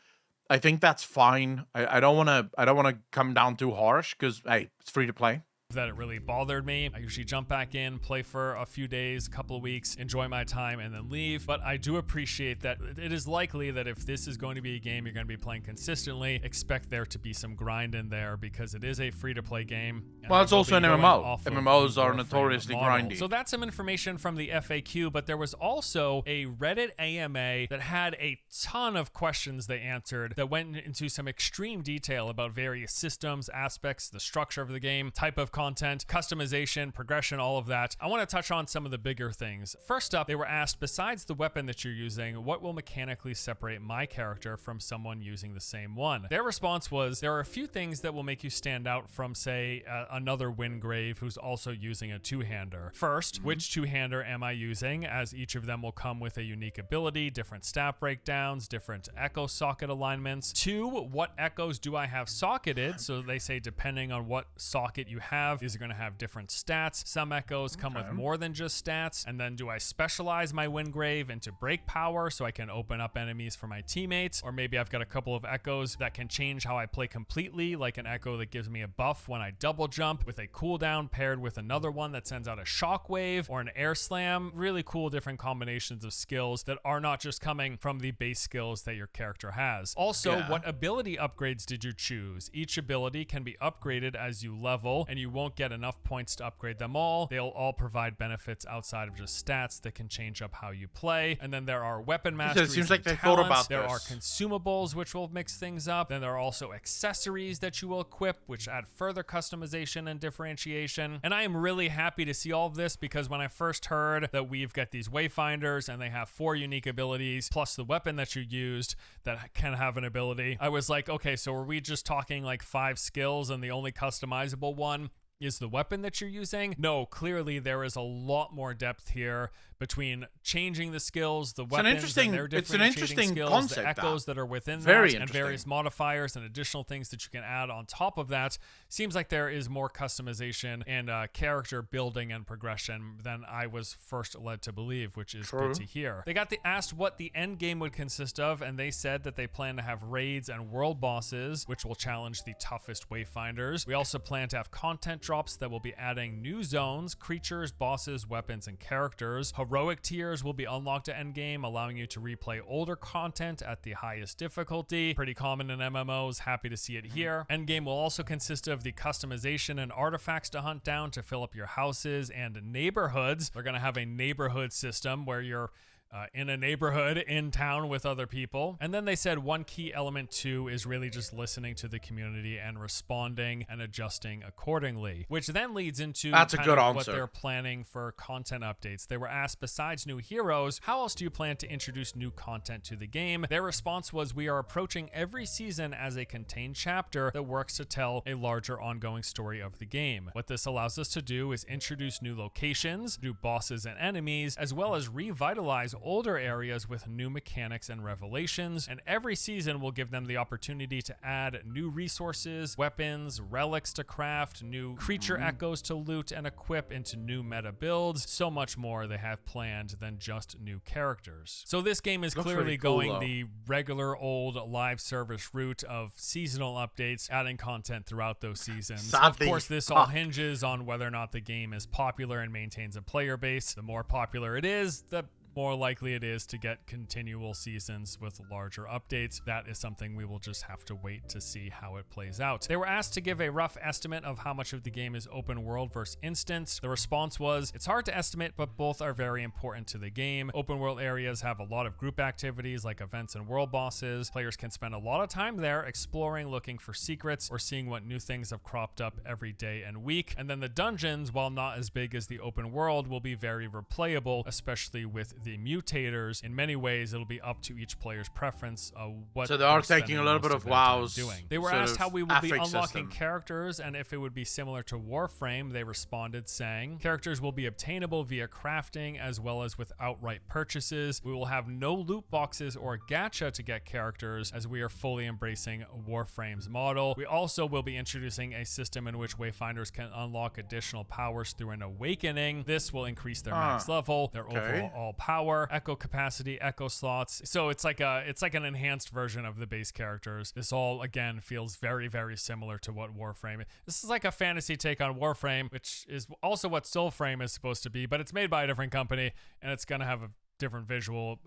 I think that's fine. I don't want to come down too harsh because, hey, it's free to play. That it really bothered me. I usually jump back in, play for a few days, a couple of weeks, enjoy my time, and then leave. But I do appreciate that it is likely that if this is going to be a game you're going to be playing consistently, expect there to be some grind in there because it is a free-to-play game. Well, it's also an MMO. MMOs are notoriously grindy. So that's some information from the FAQ, but there was also a Reddit AMA that had a ton of questions they answered that went into some extreme detail about various systems, aspects, the structure of the game, type of content, customization, progression, all of that. I want to touch on some of the bigger things. First up, they were asked, besides the weapon that you're using, what will mechanically separate my character from someone using the same one? Their response was, there are a few things that will make you stand out from, say, another Wingrave who's also using a two-hander. First, which two-hander am I using, as each of them will come with a unique ability, different stat breakdowns, different echo socket alignments. Two, what echoes do I have socketed? So they say depending on what socket you have, these are going to have different stats. Some echoes come with more than just stats. And then do I specialize my Wingrave into break power so I can open up enemies for my teammates? Or maybe I've got a couple of echoes that can change how I play completely, like an echo that gives me a buff when I double jump with a cooldown paired with another one that sends out a shockwave or an air slam. Really cool different combinations of skills that are not just coming from the base skills that your character has. Also, what ability upgrades did you choose? Each ability can be upgraded as you level, and you won't get enough points to upgrade them all. They'll all provide benefits outside of just stats that can change up how you play. And then there are weapon masteries. It seems like they talents. thought about There this. are consumables, which will mix things up. Then there are also accessories that you will equip, which add further customization and differentiation. And I am really happy to see all of this, because when I first heard that we've got these wayfinders and they have 4 unique abilities plus the weapon that you used that can have an ability, I was like, okay, so are we just talking like 5 skills and the only customizable one is the weapon that you're using? No, clearly there is a lot more depth here between changing the skills, the weapons, and their differentiating skills, concept, the echoes that are within Very that, and various modifiers and additional things that you can add on top of that. Seems like there is more customization and character building and progression than I was first led to believe, which is good to hear. They got asked what the end game would consist of, and they said that they plan to have raids and world bosses, which will challenge the toughest wayfinders. We also plan to have content drops that will be adding new zones, creatures, bosses, weapons, and characters. Heroic tiers will be unlocked at endgame, allowing you to replay older content at the highest difficulty. Pretty common in MMOs, happy to see it here. Endgame will also consist of the customization and artifacts to hunt down to fill up your houses and neighborhoods. They're going to have a neighborhood system where you're in a neighborhood in town with other people. And then they said one key element too is really just listening to the community and responding and adjusting accordingly, which then leads into That's a good answer. what they're planning for content updates. They were asked, besides new heroes, how else do you plan to introduce new content to the game? Their response was, we are approaching every season as a contained chapter that works to tell a larger ongoing story of the game. What this allows us to do is introduce new locations, new bosses and enemies, as well as revitalize older areas with new mechanics and revelations, and every season will give them the opportunity to add new resources, weapons, relics to craft, new creature echoes to loot and equip into new meta builds. So much more they have planned than just new characters. So this game is clearly really cool, going though. the regular old live service route of seasonal updates, adding content throughout those seasons. Sadly, of course, this all hinges on whether or not the game is popular and maintains a player base. The more popular it is, the more likely it is to get continual seasons with larger updates. That is something we will just have to wait to see how it plays out. They were asked to give a rough estimate of how much of the game is open world versus instance. The response was, it's hard to estimate, but both are very important to the game. Open world areas have a lot of group activities like events and world bosses. Players can spend a lot of time there exploring, looking for secrets, or seeing what new things have cropped up every day and week. And then the dungeons, while not as big as the open world, will be very replayable, especially with the mutators. In many ways, it'll be up to each player's preference what So they are they're taking a spending little most bit of of their time WoW's doing. They were sort asked of how we would be affix unlocking system. characters and if it would be similar to Warframe. They responded saying, characters will be obtainable via crafting as well as with outright purchases. We will have no loot boxes or gacha to get characters, as we are fully embracing Warframe's model. We also will be introducing a system in which Wayfinders can unlock additional powers through an awakening. This will increase their max level, their overall power, echo capacity, echo slots. So it's like an enhanced version of the base characters. This all again feels very, very similar to what Warframe. This is like a fantasy take on Warframe, which is also what Soulframe is supposed to be, but it's made by a different company and it's gonna have a different visual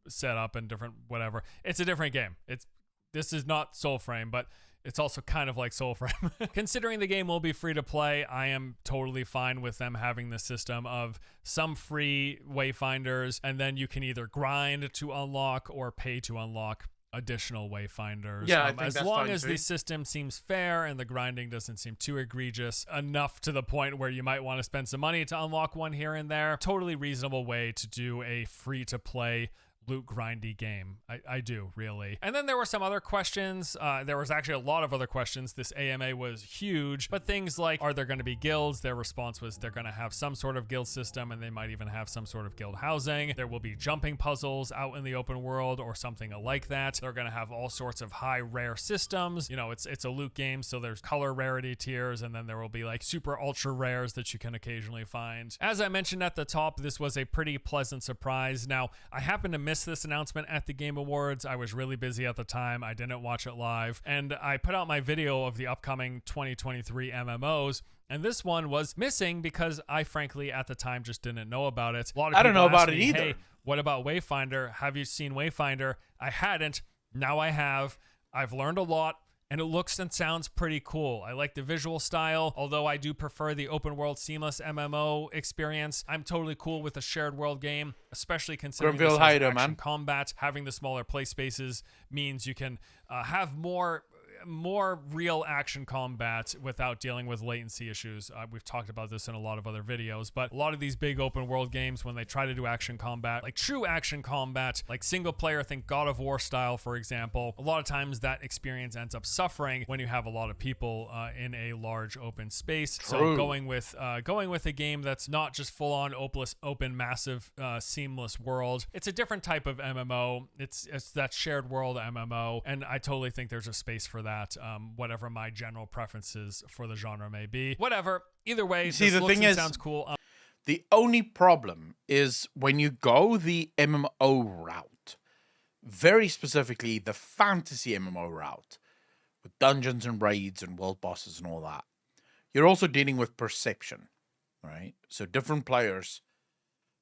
setup and different whatever. It's a different game. This is not Soulframe, but it's also kind of like Soulframe. Considering the game will be free to play, I am totally fine with them having the system of some free wayfinders, and then you can either grind to unlock or pay to unlock additional wayfinders. Yeah, I think as that's long fine as too. the system seems fair and the grinding doesn't seem too egregious enough to the point where you might want to spend some money to unlock one here and there. Totally reasonable way to do a free-to-play loot grindy game. I do, really. And then there were some other questions. There was actually a lot of other questions. This AMA was huge, but things like, are there going to be guilds? Their response was they're going to have some sort of guild system, and they might even have some sort of guild housing. There will be jumping puzzles out in the open world or something like that. They're going to have all sorts of high rare systems. You know, it's a loot game, so there's color rarity tiers, and then there will be like super ultra rares that you can occasionally find. As I mentioned at the top, this was a pretty pleasant surprise. Now, I happened to miss this announcement at the Game Awards. I was really busy at the time. I didn't watch it live, and I put out my video of the upcoming 2023 MMOs, and this one was missing because I frankly at the time just didn't know about it. A lot of I don't people know about asked it me, either. Hey, what about Wayfinder? Have you seen Wayfinder? I hadn't. Now I have. I've learned a lot, and it looks and sounds pretty cool. I like the visual style, although I do prefer the open world seamless MMO experience. I'm totally cool with a shared world game, especially considering this Grimfield, has how you doing, action man? combat. Having the smaller play spaces means you can have more real action combat without dealing with latency issues. We've talked about this in a lot of other videos, but a lot of these big open world games, when they try to do action combat, like true action combat, like single player, think God of War style, for example, a lot of times that experience ends up suffering when you have a lot of people in a large open space. So going with a game that's not just full on open massive seamless world, it's a different type of MMO. It's that shared world MMO, and I totally think there's a space for that. Whatever my general preferences for the genre may be. Whatever. Either way, See, this the looks thing and is, sounds cool. the only problem is when you go the MMO route, very specifically the fantasy MMO route, with dungeons and raids and world bosses and all that, you're also dealing with perception, right? So different players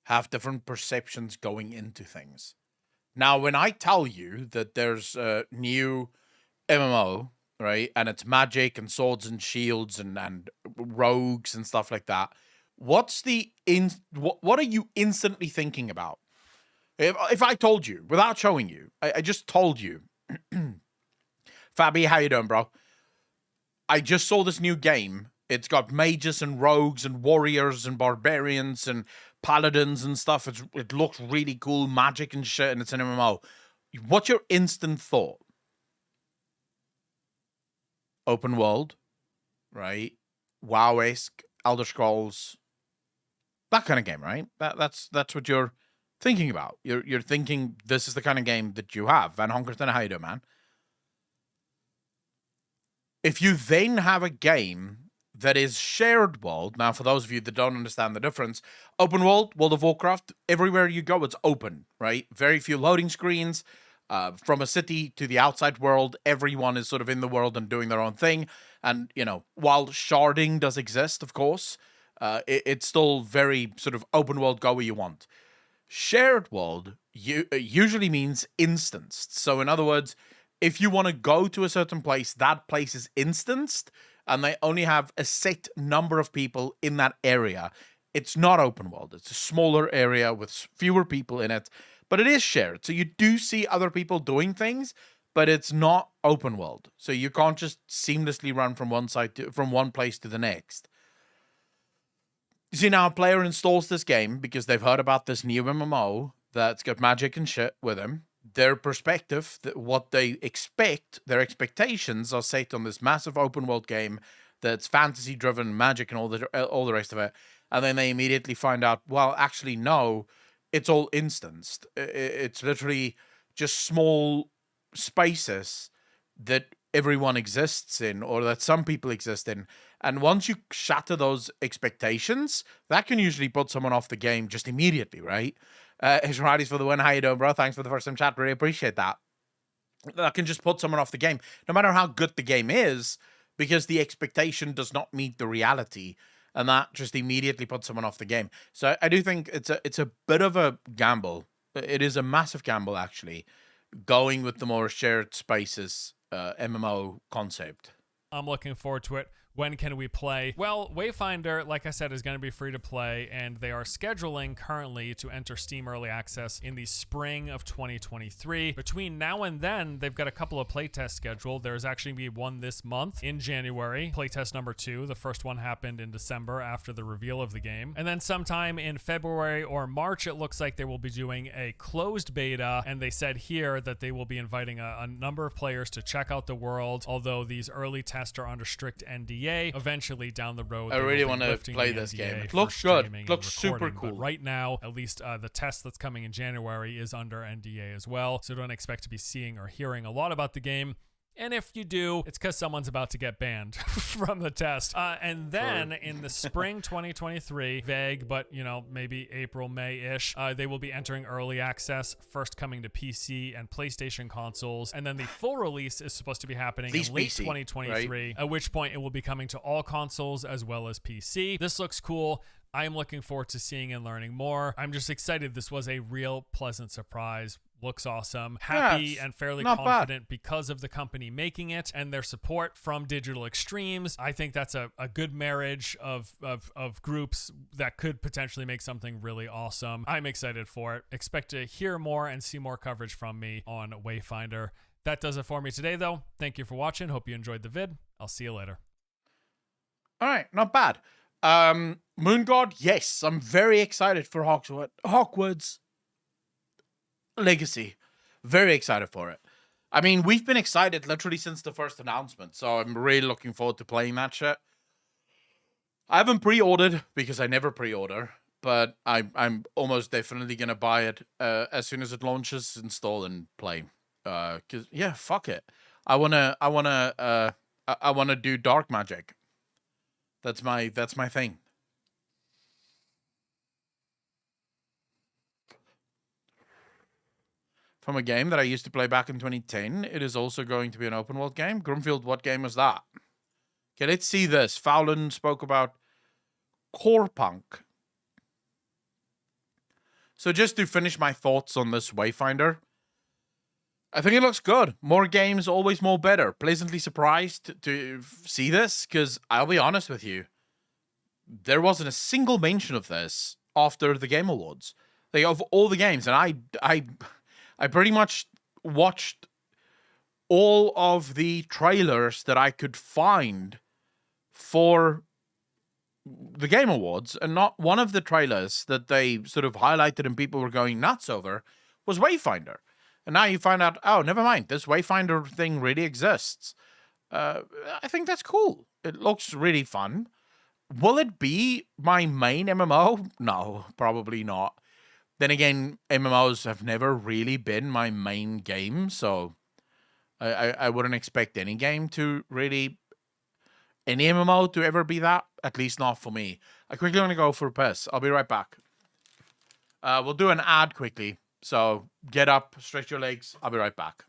have different perceptions going into things. Now, when I tell you that there's a new MMO, right, and it's magic and swords and shields and rogues and stuff like that, what are you instantly thinking about? If I told you without showing you, I just told you, Fabi, how you doing, bro? I just saw this new game. It's got mages and rogues and warriors and barbarians and paladins and stuff. It looks really cool, magic and shit, and it's an MMO. What's your instant thought? Open world, right? WoW-esque, Elder Scrolls, that kind of game, right? That's what you're thinking about. You're thinking this is the kind of game that you have. Van Honkerton, how you doing, man? If you then have a game that is shared world, now for those of you that don't understand the difference, open world, World of Warcraft, everywhere you go, it's open, right? Very few loading screens. From a city to the outside world, everyone is sort of in the world and doing their own thing. And, you know, while sharding does exist, of course, it's still very sort of open world, go where you want. Shared world usually means instanced. So in other words, if you want to go to a certain place, that place is instanced, and they only have a set number of people in that area. It's not open world. It's a smaller area with fewer people in it. But it is shared, so you do see other people doing things, but it's not open world. So you can't just seamlessly run from one place to the next. You see, now a player installs this game because they've heard about this new MMO that's got magic and shit with them. Their perspective, what they expect, their expectations are set on this massive open world game that's fantasy driven, magic and all the rest of it, and then they immediately find out, well, actually no. It's all instanced. It's literally just small spaces that everyone exists in, or that some people exist in. And once you shatter those expectations, that can usually put someone off the game just immediately, right? Israelis for the win. How you doing, bro? Thanks for the first time chat. Really appreciate that. That can just put someone off the game, no matter how good the game is, because the expectation does not meet the reality. And that just immediately puts someone off the game. So I do think it's a bit of a gamble. It is a massive gamble, actually, going with the more shared spaces MMO concept. I'm looking forward to it. When can we play? Well, Wayfinder, like I said, is going to be free to play, and they are scheduling currently to enter Steam Early Access in the spring of 2023. Between now and then, they've got a couple of playtests scheduled. There's actually going to be one this month in January, playtest number 2. The first one happened in December after the reveal of the game. And then sometime in February or March, it looks like they will be doing a closed beta, and they said here that they will be inviting a number of players to check out the world, although these early tests are under strict NDA. Eventually down the road, I really want to play this game. It looks good. It looks super cool. But right now, at least the test that's coming in January is under NDA as well, so don't expect to be seeing or hearing a lot about the game. And if you do, it's because someone's about to get banned from the test. And then in the spring 2023, vague, but maybe April, May-ish, they will be entering early access, first coming to PC and PlayStation consoles. And then the full release is supposed to be happening in late PC, 2023, right? At which point it will be coming to all consoles as well as PC. This looks cool. I'm looking forward to seeing and learning more. I'm just excited. This was a real pleasant surprise. Looks awesome. Happy and fairly confident because of the company making it and their support from Digital Extremes. I think that's a good marriage of groups that could potentially make something really awesome. I'm excited for it. Expect to hear more and see more coverage from me on Wayfinder. That does it for me today, though. Thank you for watching. Hope you enjoyed the vid. I'll see you later. All right, not bad. Moon God, yes, I'm very excited for Hogwarts Legacy. Very excited for it. I mean, we've been excited literally since the first announcement, so I'm really looking forward to playing that shit. I haven't pre-ordered because I never pre-order, but I'm almost definitely gonna buy it as soon as it launches, install and play. Cause yeah, fuck it. I wanna do dark magic. That's my thing. From a game that I used to play back in 2010, it is also going to be an open world game. Grimfield, what game was that? Okay, let's see this. Fowlin spoke about Core Punk. So just to finish my thoughts on this Wayfinder, I think it looks good. More games, always more better. Pleasantly surprised to see this, because I'll be honest with you, there wasn't a single mention of this after the Game Awards. Like, of all the games, and I pretty much watched all of the trailers that I could find for the Game Awards, and not one of the trailers that they sort of highlighted and people were going nuts over was Wayfinder. And now you find out, oh, never mind, this Wayfinder thing really exists. I think that's cool. It looks really fun. Will it be my main MMO? No, probably not. Then again, MMOs have never really been my main game, so I wouldn't expect any game to really, any MMO to ever be that, at least not for me. I quickly want to go for a piss. I'll be right back. We'll do an ad quickly, so get up, stretch your legs. I'll be right back.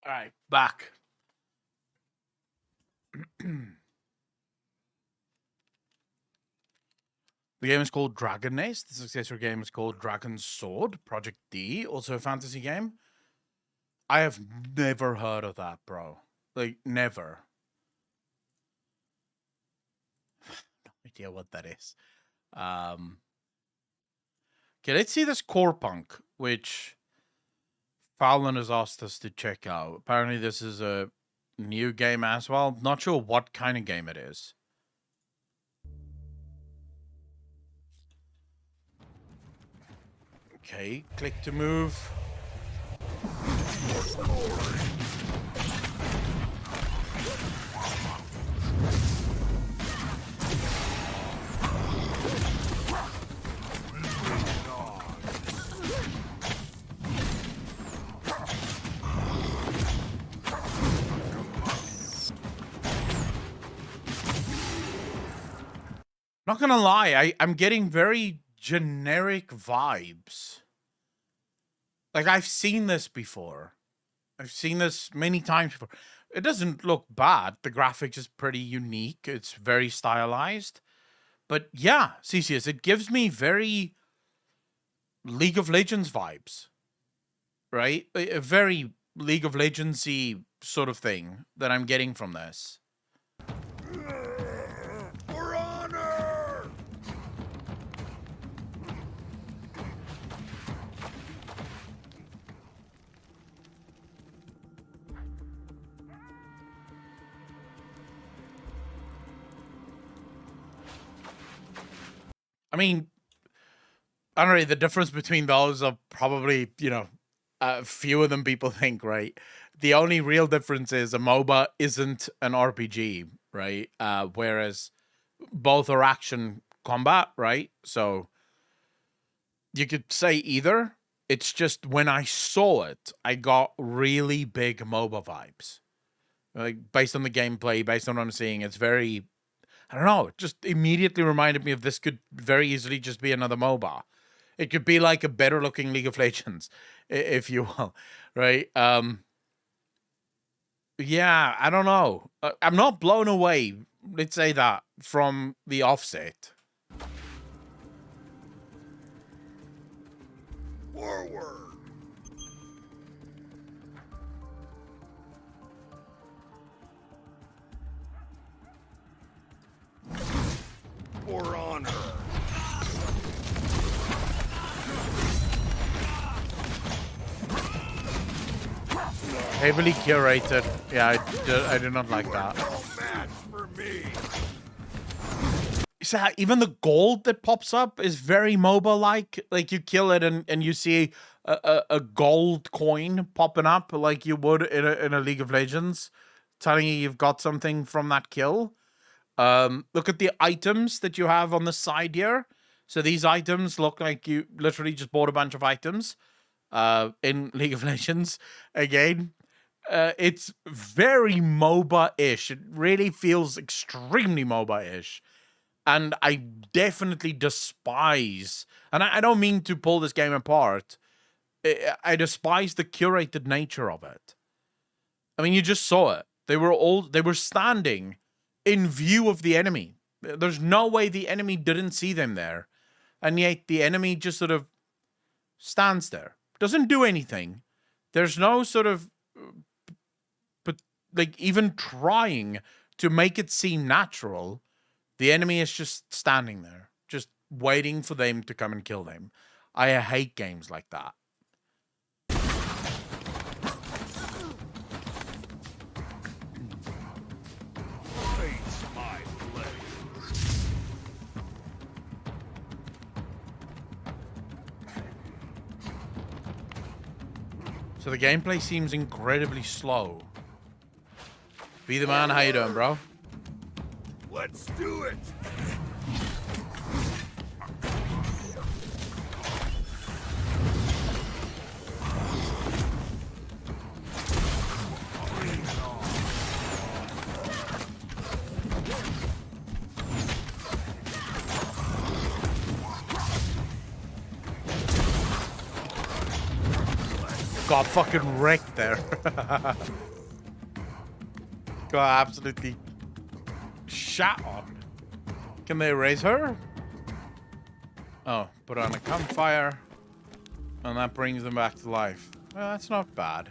Alright, back. The game is called Dragon Nest. The successor game is called Dragon's Sword, Project D, also a fantasy game. I have never heard of that, bro. Like, never. No idea what that is. Okay, let's see this Core Punk, which Fallon has asked us to check out. Apparently this is a new game as well. Not sure what kind of game it is. Okay, click to move. Not gonna lie, I'm getting very generic vibes. Like, I've seen this before. I've seen this many times before. It doesn't look bad. The graphics is pretty unique. It's very stylized. But yeah, Cesius, it gives me very League of Legends vibes. Right? A very League of Legends-y sort of thing that I'm getting from this. For honor! I mean, I don't know, the difference between those are probably, you know, fewer than people think, right? The only real difference is a MOBA isn't an RPG, right? Whereas both are action combat, right? So you could say either. It's just when I saw it, I got really big MOBA vibes. Like, based on the gameplay, based on what I'm seeing, it's very... I don't know, it just immediately reminded me of this could very easily just be another MOBA. It could be like a better looking League of Legends, if you will, right? Yeah, I don't know. I'm not blown away, let's say that, from the offset. Forward! For honor! Heavily curated. Yeah, I do not like that. No match for me! So even the gold that pops up is very MOBA-like. Like, you kill it and you see a gold coin popping up like you would in a League of Legends, telling you you've got something from that kill. Look at the items that you have on the side here. So these items look like you literally just bought a bunch of items in League of Legends. Again, it's very MOBA-ish. It really feels extremely MOBA-ish. And I definitely despise, and I don't mean to pull this game apart, I despise the curated nature of it. I mean, you just saw it. They were standing in view of the enemy. There's no way the enemy didn't see them there. And yet the enemy just sort of stands there. Doesn't do anything. There's no sort of, but like, even trying to make it seem natural. The enemy is just standing there, just waiting for them to come and kill them. I hate games like that. Face my blade! So the gameplay seems incredibly slow. Be the man, how you doing, bro? Let's do it! got fucking wrecked there. Got absolutely shot on. Can they raise her? Oh, put on a campfire. And that brings them back to life. Well, that's not bad.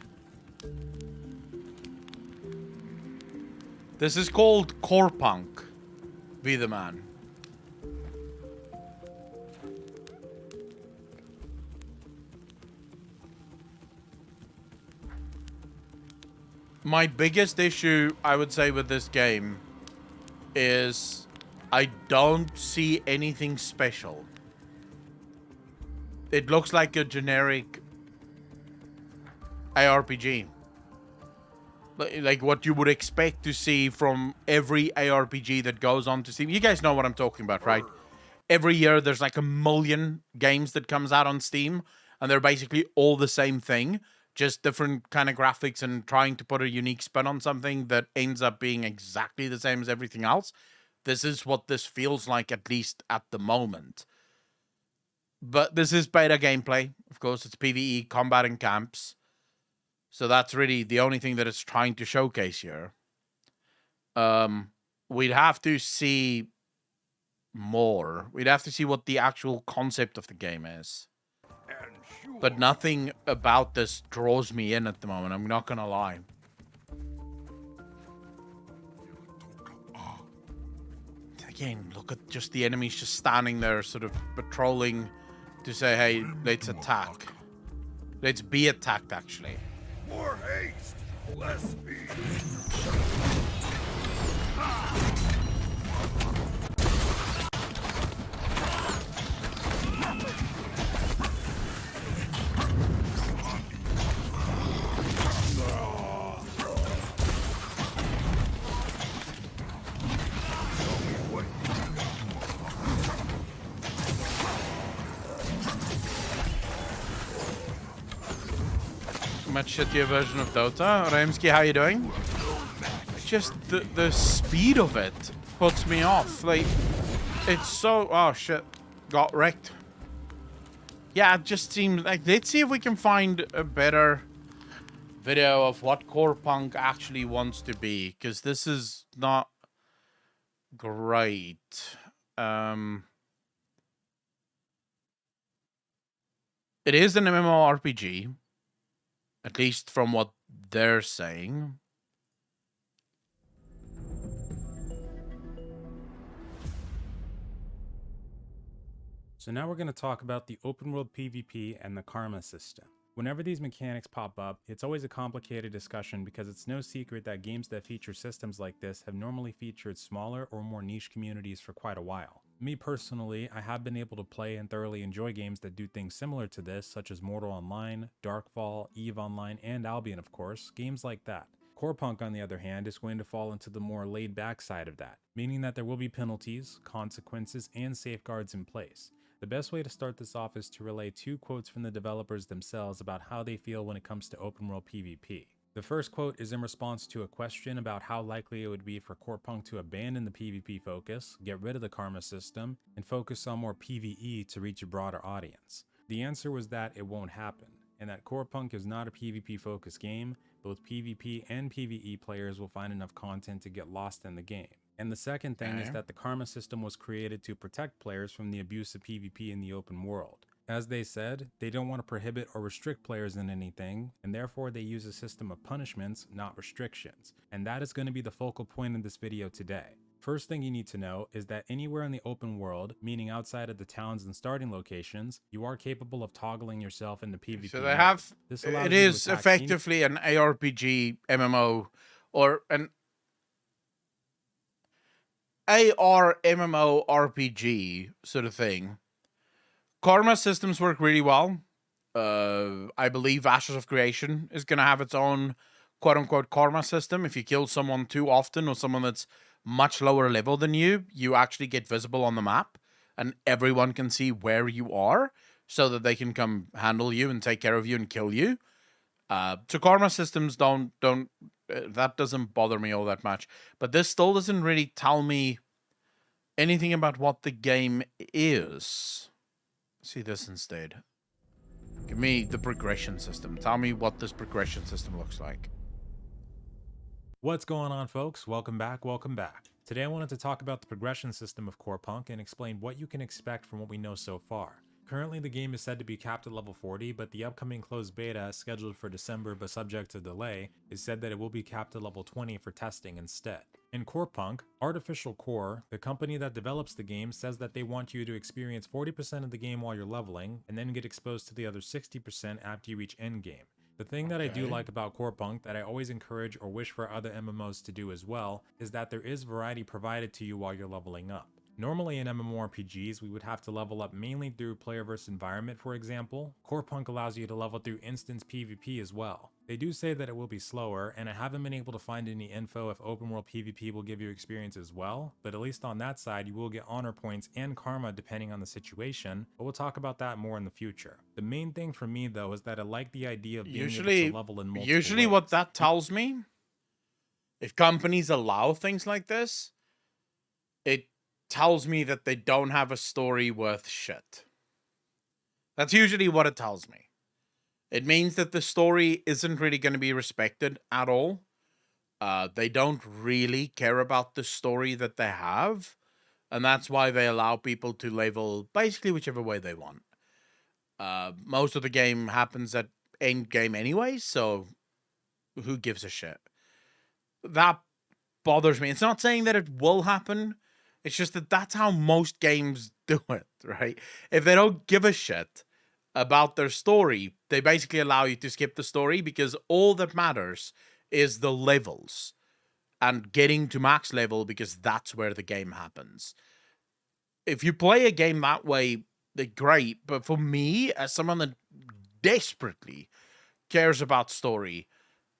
This is called Core Punk. Be the man. My biggest issue, I would say, with this game is I don't see anything special. It looks like a generic ARPG. Like what you would expect to see from every ARPG that goes on to Steam. You guys know what I'm talking about, right? Every year there's like 1 million games that comes out on Steam, and they're basically all the same thing, just different kind of graphics and trying to put a unique spin on something that ends up being exactly the same as everything else. This is what this feels like, at least at the moment. But this is beta gameplay. Of course, it's PvE, combat in camps. So that's really the only thing that it's trying to showcase here. We'd have to see more. We'd have to see what the actual concept of the game is. But nothing about this draws me in at the moment. I'm not gonna lie. Again, look at just the enemies just standing there, sort of patrolling to say, hey, let's attack. Let's be attacked, actually. More haste, less speed. Much shittier version of Dota. Ramsky, how you doing? Just the speed of it puts me off. Like, it's so... Oh, shit. Got wrecked. Yeah, it just seems like... Let's see if we can find a better video of what Core Punk actually wants to be, because this is not great. It is an MMORPG. At least from what they're saying. So now we're going to talk about the open world PvP and the karma system. Whenever these mechanics pop up, it's always a complicated discussion because it's no secret that games that feature systems like this have normally featured smaller or more niche communities for quite a while. Me personally, I have been able to play and thoroughly enjoy games that do things similar to this, such as Mortal Online, Darkfall, EVE Online, and Albion of course, games like that. Core Punk, on the other hand, is going to fall into the more laid-back side of that, meaning that there will be penalties, consequences, and safeguards in place. The best way to start this off is to relay 2 quotes from the developers themselves about how they feel when it comes to open world PvP. The first quote is in response to a question about how likely it would be for Core Punk to abandon the PvP focus, get rid of the karma system, and focus on more PvE to reach a broader audience. The answer was that it won't happen, and that Core Punk is not a PvP focused game. Both PvP and PvE players will find enough content to get lost in the game. And the second thing is that the karma system was created to protect players from the abuse of PvP in the open world. As they said, they don't want to prohibit or restrict players in anything, and therefore they use a system of punishments, not restrictions. And that is going to be the focal point of this video today. First thing you need to know is that anywhere in the open world, meaning outside of the towns and starting locations, you are capable of toggling yourself into PvP. So they have... It is effectively an ARPG MMO, or an AR MMO RPG sort of thing. Karma systems work really well. I believe Ashes of Creation is going to have its own quote-unquote karma system. If you kill someone too often or someone that's much lower level than you, you actually get visible on the map and everyone can see where you are so that they can come handle you and take care of you and kill you. So karma systems don't that doesn't bother me all that much. But this still doesn't really tell me anything about what the game is. Let's see this instead. Give me the progression system. Tell me what this progression system looks like. What's going on, folks? Welcome back, welcome back. Today I wanted to talk about the progression system of Core Punk and explain what you can expect from what we know so far. Currently the game is said to be capped at level 40, but the upcoming closed beta, scheduled for December but subject to delay, is said that it will be capped at level 20 for testing instead. In Core Punk, Artificial Core, the company that develops the game, says that they want you to experience 40% of the game while you're leveling, and then get exposed to the other 60% after you reach endgame. The thing that I do like about Core Punk that I always encourage or wish for other MMOs to do as well is that there is variety provided to you while you're leveling up. Normally in MMORPGs, we would have to level up mainly through player versus environment, for example. Core Punk allows you to level through instance PvP as well. They do say that it will be slower, and I haven't been able to find any info if open world PvP will give you experience as well, but at least on that side you will get honor points and karma depending on the situation, but we'll talk about that more in the future. The main thing for me though is that I like the idea of being able to level in multiple Usually ways. what that tells me, if companies allow things like this, it tells me that they don't have a story worth shit. That's usually what it tells me. It means that the story isn't really going to be respected at all. They don't really care about the story that they have, and that's why they allow people to level basically whichever way they want. Most of the game happens at end game anyway, so who gives a shit? That bothers me. It's not saying that it will happen. It's just that that's how most games do it, right? If they don't give a shit about their story, they basically allow you to skip the story because all that matters is the levels and getting to max level because that's where the game happens. If you play a game that way, they're great. But for me, as someone that desperately cares about story,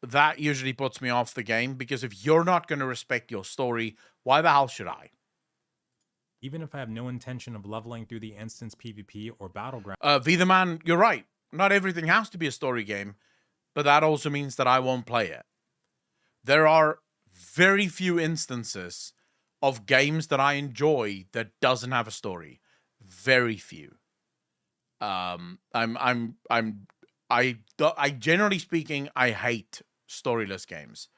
that usually puts me off the game because if you're not going to respect your story, why the hell should I? Even if I have no intention of leveling through the instance PvP or battleground. V the Man, you're right. Not everything has to be a story game, but that also means that I won't play it. There are very few instances of games that I enjoy that doesn't have a story. Very few. I generally speaking, I hate storyless games.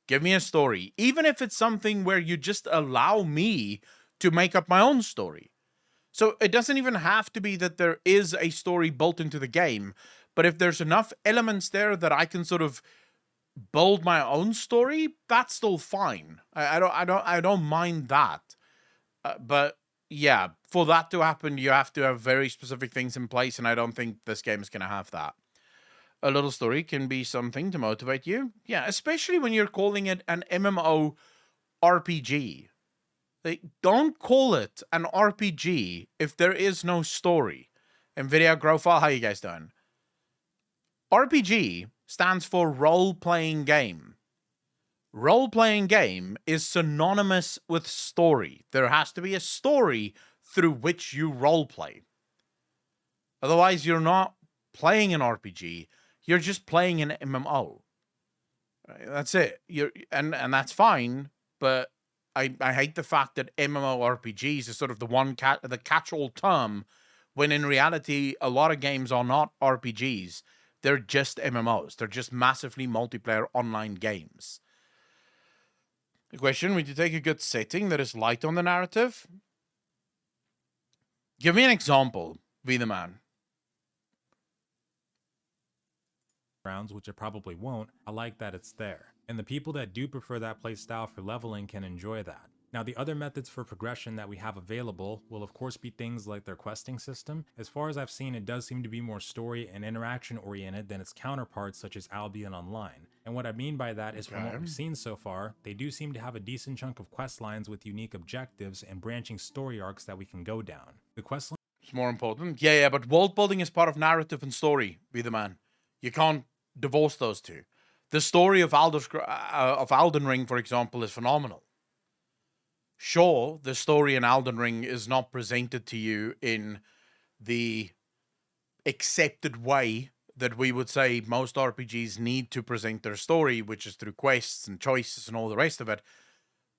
Give me a story, even if it's something where you just allow me to make up my own story. So it doesn't even have to be that there is a story built into the game, but if there's enough elements there that I can sort of build my own story, that's still fine. I don't mind that. But yeah, for that to happen, you have to have very specific things in place, and I don't think this game is going to have that. A little story can be something to motivate you. Yeah, especially when you're calling it an MMO RPG. Don't call it an RPG if there is no story. NVIDIA Growfile, how you guys doing? RPG stands for role-playing game. Role-playing game is synonymous with story. There has to be a story through which you roleplay. Otherwise, you're not playing an RPG. You're just playing an MMO. That's it. And that's fine, but I hate the fact that MMORPGs is sort of the catch-all term, when in reality, a lot of games are not RPGs. They're just MMOs. They're just massively multiplayer online games. The question, would you take a good setting that is light on the narrative? Give me an example, Be the Man. Which I probably won't, I like that it's there. And the people that do prefer that playstyle for leveling can enjoy that. Now, the other methods for progression that we have available will of course be things like their questing system. As far as I've seen, it does seem to be more story and interaction oriented than its counterparts such as Albion Online. And what I mean by that is from what we've seen so far, they do seem to have a decent chunk of quest lines with unique objectives and branching story arcs that we can go down. The quest line is more important. Yeah, but world building is part of narrative and story, Be the Man. You can't divorce those two. The story of Elden Ring, for example, is phenomenal. Sure, the story in Elden Ring is not presented to you in the accepted way that we would say most RPGs need to present their story, which is through quests and choices and all the rest of it.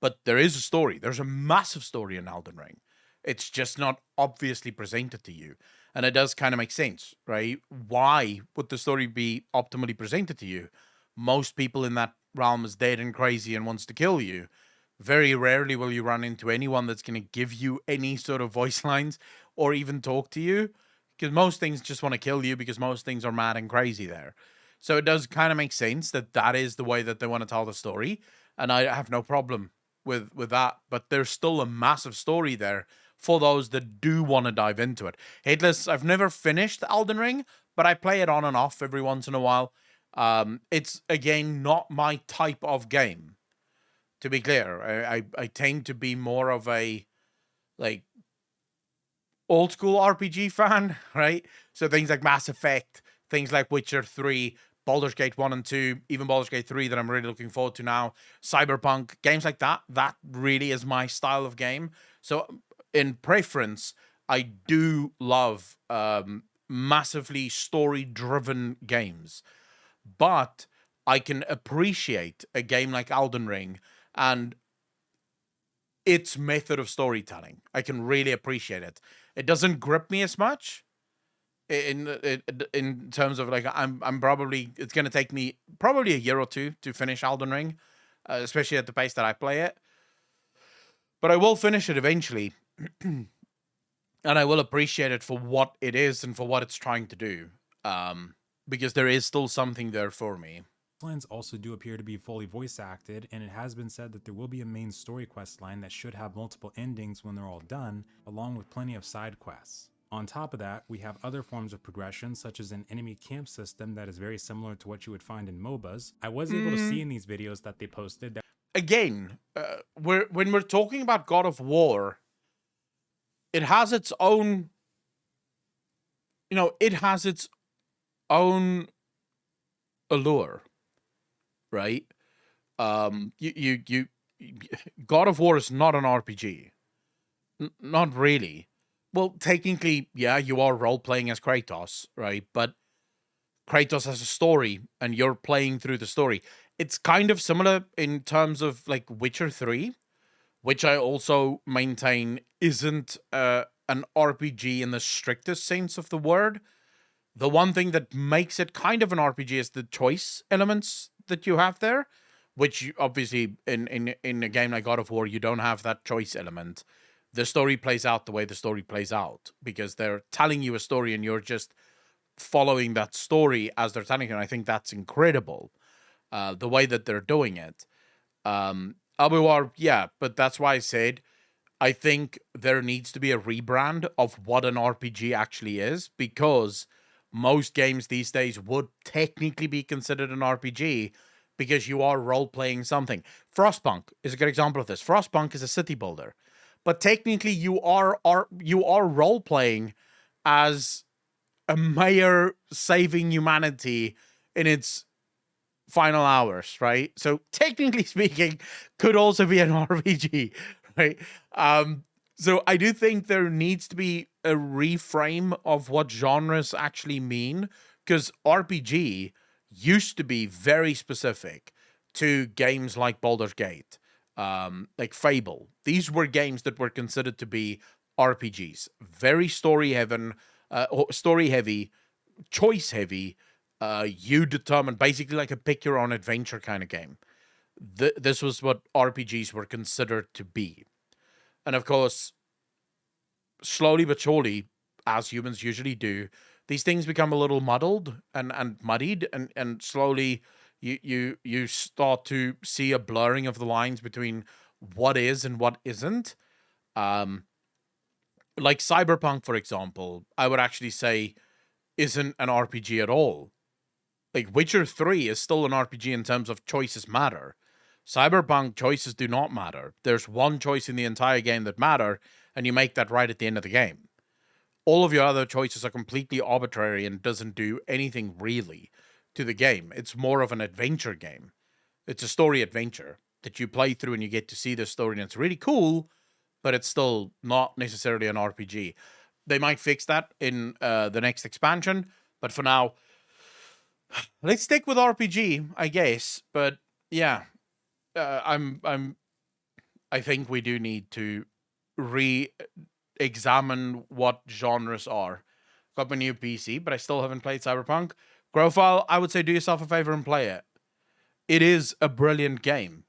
But there is a story. There's a massive story in Elden Ring. It's just not obviously presented to you. And it does kind of make sense, right? Why would the story be optimally presented to you? Most people in that realm is dead and crazy and wants to kill you. Very rarely will you run into anyone that's going to give you any sort of voice lines or even talk to you, because most things just want to kill you because most things are mad and crazy there. So it does kind of make sense that that is the way that they want to tell the story, and I have no problem with that. But there's still a massive story there for those that do want to dive into it. Headless, I've never finished Elden Ring, but I play it on and off every once in a while. It's again not my type of game. To be clear, I tend to be more of a like old school RPG fan, right? So things like Mass Effect, things like Witcher 3, Baldur's Gate 1 and 2, even Baldur's Gate 3 that I'm really looking forward to now, Cyberpunk, games like that, that really is my style of game. So in preference, I do love massively story-driven games. But I can appreciate a game like Elden Ring and its method of storytelling. I can really appreciate it. It doesn't grip me as much in terms of like I'm probably it's going to take me probably a year or two to finish Elden Ring, especially at the pace that I play it. But I will finish it eventually, and I will appreciate it for what it is and for what it's trying to do. Because there is still something there for me. Lines also do appear to be fully voice acted, and it has been said that there will be a main story quest line that should have multiple endings when they're all done, along with plenty of side quests. On top of that, we have other forms of progression, such as an enemy camp system that is very similar to what you would find in MOBAs. I was able to see in these videos that they posted that again, when we're talking about God of War, it has its own, it has its own allure, right? You God of War is not an RPG. Not really. Well, technically, yeah, you are role-playing as Kratos, right? But Kratos has a story, and you're playing through the story. It's kind of similar in terms of, like, Witcher 3, which I also maintain isn't an RPG in the strictest sense of the word. The one thing that makes it kind of an RPG is the choice elements that you have there, which obviously in a game like God of War, you don't have that choice element. The story plays out the way the story plays out because they're telling you a story and you're just following that story as they're telling you. And I think that's incredible, the way that they're doing it. Abuar, yeah, but that's why I said I think there needs to be a rebrand of what an RPG actually is, because most games these days would technically be considered an RPG because you are role-playing something. Frostpunk is a good example of this. Frostpunk is a city builder, but technically you are role-playing as a mayor saving humanity in its final hours, right? So technically speaking, could also be an RPG, right? So I do think there needs to be a reframe of what genres actually mean, because RPG used to be very specific to games like Baldur's Gate, like Fable. These were games that were considered to be RPGs, very story heavy, choice heavy. You determine, basically like a pick your own adventure kind of game. This was what RPGs were considered to be. And of course, slowly but surely, as humans usually do, these things become a little muddled and muddied, and slowly you start to see a blurring of the lines between what is and what isn't. Like Cyberpunk, for example, I would actually say isn't an RPG at all. Like Witcher 3 is still an RPG in terms of choices matter. Cyberpunk choices do not matter. There's one choice in the entire game that matter, and you make that right at the end of the game. All of your other choices are completely arbitrary and doesn't do anything really to the game. It's more of an adventure game. It's a story adventure that you play through and you get to see the story, and it's really cool, but it's still not necessarily an RPG. They might fix that in the next expansion, but for now, let's stick with RPG, I guess. But yeah, I think we do need to re-examine what genres are. got my new PC, but I still haven't played Cyberpunk. Grofile, I would say do yourself a favor and play it. It is a brilliant game.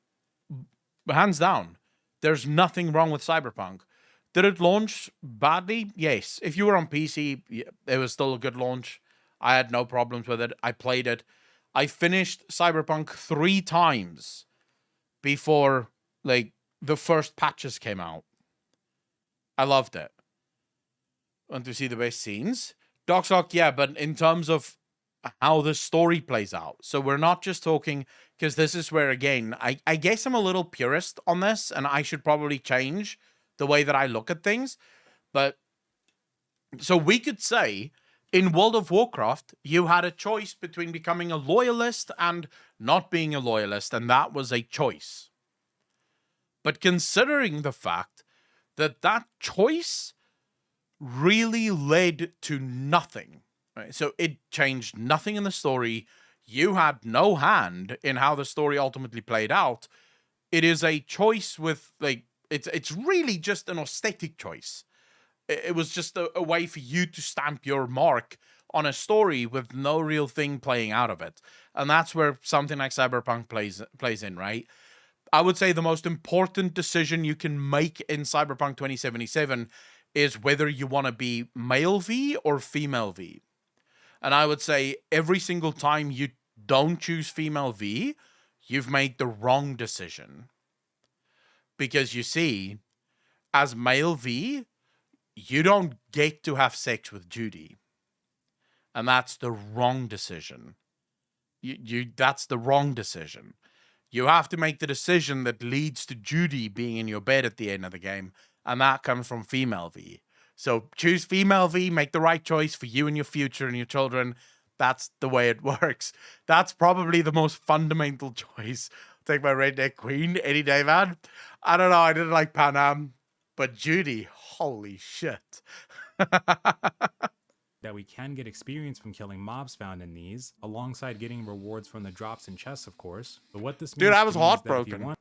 Hands down. There's nothing wrong with Cyberpunk. Did it launch badly? Yes. If you were on PC, it was still a good launch. I had no problems with it. I played it. I finished Cyberpunk 3 times before like the first patches came out. I loved it. Want to see the best scenes? Dockslock, yeah, but in terms of how the story plays out. So we're not just talking, because this is where, again, I guess I'm a little purist on this, and I should probably change the way that I look at things. But so we could say in World of Warcraft, you had a choice between becoming a loyalist and not being a loyalist, and that was a choice. But considering the fact that that choice really led to nothing, right? So it changed nothing in the story. You had no hand in how the story ultimately played out. It is a choice with, like, it's really just an aesthetic choice. It was just a way for you to stamp your mark on a story with no real thing playing out of it. And that's where something like Cyberpunk plays in, right? I would say the most important decision you can make in Cyberpunk 2077 is whether you want to be male V or female V. And I would say every single time you don't choose female V, you've made the wrong decision. Because you see, as male V, you don't get to have sex with Judy. And that's the wrong decision. That's the wrong decision. You have to make the decision that leads to Judy being in your bed at the end of the game, and that comes from female V. So choose female V, make the right choice for you and your future and your children. That's the way it works. That's probably the most fundamental choice. Take my redneck queen any day, man. I don't know, I didn't like Panam, but Judy, holy shit. That we can get experience from killing mobs found in these, alongside getting rewards from the drops and chests, of course. But what this means, dude, I was to me is that if you heartbroken. want-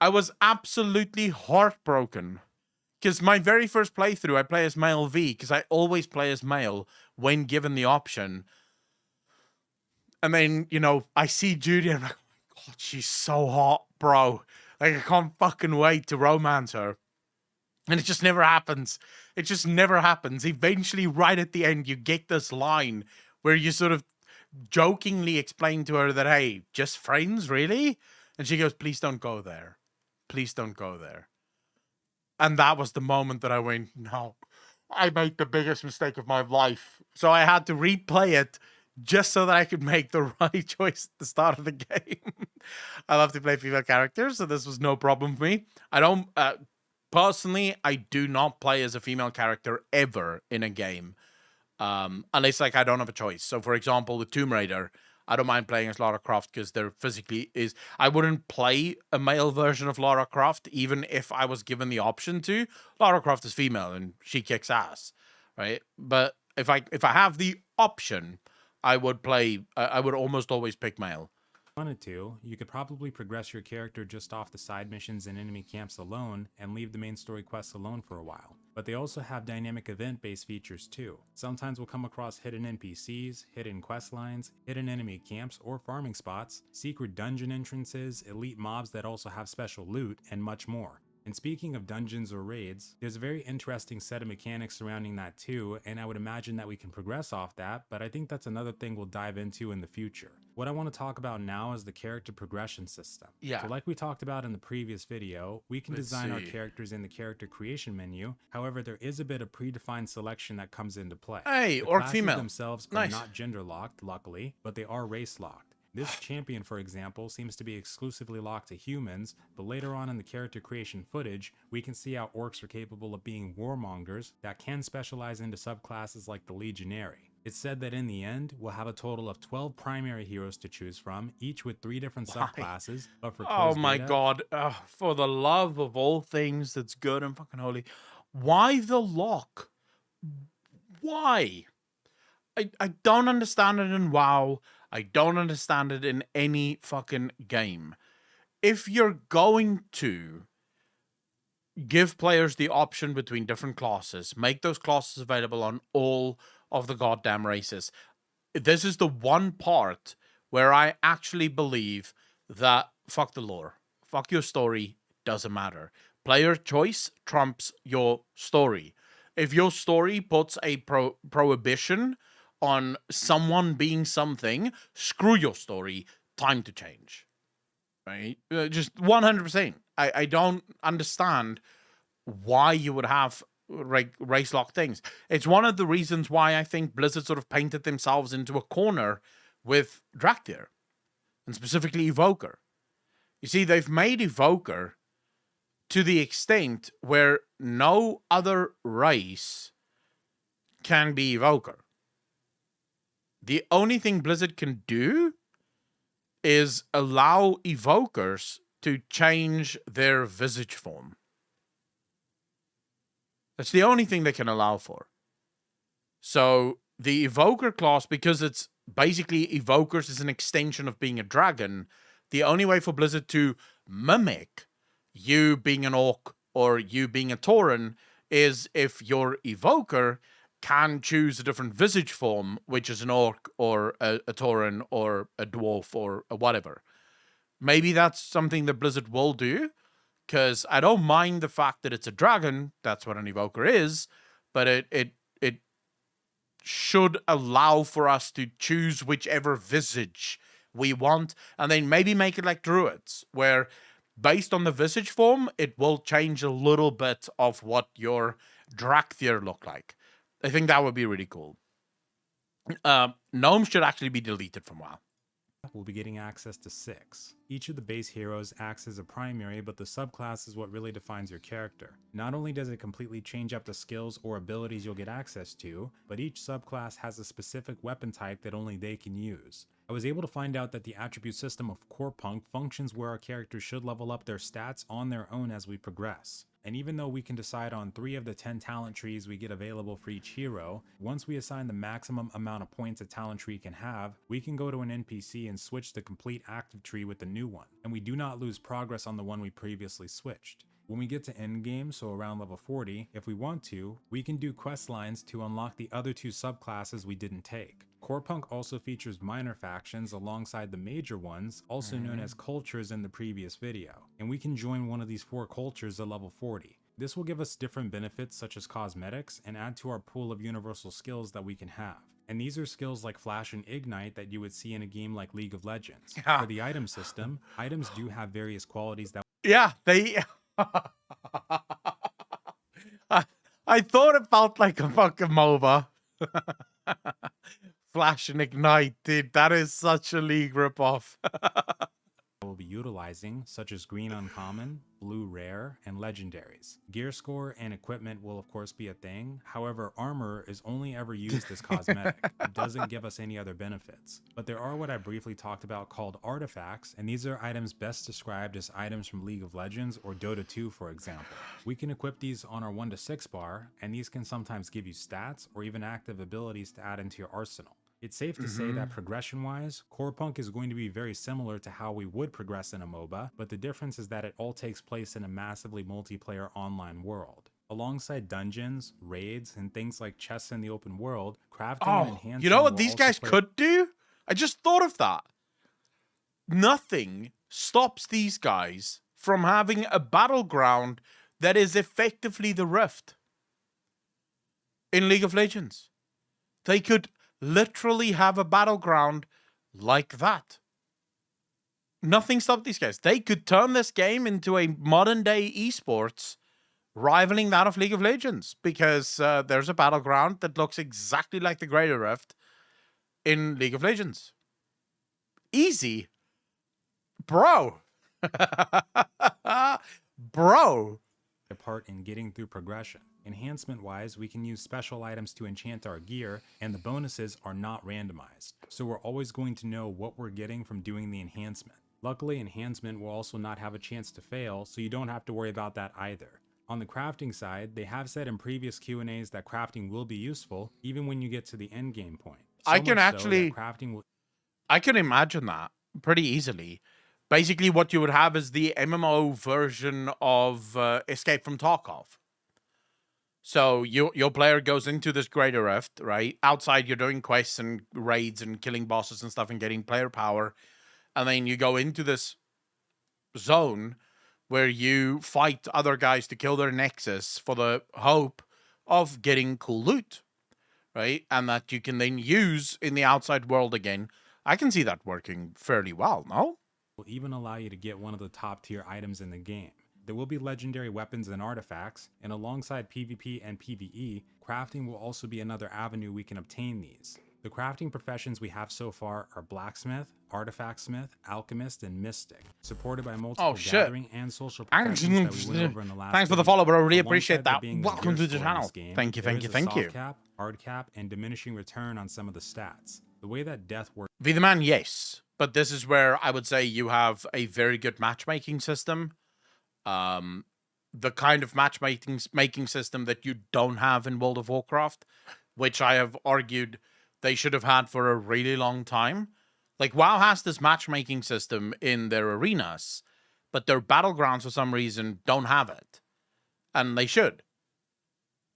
I was absolutely heartbroken. Because my very first playthrough, I play as male V, because I always play as male when given the option. And then, you know, I see Judy, and I'm like, oh my God, she's so hot, bro. Like, I can't fucking wait to romance her. And it just never happens. It just never happens. Eventually, right at the end, you get this line where you sort of jokingly explain to her that, hey, just friends, really? And she goes, please don't go there. Please don't go there. And that was the moment that I went, no, I made the biggest mistake of my life. So I had to replay it just so that I could make the right choice at the start of the game. I love to play female characters, so this was no problem for me. I don't... Personally, I do not play as a female character ever in a game, unless like I don't have a choice. So, for example, with Tomb Raider, I don't mind playing as Lara Croft because there physically is. I wouldn't play a male version of Lara Croft even if I was given the option to. Lara Croft is female and she kicks ass, right? But if I have the option, I would play. I would almost always pick male. Wanted to, you could probably progress your character just off the side missions and enemy camps alone and leave the main story quests alone for a while. But they also have dynamic event-based features too. Sometimes we'll come across hidden NPCs, hidden quest lines, hidden enemy camps or farming spots, secret dungeon entrances, elite mobs that also have special loot, and much more. And speaking of dungeons or raids, there's a very interesting set of mechanics surrounding that too, and I would imagine that we can progress off that, but I think that's another thing we'll dive into in the future. What I want to talk about now is the character progression system. Yeah. So like we talked about in the previous video, we can design our characters in the character creation menu. However, there is a bit of predefined selection that comes into play. Hey, the orc classes female. themselves Nice. are not gender locked, luckily, but they are race locked. This champion, for example, seems to be exclusively locked to humans, but later on in the character creation footage, we can see how orcs are capable of being warmongers that can specialize into subclasses like the legionary. It's said that in the end, we'll have a total of 12 primary heroes to choose from, each with 3 different subclasses, but for Oh closed my beta, God. For the love of all things that's good and fucking holy. Why the lock? Why? I don't understand it in WoW. I don't understand it in any fucking game. If you're going to give players the option between different classes, make those classes available on all of the goddamn races. This is the one part where I actually believe that fuck the lore, fuck your story, doesn't matter. Player choice trumps your story. If your story puts a prohibition on someone being something, screw your story. Time to change. Right? Just 100%. I don't understand why you would have race lock things. It's one of the reasons why I think Blizzard sort of painted themselves into a corner with Draktyr, and specifically Evoker. You see, they've made Evoker to the extent where no other race can be Evoker. The only thing Blizzard can do is allow Evokers to change their visage form. That's the only thing they can allow for. So the Evoker class, because it's basically Evokers is an extension of being a dragon, the only way for Blizzard to mimic you being an orc or you being a tauren is if your Evoker can choose a different visage form, which is an orc or a tauren or a dwarf or a whatever. Maybe that's something that Blizzard will do, because I don't mind the fact that it's a dragon. That's what an Evoker is, but it should allow for us to choose whichever visage we want, and then maybe make it like druids, where based on the visage form, it will change a little bit of what your Draktyr look like. I think that would be really cool. Gnomes should actually be deleted from WoW. We'll be getting access to 6. Each of the base heroes acts as a primary, but the subclass is what really defines your character. Not only does it completely change up the skills or abilities you'll get access to, but each subclass has a specific weapon type that only they can use. I was able to find out that the attribute system of Core Punk functions where our characters should level up their stats on their own as we progress. And even though we can decide on 3 of the 10 talent trees we get available for each hero, once we assign the maximum amount of points a talent tree can have, we can go to an NPC and switch the complete active tree with the new one, and we do not lose progress on the one we previously switched. When we get to endgame, so around level 40, if we want to, we can do quest lines to unlock the other 2 subclasses we didn't take. Core Punk also features minor factions alongside the major ones, also known as cultures in the previous video, and we can join one of these 4 cultures at level 40. This will give us different benefits such as cosmetics and add to our pool of universal skills that we can have. And these are skills like Flash and Ignite that you would see in a game like League of Legends. Yeah. For the item system, items do have various qualities that... Yeah, they... I thought it felt like a fucking MOBA. Flash and Ignite, dude. That is such a League ripoff. we'll be utilizing, such as green uncommon, blue rare, and legendaries. Gear score and equipment will of course be a thing, however armor is only ever used as cosmetic. It doesn't give us any other benefits. But there are what I briefly talked about called artifacts, and these are items best described as items from League of Legends or Dota 2 for example. We can equip these on our 1 to 6 bar, and these can sometimes give you stats or even active abilities to add into your arsenal. It's safe to say that progression-wise, Core Punk is going to be very similar to how we would progress in a MOBA, but the difference is that it all takes place in a massively multiplayer online world. Alongside dungeons, raids, and things like chests in the open world, crafting and enhancing. You know what will these also guys play- could do? I just thought of that. Nothing stops these guys from having a battleground that is effectively the Rift in League of Legends. They could literally have a battleground like that. Nothing stopped these guys. They could turn this game into a modern day esports rivaling that of League of Legends, because there's a battleground that looks exactly like the Greater Rift in League of Legends. Easy. Bro. Bro. A part in getting through progression. Enhancement wise, we can use special items to enchant our gear, and the bonuses are not randomized, so we're always going to know what we're getting from doing the enhancement. Luckily, enhancement will also not have a chance to fail, so you don't have to worry about that either. On the crafting side, they have said in previous Q&As that crafting will be useful even when you get to the end game point. I can much so actually that crafting will... I can imagine that pretty easily. Basically, what you would have is the MMO version of Escape from Tarkov. So your player goes into this greater rift, right? Outside, you're doing quests and raids and killing bosses and stuff and getting player power, and then you go into this zone where you fight other guys to kill their nexus for the hope of getting cool loot, right? And that you can then use in the outside world again. I can see that working fairly well, no? Will even allow you to get one of the top tier items in the game. There will be legendary weapons and artifacts, and alongside PvP and PvE, crafting will also be another avenue we can obtain these. The crafting professions we have so far are blacksmith, artifact smith, alchemist, and mystic, supported by multiple gathering and social professions that we went over in the last Thanks for the video. follow, bro. Really Alongside appreciate there that. being a Welcome gear to the score in channel. this game, Thank you, there thank is you, a thank soft you. cap, hard cap, and diminishing return on some of the stats. The way that death works. Be the man, yes. But this is where I would say you have a very good matchmaking system. The kind of matchmaking system that you don't have in World of Warcraft, which I have argued they should have had for a really long time. Like, WoW has this matchmaking system in their arenas, but their battlegrounds for some reason don't have it. And they should.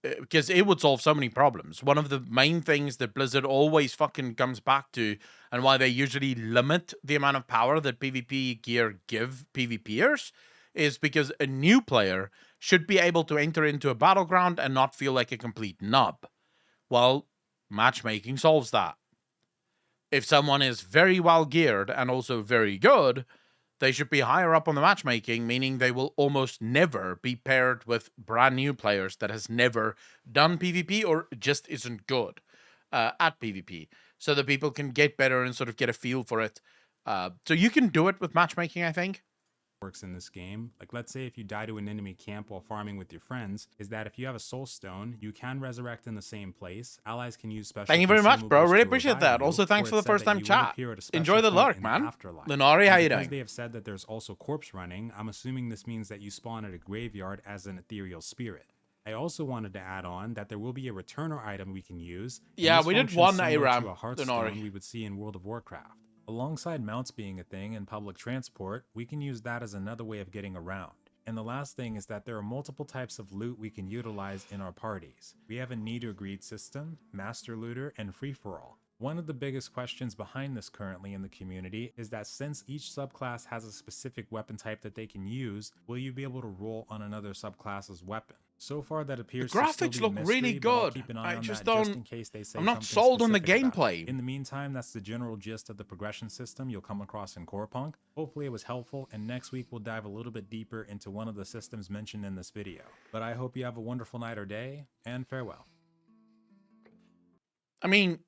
Because it would solve so many problems. One of the main things that Blizzard always fucking comes back to, and why they usually limit the amount of power that PvP gear give PvPers, is because a new player should be able to enter into a battleground and not feel like a complete nub. Well, matchmaking solves that. If someone is very well geared and also very good, they should be higher up on the matchmaking, meaning they will almost never be paired with brand new players that has never done PvP or just isn't good at PvP, so that people can get better and sort of get a feel for it. So you can do it with matchmaking, I think. Works in this game, like let's say if you die to an enemy camp while farming with your friends, is that if you have a soul stone, you can resurrect in the same place. Allies can use special. Thank you very much, bro. Really appreciate that. Also, thanks for the first time chat. Enjoy the lurk, man. Lenari, how you doing? Because they have said that there's also corpse running, I'm assuming this means that you spawn at a graveyard as an ethereal spirit. I also wanted to add on that there will be a returner item we can use. Yeah, we did one Aram, to a Hearthstone we would see in World of Warcraft. Alongside mounts being a thing in public transport, we can use that as another way of getting around. And the last thing is that there are multiple types of loot we can utilize in our parties. We have a need or greed system, master looter, and free-for-all. One of the biggest questions behind this currently in the community is that since each subclass has a specific weapon type that they can use, will you be able to roll on another subclass's weapon? So far that appears the graphics look really good. I just don't. Just in case they say I'm not sold on the gameplay. In the meantime, that's the general gist of the progression system you'll come across in Corepunk. Hopefully it was helpful, and next week we'll dive a little bit deeper into one of the systems mentioned in this video. But I hope you have a wonderful night or day, and farewell. I mean,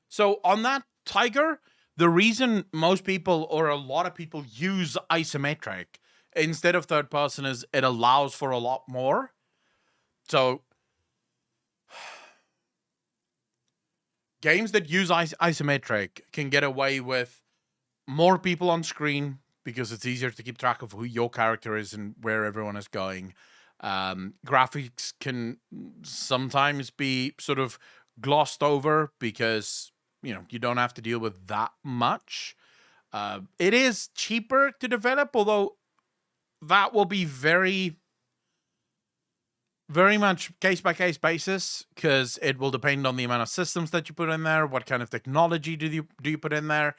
so on that, Tiger, the reason most people or a lot of people use isometric instead of third person is it allows for a lot more. So games that use isometric can get away with more people on screen because it's easier to keep track of who your character is and where everyone is going. Graphics can sometimes be sort of glossed over because, you know, you don't have to deal with that much. It is cheaper to develop, although that will be very, very much case-by-case basis because it will depend on the amount of systems that you put in there, what kind of technology do you put in there,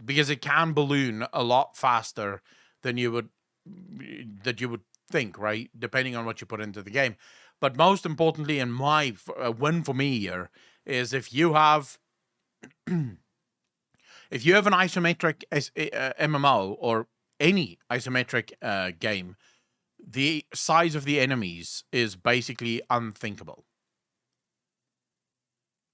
because it can balloon a lot faster than you would think, right? Depending on what you put into the game. But most importantly, in my win for me here is if you have an isometric MMO or any isometric game, the size of the enemies is basically unthinkable.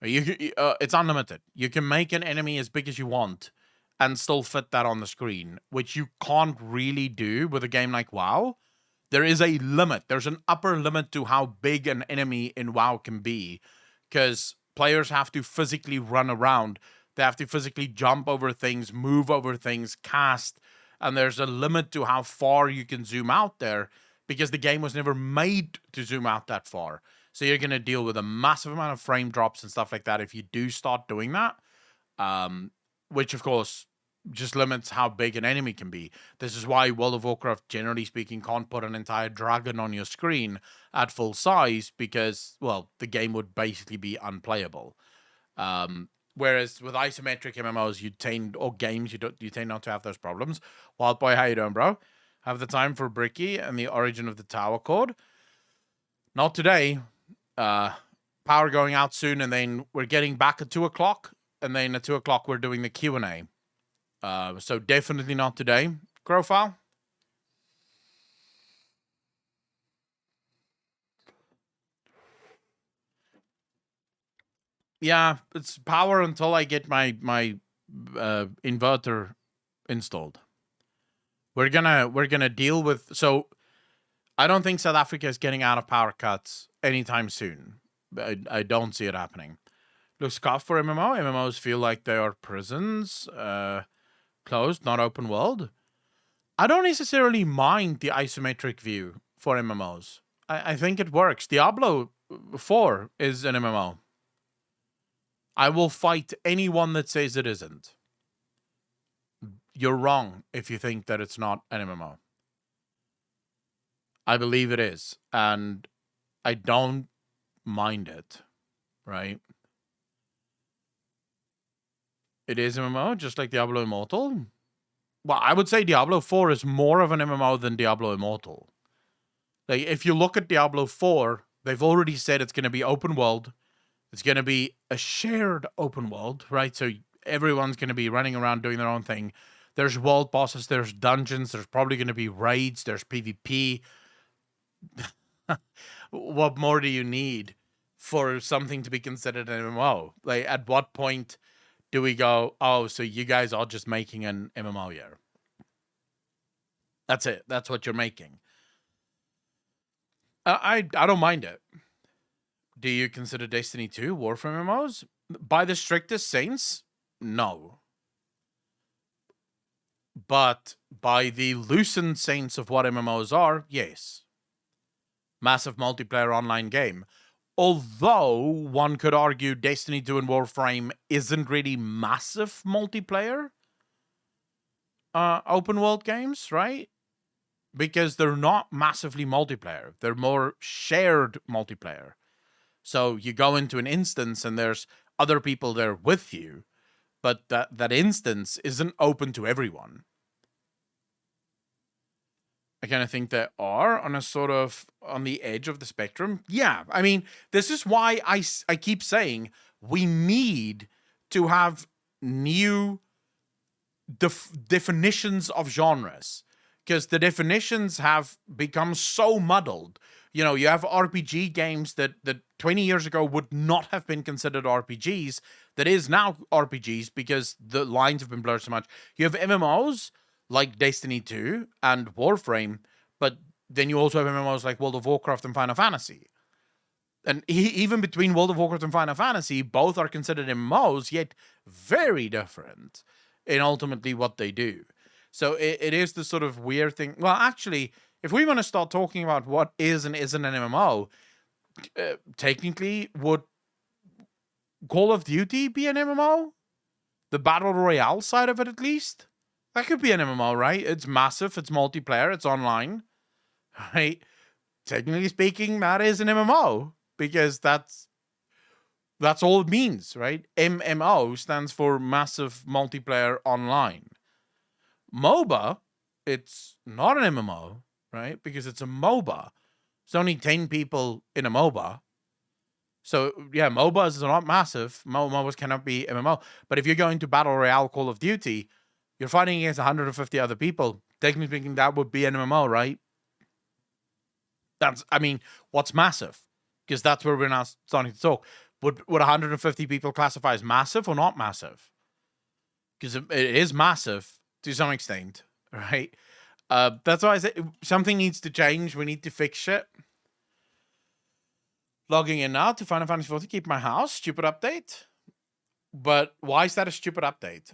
It's unlimited. You can make an enemy as big as you want and still fit that on the screen, which you can't really do with a game like WoW. There is a limit. There's an upper limit to how big an enemy in WoW can be, because players have to physically run around. They have to physically jump over things, move over things, cast, and there's a limit to how far you can zoom out there because the game was never made to zoom out that far. So you're going to deal with a massive amount of frame drops and stuff like that if you do start doing that, which of course just limits how big an enemy can be. This is why World of Warcraft, generally speaking, can't put an entire dragon on your screen at full size because, well, the game would basically be unplayable. Whereas with isometric MMOs, games, you tend not to have those problems. Wild Boy, how you doing, bro? Have the time for Bricky and the Origin of the Tower Chord? Not today. Power going out soon, and then we're getting back at 2 o'clock, and then at 2 o'clock we're doing the Q&A. So definitely not today. Grofile? Yeah, it's power until I get my inverter installed. We're gonna deal with. So I don't think South Africa is getting out of power cuts anytime soon. I don't see it happening. Looks scuffed for MMO. MMOs feel like they are prisons, closed, not open world. I don't necessarily mind the isometric view for MMOs. I think it works. Diablo 4 is an MMO. I will fight anyone that says it isn't. You're wrong if you think that it's not an MMO. I believe it is, and I don't mind it, right? It is MMO, just like Diablo Immortal. Well, I would say Diablo 4 is more of an MMO than Diablo Immortal. Like, if you look at Diablo 4, they've already said it's going to be open world. It's going to be a shared open world, right? So everyone's going to be running around doing their own thing. There's world bosses, there's dungeons, there's probably going to be raids, there's PvP. What more do you need for something to be considered an MMO? Like, at what point do we go, oh, so you guys are just making an MMO here? That's it. That's what you're making. I don't mind it. Do you consider Destiny 2 Warframe MMOs? By the strictest sense, no. But by the loosened sense of what MMOs are, yes. Massive multiplayer online game. Although one could argue Destiny 2 and Warframe isn't really massive multiplayer open world games, right? Because they're not massively multiplayer. They're more shared multiplayer. So you go into an instance and there's other people there with you, but that instance isn't open to everyone. I kind of think they are on a sort of on the edge of the spectrum. Yeah, I mean, this is why I keep saying we need to have new definitions of genres, because the definitions have become so muddled. You know, you have RPG games that 20 years ago would not have been considered RPGs, that is now RPGs because the lines have been blurred so much. You have MMOs like Destiny 2 and Warframe, but then you also have MMOs like World of Warcraft and Final Fantasy. And even between World of Warcraft and Final Fantasy, both are considered MMOs, yet very different in ultimately what they do. So it is the sort of weird thing. Well, actually, if we want to start talking about what is and isn't an MMO, technically, would Call of Duty be an MMO? The Battle Royale side of it, at least? That could be an MMO, right? It's massive, it's multiplayer, it's online, right? Technically speaking, that is an MMO, because that's all it means, right? MMO stands for Massive Multiplayer Online. MOBA, it's not an MMO, right? Because it's a MOBA. It's only 10 people in a MOBA. So, yeah, MOBAs are not massive. MOBAs cannot be MMO. But if you're going to Battle Royale Call of Duty, you're fighting against 150 other people. Technically speaking, that would be an MMO, right? What's massive? Because that's where we're now starting to talk. Would 150 people classify as massive or not massive? Because it is massive to some extent, right? That's why I say something needs to change. We need to fix shit. Logging in now to Final Fantasy 14 to keep my house. Stupid update. But why is that a stupid update?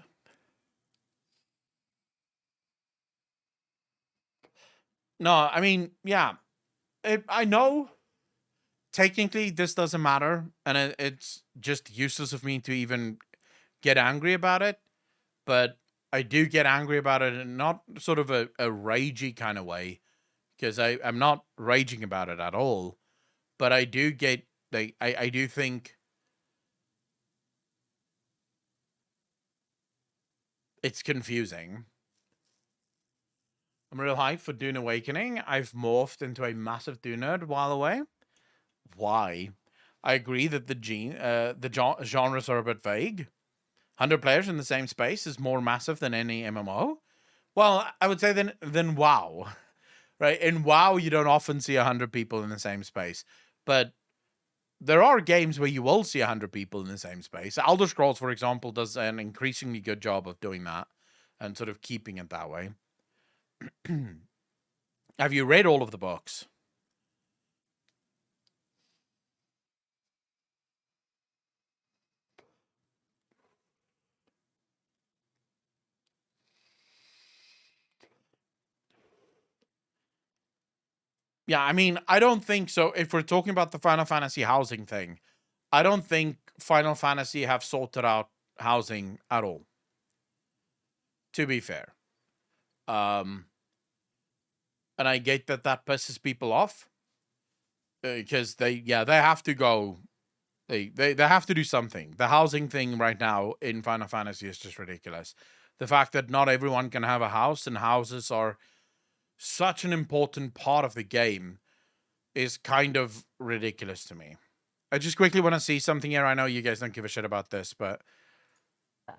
No, I mean, yeah. I know technically this doesn't matter, and it's just useless of me to even get angry about it, but I do get angry about it, and not sort of a ragey kind of way, because I'm not raging about it at all. But I do get, like, I do think it's confusing. I'm real hyped for Dune Awakening. I've morphed into a massive Dune nerd while away. Why? I agree that the genres are a bit vague. 100 players in the same space is more massive than any MMO. Well, I would say then WoW, right? In WoW, you don't often see 100 people in the same space, but there are games where you will see 100 people in the same space. Elder Scrolls, for example, does an increasingly good job of doing that and sort of keeping it that way. Have you read all of the books? Yeah, I mean, I don't think so. If we're talking about the Final Fantasy housing thing, I don't think Final Fantasy have sorted out housing at all. To be fair. And I get that pisses people off. Because they have to go. They have to do something. The housing thing right now in Final Fantasy is just ridiculous. The fact that not everyone can have a house, and houses are such an important part of the game, is kind of ridiculous to me. I just quickly want to see something here. I know you guys don't give a shit about this, but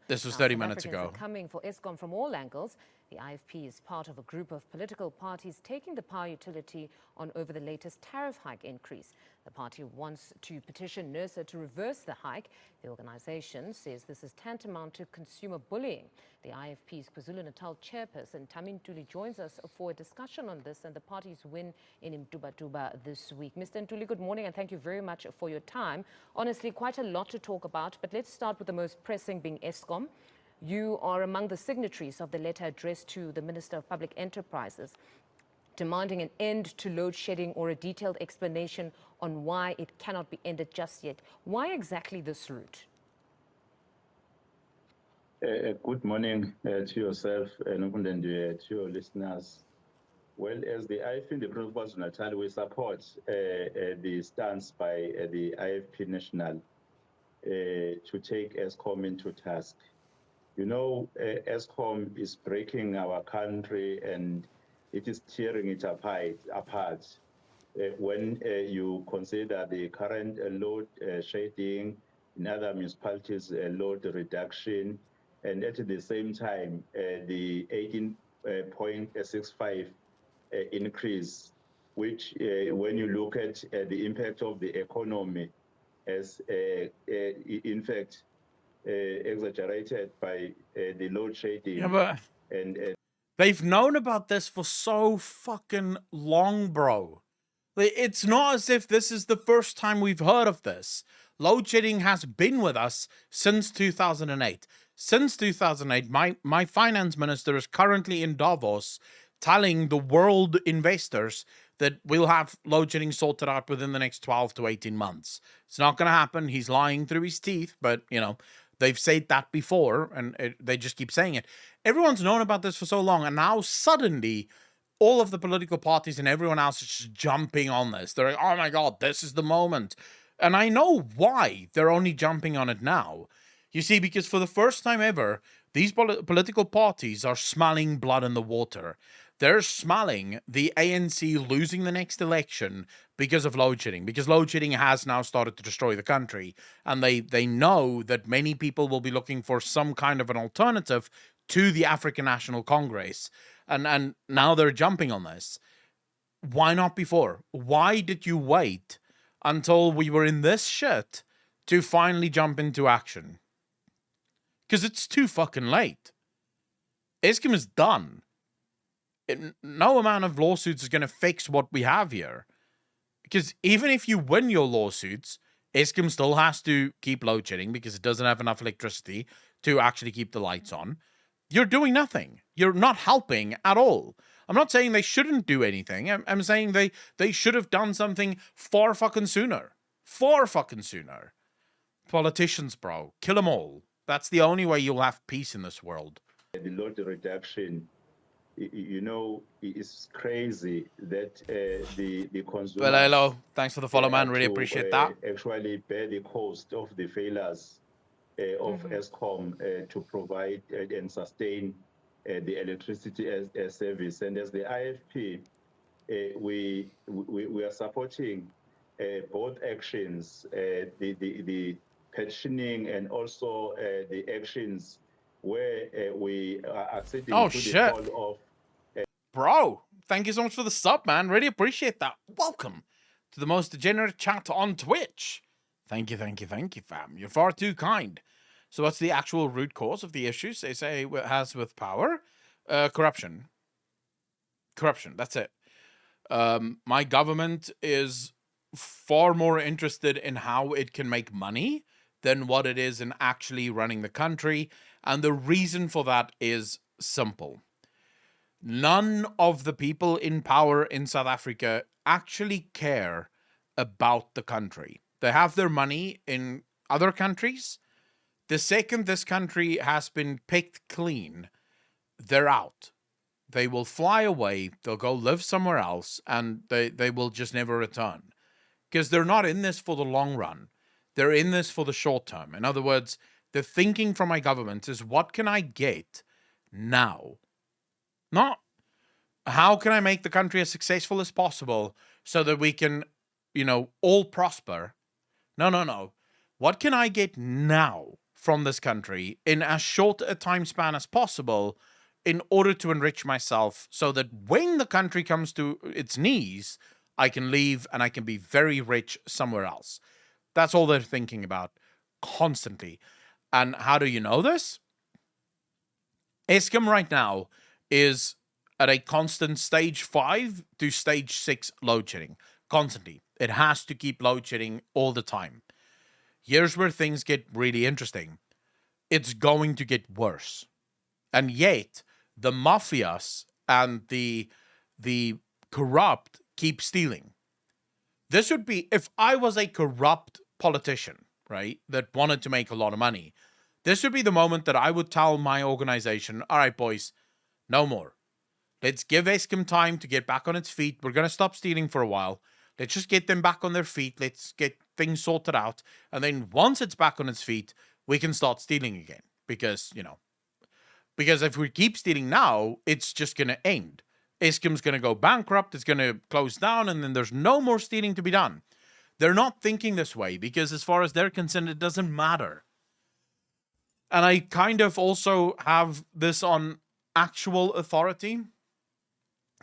this was 30 minutes ago. Coming for Eskom from all angles. The IFP is part of a group of political parties taking the power utility on over the latest tariff hike increase. The party wants to petition NERSA to reverse the hike. The organization says this is tantamount to consumer bullying. The IFP's KwaZulu-Natal chairperson, Tamin Ntuli, joins us for a discussion on this and the party's win in Mtuba this week. Mr. Ntuli, good morning and thank you very much for your time. Honestly, quite a lot to talk about, but let's start with the most pressing, being Eskom. You are among the signatories of the letter addressed to the Minister of Public Enterprises, demanding an end to load shedding or a detailed explanation on why it cannot be ended just yet. Why exactly this route? Good morning to yourself and to your listeners. Well, as the IFP in the Province of Natal, we support the stance by the IFP National to take Eskom into task. You know, Eskom is breaking our country and it is tearing it apart. When you consider the current load shedding in other municipalities, load reduction, and at the same time, the 18.65 increase, which when you look at the impact of the economy as in fact exaggerated by the load shedding. Yeah, but they've known about this for so fucking long, bro. It's not as if this is the first time we've heard of this. Load shedding has been with us since 2008. Since 2008, my finance minister is currently in Davos telling the world investors that we'll have load shedding sorted out within the next 12 to 18 months. It's not going to happen. He's lying through his teeth, but, you know, they've said that before, and they just keep saying it. Everyone's known about this for so long, and now suddenly all of the political parties and everyone else is just jumping on this. They're like, oh my God, this is the moment. And I know why they're only jumping on it now. You see, because for the first time ever, these political parties are smelling blood in the water. They're smelling the ANC losing the next election because of load shedding, because load shedding has now started to destroy the country. And they know that many people will be looking for some kind of an alternative to the African National Congress. And now they're jumping on this. Why not before? Why did you wait until we were in this shit to finally jump into action? Because it's too fucking late. Eskom is done. No amount of lawsuits is going to fix what we have here. Because even if you win your lawsuits, Eskom still has to keep load shedding because it doesn't have enough electricity to actually keep the lights on. You're doing nothing. You're not helping at all. I'm not saying they shouldn't do anything. I'm saying they should have done something far fucking sooner. Far fucking sooner. Politicians, bro. Kill them all. That's the only way you'll have peace in this world. the load reduction, you know, it's crazy that the consumers Well, hello. Thanks for the follow, man. Really to appreciate that. actually bear the cost of the failures of ESCOM to provide and sustain the electricity as service. And as the IFP, we are supporting both actions, the petitioning and also the actions where we are acceding Oh, to shit. the call of Bro, thank you so much for the sub, man. Really appreciate that. Welcome to the most degenerate chat on Twitch. Thank you, fam. You're far too kind. So what's the actual root cause of the issues they say it has with power? Corruption. Corruption, that's it. My government is far more interested in how it can make money than what it is in actually running the country. And the reason for that is simple. None of the people in power in South Africa actually care about the country. They have their money in other countries. The second this country has been picked clean, they're out. They will fly away, they'll go live somewhere else, and they will just never return. Because they're not in this for the long run. They're in this for the short term. In other words, the thinking from my government is, what can I get now? Not how can I make the country as successful as possible so that we can, all prosper. No. What can I get now from this country in as short a time span as possible in order to enrich myself so that when the country comes to its knees, I can leave and I can be very rich somewhere else. That's all they're thinking about constantly. And how do you know this? Eskom right now is at a constant stage 5 to stage 6 load shedding. Constantly. It has to keep load shedding all the time. Here's where things get really interesting. It's going to get worse. And yet, the mafias and the corrupt keep stealing. This would be, if I was a corrupt politician, right, that wanted to make a lot of money, this would be the moment that I would tell my organization, all right, boys, no more. Let's give Eskom time to get back on its feet. We're going to stop stealing for a while. Let's just get them back on their feet. Let's get things sorted out. And then once it's back on its feet, we can start stealing again. Because if we keep stealing now, it's just going to end. Eskom's going to go bankrupt. It's going to close down. And then there's no more stealing to be done. They're not thinking this way because as far as they're concerned, it doesn't matter. And I kind of also have this on actual authority.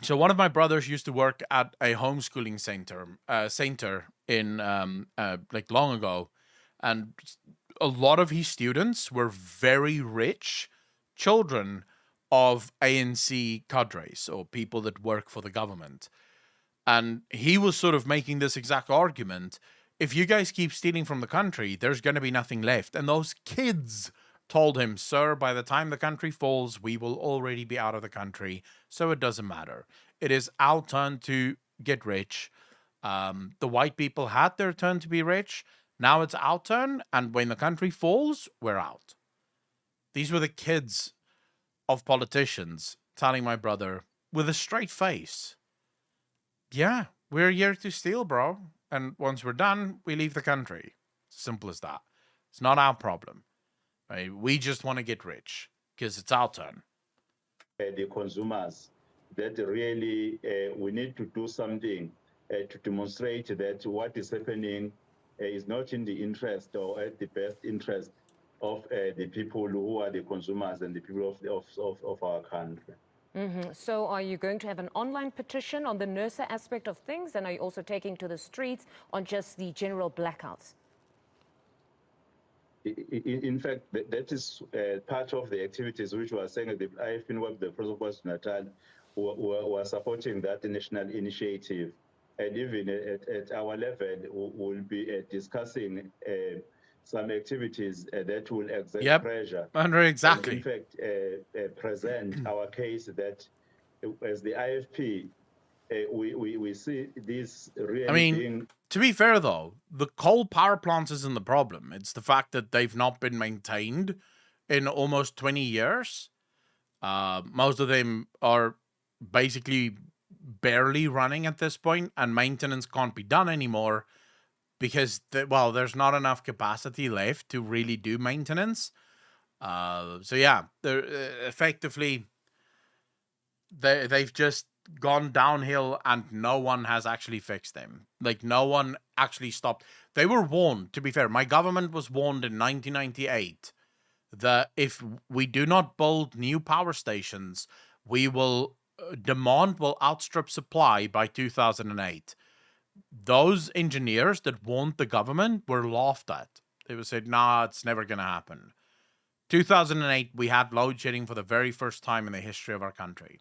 So one of my brothers used to work at a homeschooling center in long ago, and a lot of his students were very rich children of ANC cadres or people that work for the government. And he was sort of making this exact argument. If you guys keep stealing from the country, there's going to be nothing left. And those kids told him, sir, by the time the country falls, we will already be out of the country, so it doesn't matter. It is our turn to get rich. The white people had their turn to be rich. Now it's our turn, and when the country falls, we're out. These were the kids of politicians telling my brother with a straight face, yeah, we're here to steal, bro. And once we're done, we leave the country. Simple as that. It's not our problem. Right? We just want to get rich because it's our turn. The consumers, that really we need to do something to demonstrate that what is happening is not in the interest or at the best interest of the people who are the consumers and the people of our country. So are you going to have an online petition on the NERSA aspect of things, and are you also taking to the streets on just the general blackouts? In fact, that is part of the activities which we are saying that I've been with the Province of Natal who are supporting that national initiative. And even at our level, we'll be discussing some activities that will exert pressure. Exactly. And in fact, present our case that as the IFP, we see this really being... To be fair, though, the coal power plants isn't the problem. It's the fact that they've not been maintained in almost 20 years. Most of them are basically barely running at this point, and maintenance can't be done anymore because, there's not enough capacity left to really do maintenance. So yeah, they're effectively they've just gone downhill, and no one has actually fixed them. Like, no one actually stopped. They were warned, to be fair. My government was warned in 1998 that if we do not build new power stations, we will demand will outstrip supply by 2008. Those engineers that warned the government were laughed at. They were said, "Nah, it's never going to happen." 2008, we had load shedding for the very first time in the history of our country.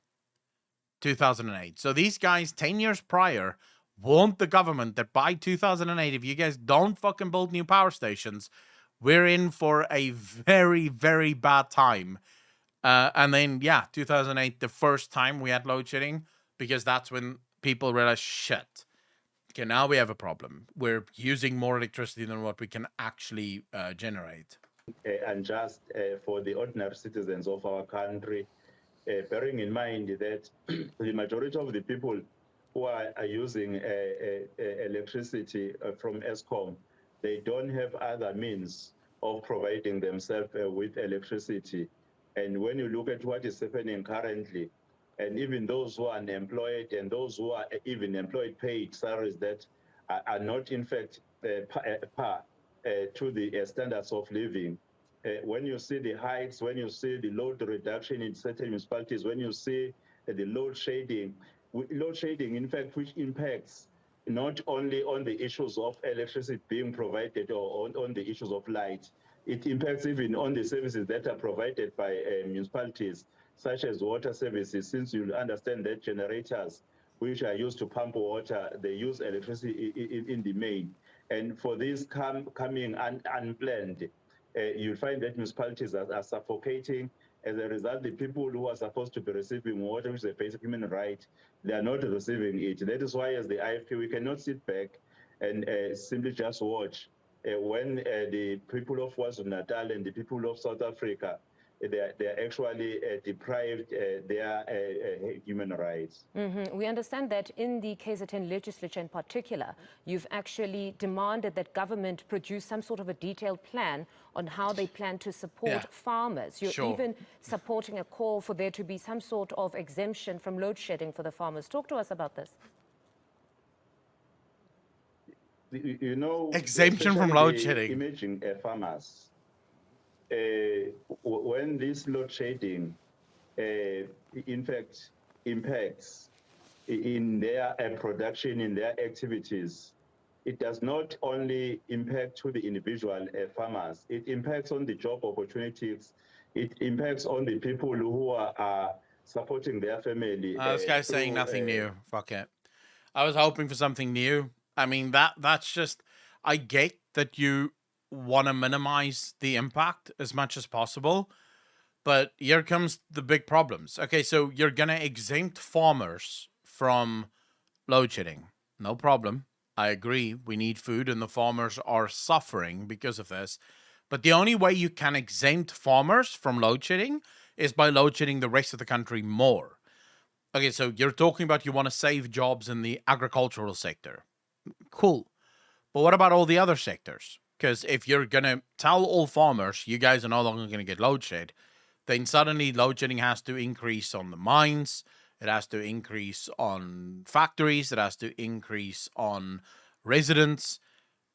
2008. So these guys, 10 years prior, warned the government that by 2008, if you guys don't fucking build new power stations, we're in for a very, very bad time. And then, 2008, the first time we had load shedding, because that's when people realized, shit, okay, now we have a problem. We're using more electricity than what we can actually generate. And just for the ordinary citizens of our country, bearing in mind that the majority of the people who are using electricity from ESCOM, they don't have other means of providing themselves with electricity. And when you look at what is happening currently, and even those who are unemployed and those who are even employed paid salaries that are not in fact par to the standards of living, when you see the hikes, when you see the load reduction in certain municipalities, when you see the load shedding, in fact, which impacts not only on the issues of electricity being provided or on the issues of light, it impacts even on the services that are provided by municipalities, such as water services, since you understand that generators, which are used to pump water, they use electricity in the main. And for this coming unplanned, you'll find that municipalities are suffocating. As a result, the people who are supposed to be receiving water, which is a basic human right, they are not receiving it. That is why, as the IFP, we cannot sit back and simply just watch when the people of KwaZulu-Natal and the people of South Africa, they're actually deprived their human rights. We understand that in the KZN legislature in particular, you've actually demanded that government produce some sort of a detailed plan on how they plan to support farmers. You're even supporting a call for there to be some sort of exemption from load shedding for the farmers. Talk to us about this. You know, exemption from load shedding. Imaging farmers. When this load shedding, in fact, impacts in their production, in their activities, it does not only impact to the individual farmers, it impacts on the job opportunities, it impacts on the people who are supporting their family. This guy's saying nothing new. Fuck it. I was hoping for something new. I mean, that's just, I get that you want to minimize the impact as much as possible, but here comes the big problems. Okay, so you're going to exempt farmers from load shedding. No problem. I agree. We need food and the farmers are suffering because of this. But the only way you can exempt farmers from load shedding is by load shedding the rest of the country more. Okay, so you're talking about you want to save jobs in the agricultural sector. Cool. But what about all the other sectors? Because if you're going to tell all farmers, you guys are no longer going to get load shed, then suddenly load shedding has to increase on the mines, it has to increase on factories, it has to increase on residents.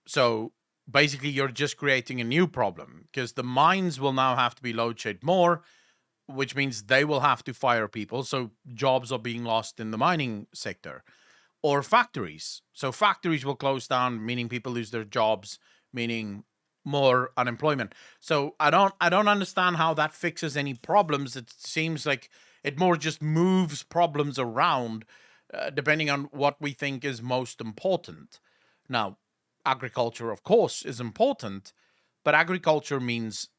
So basically you're just creating a new problem because the mines will now have to be load shed more, which means they will have to fire people. So jobs are being lost in the mining sector. Or factories. So factories will close down, meaning people lose their jobs, meaning more unemployment. So I don't understand how that fixes any problems. It seems like it more just moves problems around depending on what we think is most important. Now, agriculture, of course, is important, but agriculture means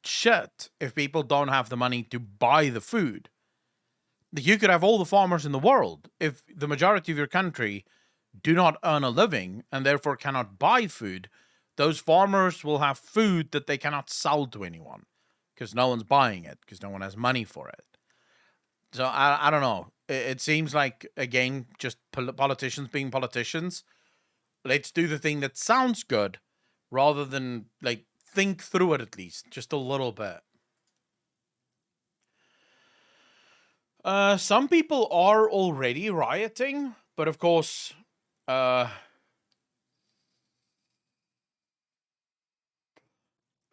shit if people don't have the money to buy the food. You could have all the farmers in the world. If the majority of your country do not earn a living and therefore cannot buy food, those farmers will have food that they cannot sell to anyone because no one's buying it, because no one has money for it. So I don't know. It seems like, again, just politicians being politicians. Let's do the thing that sounds good rather than, like, think through it at least just a little bit. Some people are already rioting, but of course, I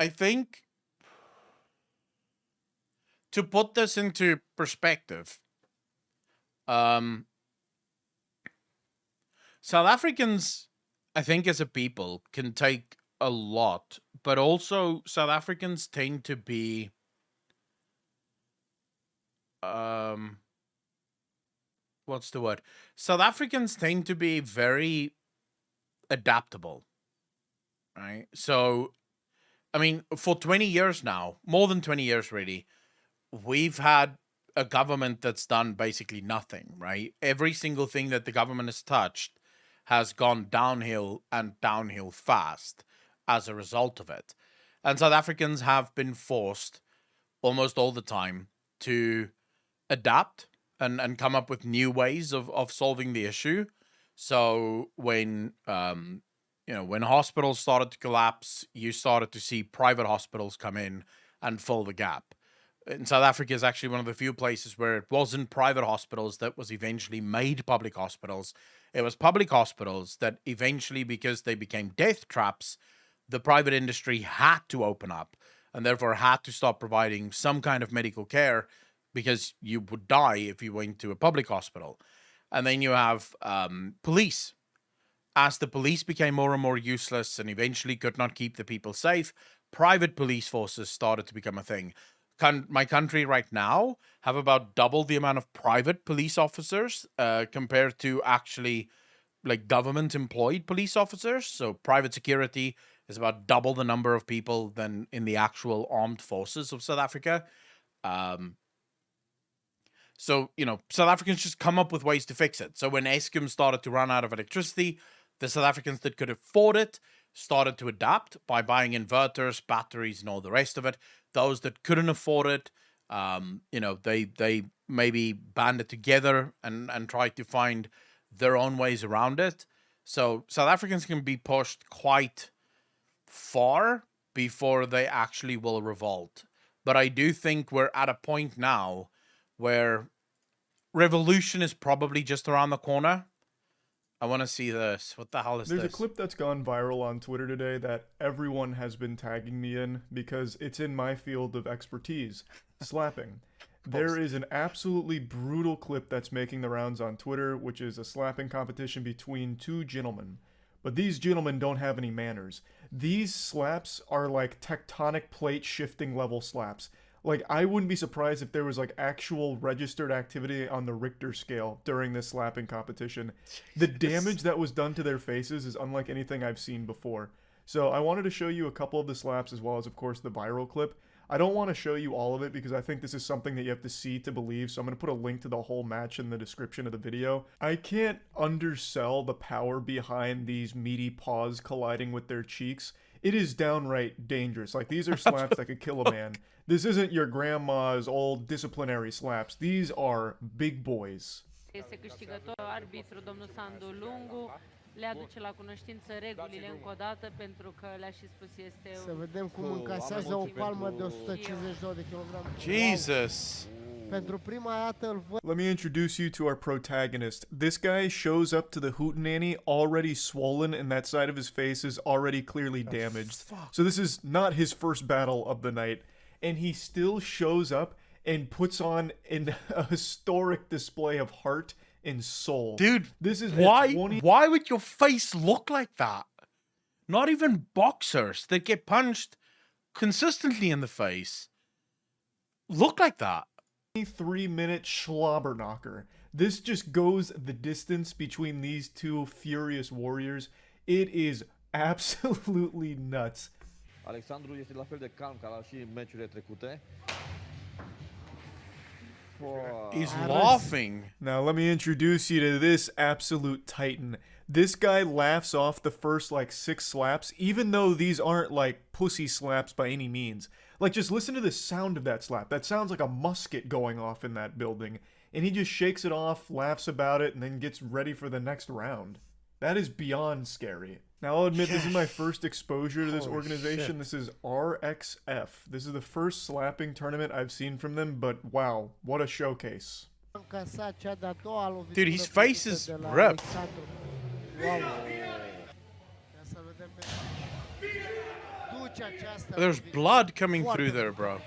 think, to put this into perspective, South Africans, I think, as a people, can take a lot, but also South Africans tend to be, what's the word? South Africans tend to be very adaptable, right? So, I mean, for 20 years now, more than 20 years really, we've had a government that's done basically nothing, right? Every single thing that the government has touched has gone downhill, and downhill fast, as a result of it. And South Africans have been forced almost all the time to adapt and come up with new ways of solving the issue. So when when hospitals started to collapse, you started to see private hospitals come in and fill the gap. In South Africa is actually one of the few places where it wasn't private hospitals that was eventually made public hospitals. It was public hospitals that eventually, because they became death traps, the private industry had to open up and therefore had to stop providing some kind of medical care, because you would die if you went to a public hospital. And then you have police. As the police became more and more useless and eventually could not keep the people safe, private police forces started to become a thing. My country right now have about double the amount of private police officers compared to actually, like, government employed police officers. So private security is about double the number of people than in the actual armed forces of South Africa. So, South Africans just come up with ways to fix it. So when Eskom started to run out of electricity, the South Africans that could afford it started to adapt by buying inverters, batteries, and all the rest of it. Those that couldn't afford it, they maybe banded together and tried to find their own ways around it. So South Africans can be pushed quite far before they actually will revolt. But I do think we're at a point now where revolution is probably just around the corner. I want to see this. What the hell is this? There's a clip that's gone viral on Twitter today that everyone has been tagging me in because it's in my field of expertise, slapping. There is an absolutely brutal clip that's making the rounds on Twitter, which is a slapping competition between two gentlemen. But these gentlemen don't have any manners. These slaps are like tectonic plate shifting level slaps. Like, I wouldn't be surprised if there was, like, actual registered activity on the Richter scale during this slapping competition. The damage that was done to their faces is unlike anything I've seen before. So I wanted to show you a couple of the slaps as well as, of course, the viral clip. I don't want to show you all of it because I think this is something that you have to see to believe, so I'm going to put a link to the whole match in the description of the video. I can't undersell the power behind these meaty paws colliding with their cheeks. It is downright dangerous. Like, these are slaps that could kill a man. This isn't your grandma's old disciplinary slaps. These are big boys. Le aduce la cunoștință regulile încă o dată pentru că le-a și spus este Să vedem cum încasează o palmă de 152 de kilograme. Jesus. Pentru prima dată îl văd. Let me introduce you to our protagonist. This guy shows up to the hootenanny already swollen and that side of his face is already clearly damaged. So this is not his first battle of the night. And he still shows up and puts on a historic display of heart and soul. Dude, this is why would your face look like that? Not even boxers that get punched consistently in the face look like that. 3-minute slobber knocker. This just goes the distance between these two furious warriors. It is absolutely nuts. Alexandru este la fel de calm ca la și meciurile trecute. He's laughing. Now let me introduce you to this absolute titan. This guy laughs off the first like 6 slaps, even though these aren't like pussy slaps by any means. Like, just listen to the sound of that slap. That sounds like a musket going off in that building. And he just shakes it off, laughs about it, and then gets ready for the next round. That is beyond scary. Now, I'll admit, this is my first exposure to this organization. Shit. This is RXF. This is the first slapping tournament I've seen from them, but wow, what a showcase. Dude, his face is ripped. There's blood coming through there, bro.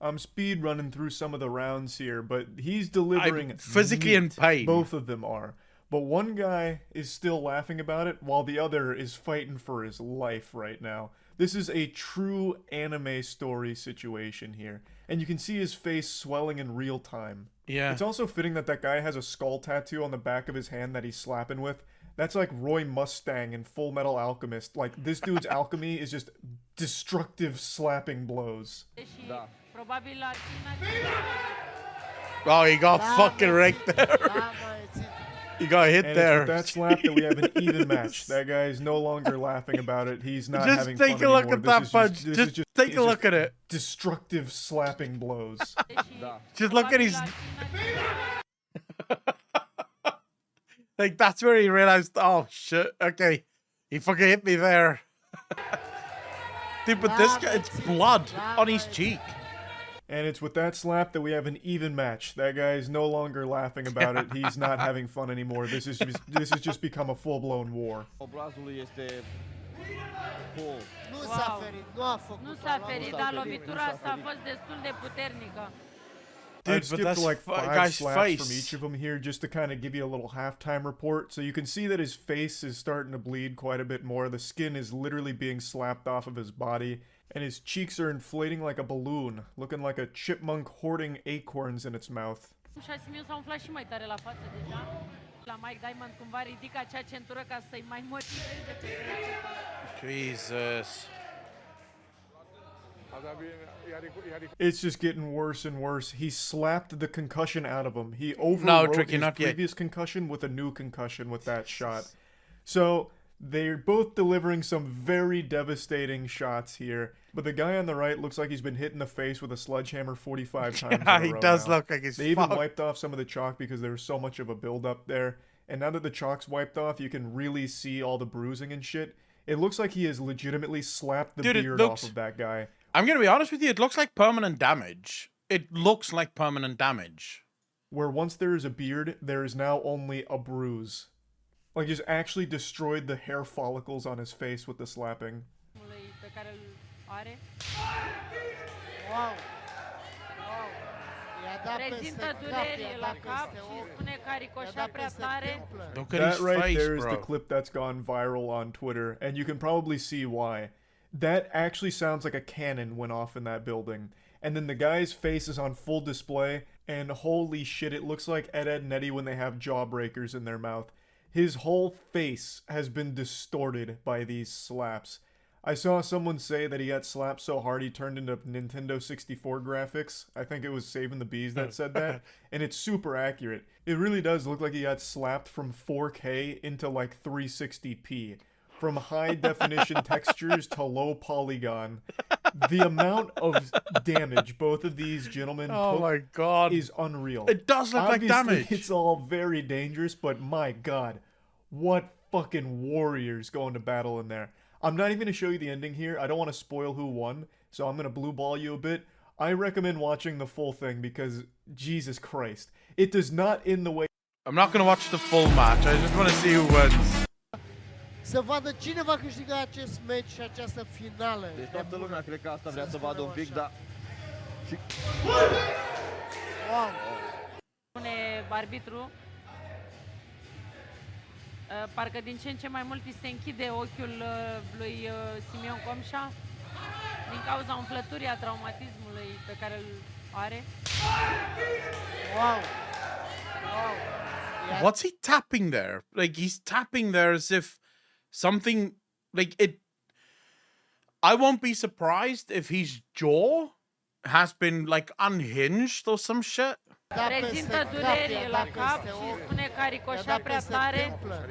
I'm speed running through some of the rounds here, but he's delivering. I'm physically in pain. Both of them are. But one guy is still laughing about it, while the other is fighting for his life right now. This is a true anime story situation here. And you can see his face swelling in real time. Yeah. It's also fitting that that guy has a skull tattoo on the back of his hand that he's slapping with. That's like Roy Mustang in Full Metal Alchemist. Like, this dude's alchemy is just destructive slapping blows. Oh, he got fucking right there. He got hit and there. It's with that slap that we have an even match. That guy is no longer laughing about it. He's not just having fun take a look anymore. at that punch. Just take a look at it. Destructive slapping blows. Just look at his... Like, that's where he realized, oh, shit, okay. He fucking hit me there. Dude, but this guy, it's blood on his cheek. And it's with that slap that we have an even match. That guy is no longer laughing about it. He's not having fun anymore. This has just become a full-blown war. Dude, I've skipped like 5 slaps from each of them here just to kind of give you a little halftime report. So you can see that his face is starting to bleed quite a bit more. The skin is literally being slapped off of his body. And his cheeks are inflating like a balloon, looking like a chipmunk hoarding acorns in its mouth. Jesus. It's just getting worse and worse. He slapped the concussion out of him. He overrode his previous concussion with a new concussion with that shot. So they're both delivering some very devastating shots here. But the guy on the right looks like he's been hit in the face with a sledgehammer 45 times in a row he does now. look like he's They even wiped off some of the chalk because there was so much of a build-up there. And now that the chalk's wiped off, you can really see all the bruising and shit. It looks like he has legitimately slapped the beard off of that guy. I'm going to be honest with you, it looks like permanent damage. It looks like permanent damage. Where once there is a beard, there is now only a bruise. Like, he's actually destroyed the hair follicles on his face with the slapping. Wow. That right there is the clip that's gone viral on Twitter, and you can probably see why. That actually sounds like a cannon went off in that building. And then the guy's face is on full display, and holy shit, it looks like Ed, Edd, and Eddy when they have jawbreakers in their mouth. His whole face has been distorted by these slaps. I saw someone say that he got slapped so hard he turned into Nintendo 64 graphics. I think it was Saving the Bees that said that. And it's super accurate. It really does look like he got slapped from 4K into like 360p. From high definition textures to low polygon. The amount of damage both of these gentlemen took is unreal. It does look Obviously, like damage. It's all very dangerous, but my god, what fucking warriors going to battle in there. I'm not even going to show you the ending here. I don't want to spoil who won, so I'm going to blue ball you a bit. I recommend watching the full thing because, Jesus Christ, it does not end the way... I'm not going to watch the full match. I just want to see who wins. Să vadă cine va câștiga acest meci și această finală. Deci toată lumea cred că asta vrea să vadă un pic, dar... Wow! Spune arbitru, parcă din ce în ce mai mult îi se închide ochiul lui Simion Comșa din cauza umflăturii a traumatismului pe care îl are. Wow! What's he tapping there? Like, he's tapping there as if something, like, it... I won't be surprised if his jaw has been, like, unhinged or some shit. Rezintă dureri la cap și spune că a I-a ricoșat dat prea peste tare. templă.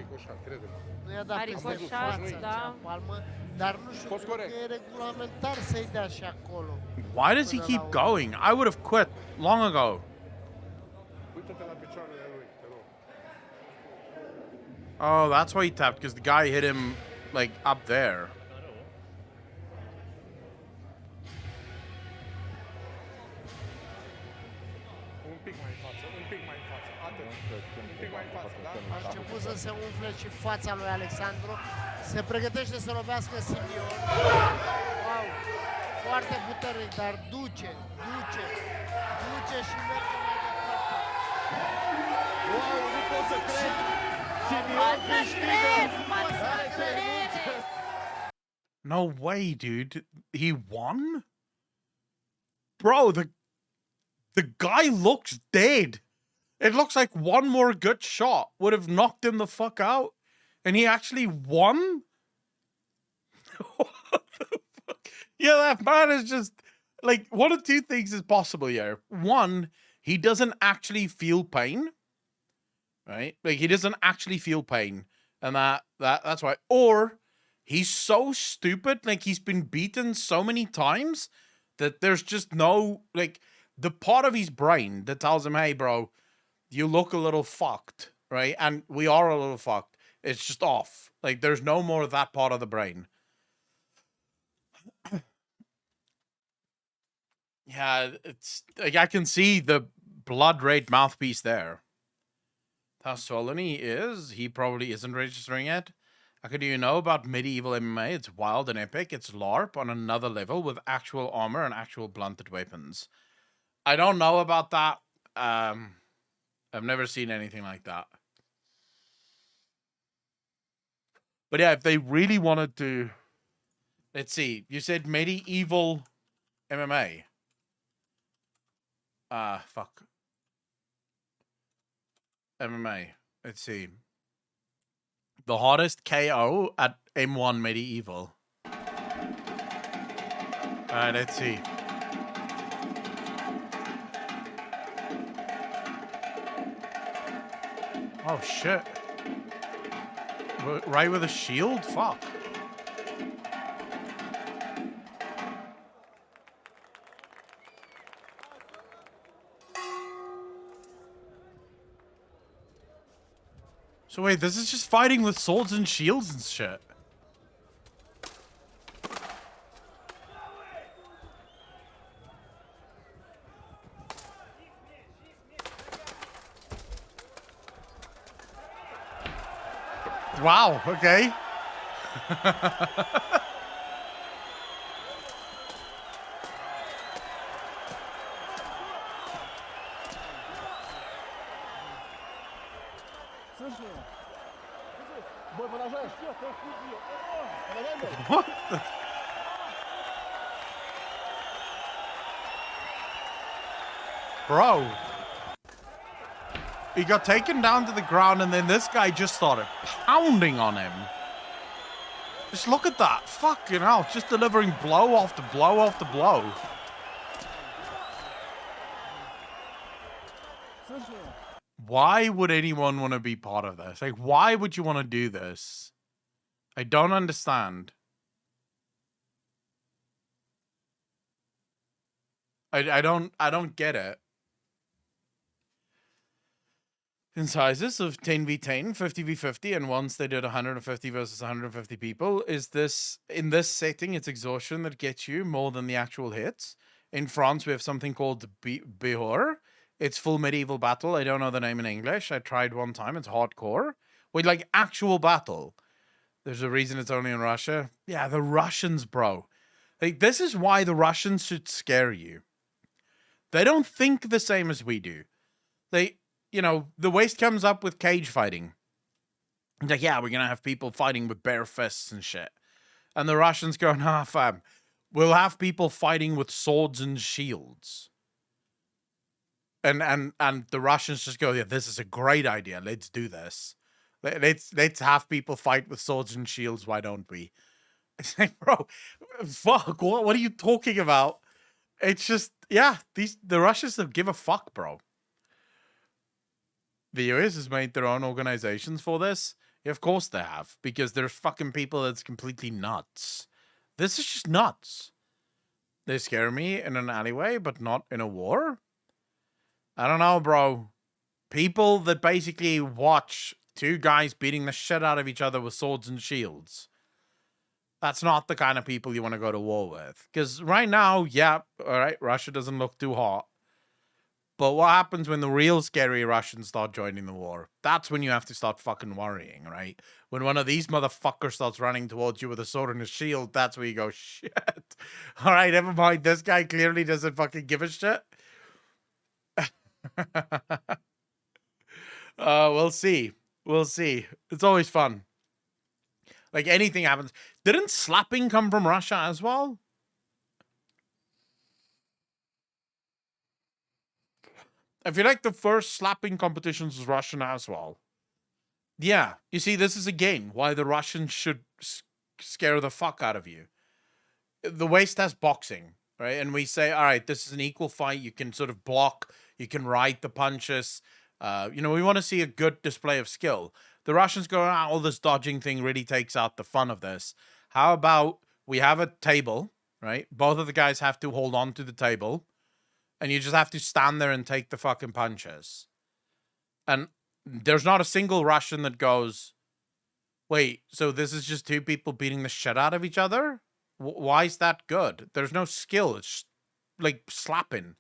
Nu i-a dat A peste ricoșat, față da. acea palmă, dar nu știu, cred că e regulamentar să-i dea și acolo. Why does he Până la keep urmă. going? I would have quit long ago. Oh, that's why he tapped, because the guy hit him, like, up there. A început să se umfle și fața lui Alexandru. Se pregătește să lovească Simion. Wow! Foarte puternic, dar duce și merge mai departe. Wow, nu pot să cred! Simion câștigă! No way, dude. He won? Bro, the guy looks dead. It looks like one more good shot would have knocked him the fuck out. And he actually won? What the fuck? Yeah, that man is just... Like, one of two things is possible here. One, he doesn't actually feel pain. Right? Like, he doesn't actually feel pain. And that's why. Or, he's so stupid. Like, he's been beaten so many times that there's just no... Like, the part of his brain that tells him, hey, bro... You look a little fucked, right? And we are a little fucked. It's just off. Like, there's no more of that part of the brain. Yeah, it's... Like, I can see the blood red mouthpiece there. How swollen he is. He probably isn't registering it. How do you know about medieval MMA? It's wild and epic. It's LARP on another level with actual armor and actual blunted weapons. I don't know about that. I've never seen anything like that. But yeah, if they really wanted to... Let's see. You said medieval MMA. Fuck. MMA. Let's see. The hottest KO at M1 medieval. Alright, let's see. Oh, shit. Right with a shield? Fuck. So wait, this is just fighting with swords and shields and shit. Wow, okay. What the? Bro. He got taken down to the ground and then this guy just started pounding on him. Just look at that. Fucking hell. Just delivering blow after blow after blow. Why would anyone want to be part of this? Like, why would you want to do this? I don't understand. I don't get it. In sizes of 10v10, 50v50, and once they did 150 versus 150 people, is this, in this setting, it's exhaustion that gets you more than the actual hits. In France, we have something called Bihor. It's full medieval battle. I don't know the name in English. I tried one time. It's hardcore. With, like, actual battle. There's a reason it's only in Russia. Yeah, the Russians, bro. Like, this is why the Russians should scare you. They don't think the same as we do. They... You know, the West comes up with cage fighting. It's like, yeah, we're going to have people fighting with bare fists and shit. And the Russians go, nah, fam. We'll have people fighting with swords and shields. And the Russians just go, yeah, this is a great idea. Let's do this. Let's have people fight with swords and shields. Why don't we? It's like, bro, fuck. What are you talking about? It's just, yeah, the Russians don't give a fuck, bro. The US has made their own organizations for this. Yeah, of course they have, because there's fucking people that's completely nuts. This is just nuts. They scare me in an alleyway, but not in a war? I don't know, bro. People that basically watch two guys beating the shit out of each other with swords and shields. That's not the kind of people you want to go to war with. Because right now, yeah, alright, Russia doesn't look too hot. But what happens when the real scary Russians start joining the war? That's when you have to start fucking worrying, right? When one of these motherfuckers starts running towards you with a sword and a shield, that's where you go, shit. Alright, never mind. This guy clearly doesn't fucking give a shit. We'll see. We'll see. It's always fun. Like, anything happens. Didn't slapping come from Russia as well? I feel like the first slapping competitions was Russian as well. Yeah, you see, this is again why the Russians should scare the fuck out of you. The West has boxing, right? And we say, all right, this is an equal fight. You can sort of block. You can ride the punches. You know, we want to see a good display of skill. The Russians go, all this dodging thing really takes out the fun of this. How about we have a table, right? Both of the guys have to hold on to the table. And you just have to stand there and take the fucking punches. And there's not a single Russian that goes, wait, so this is just two people beating the shit out of each other? Why is that good? There's no skill. It's like slapping.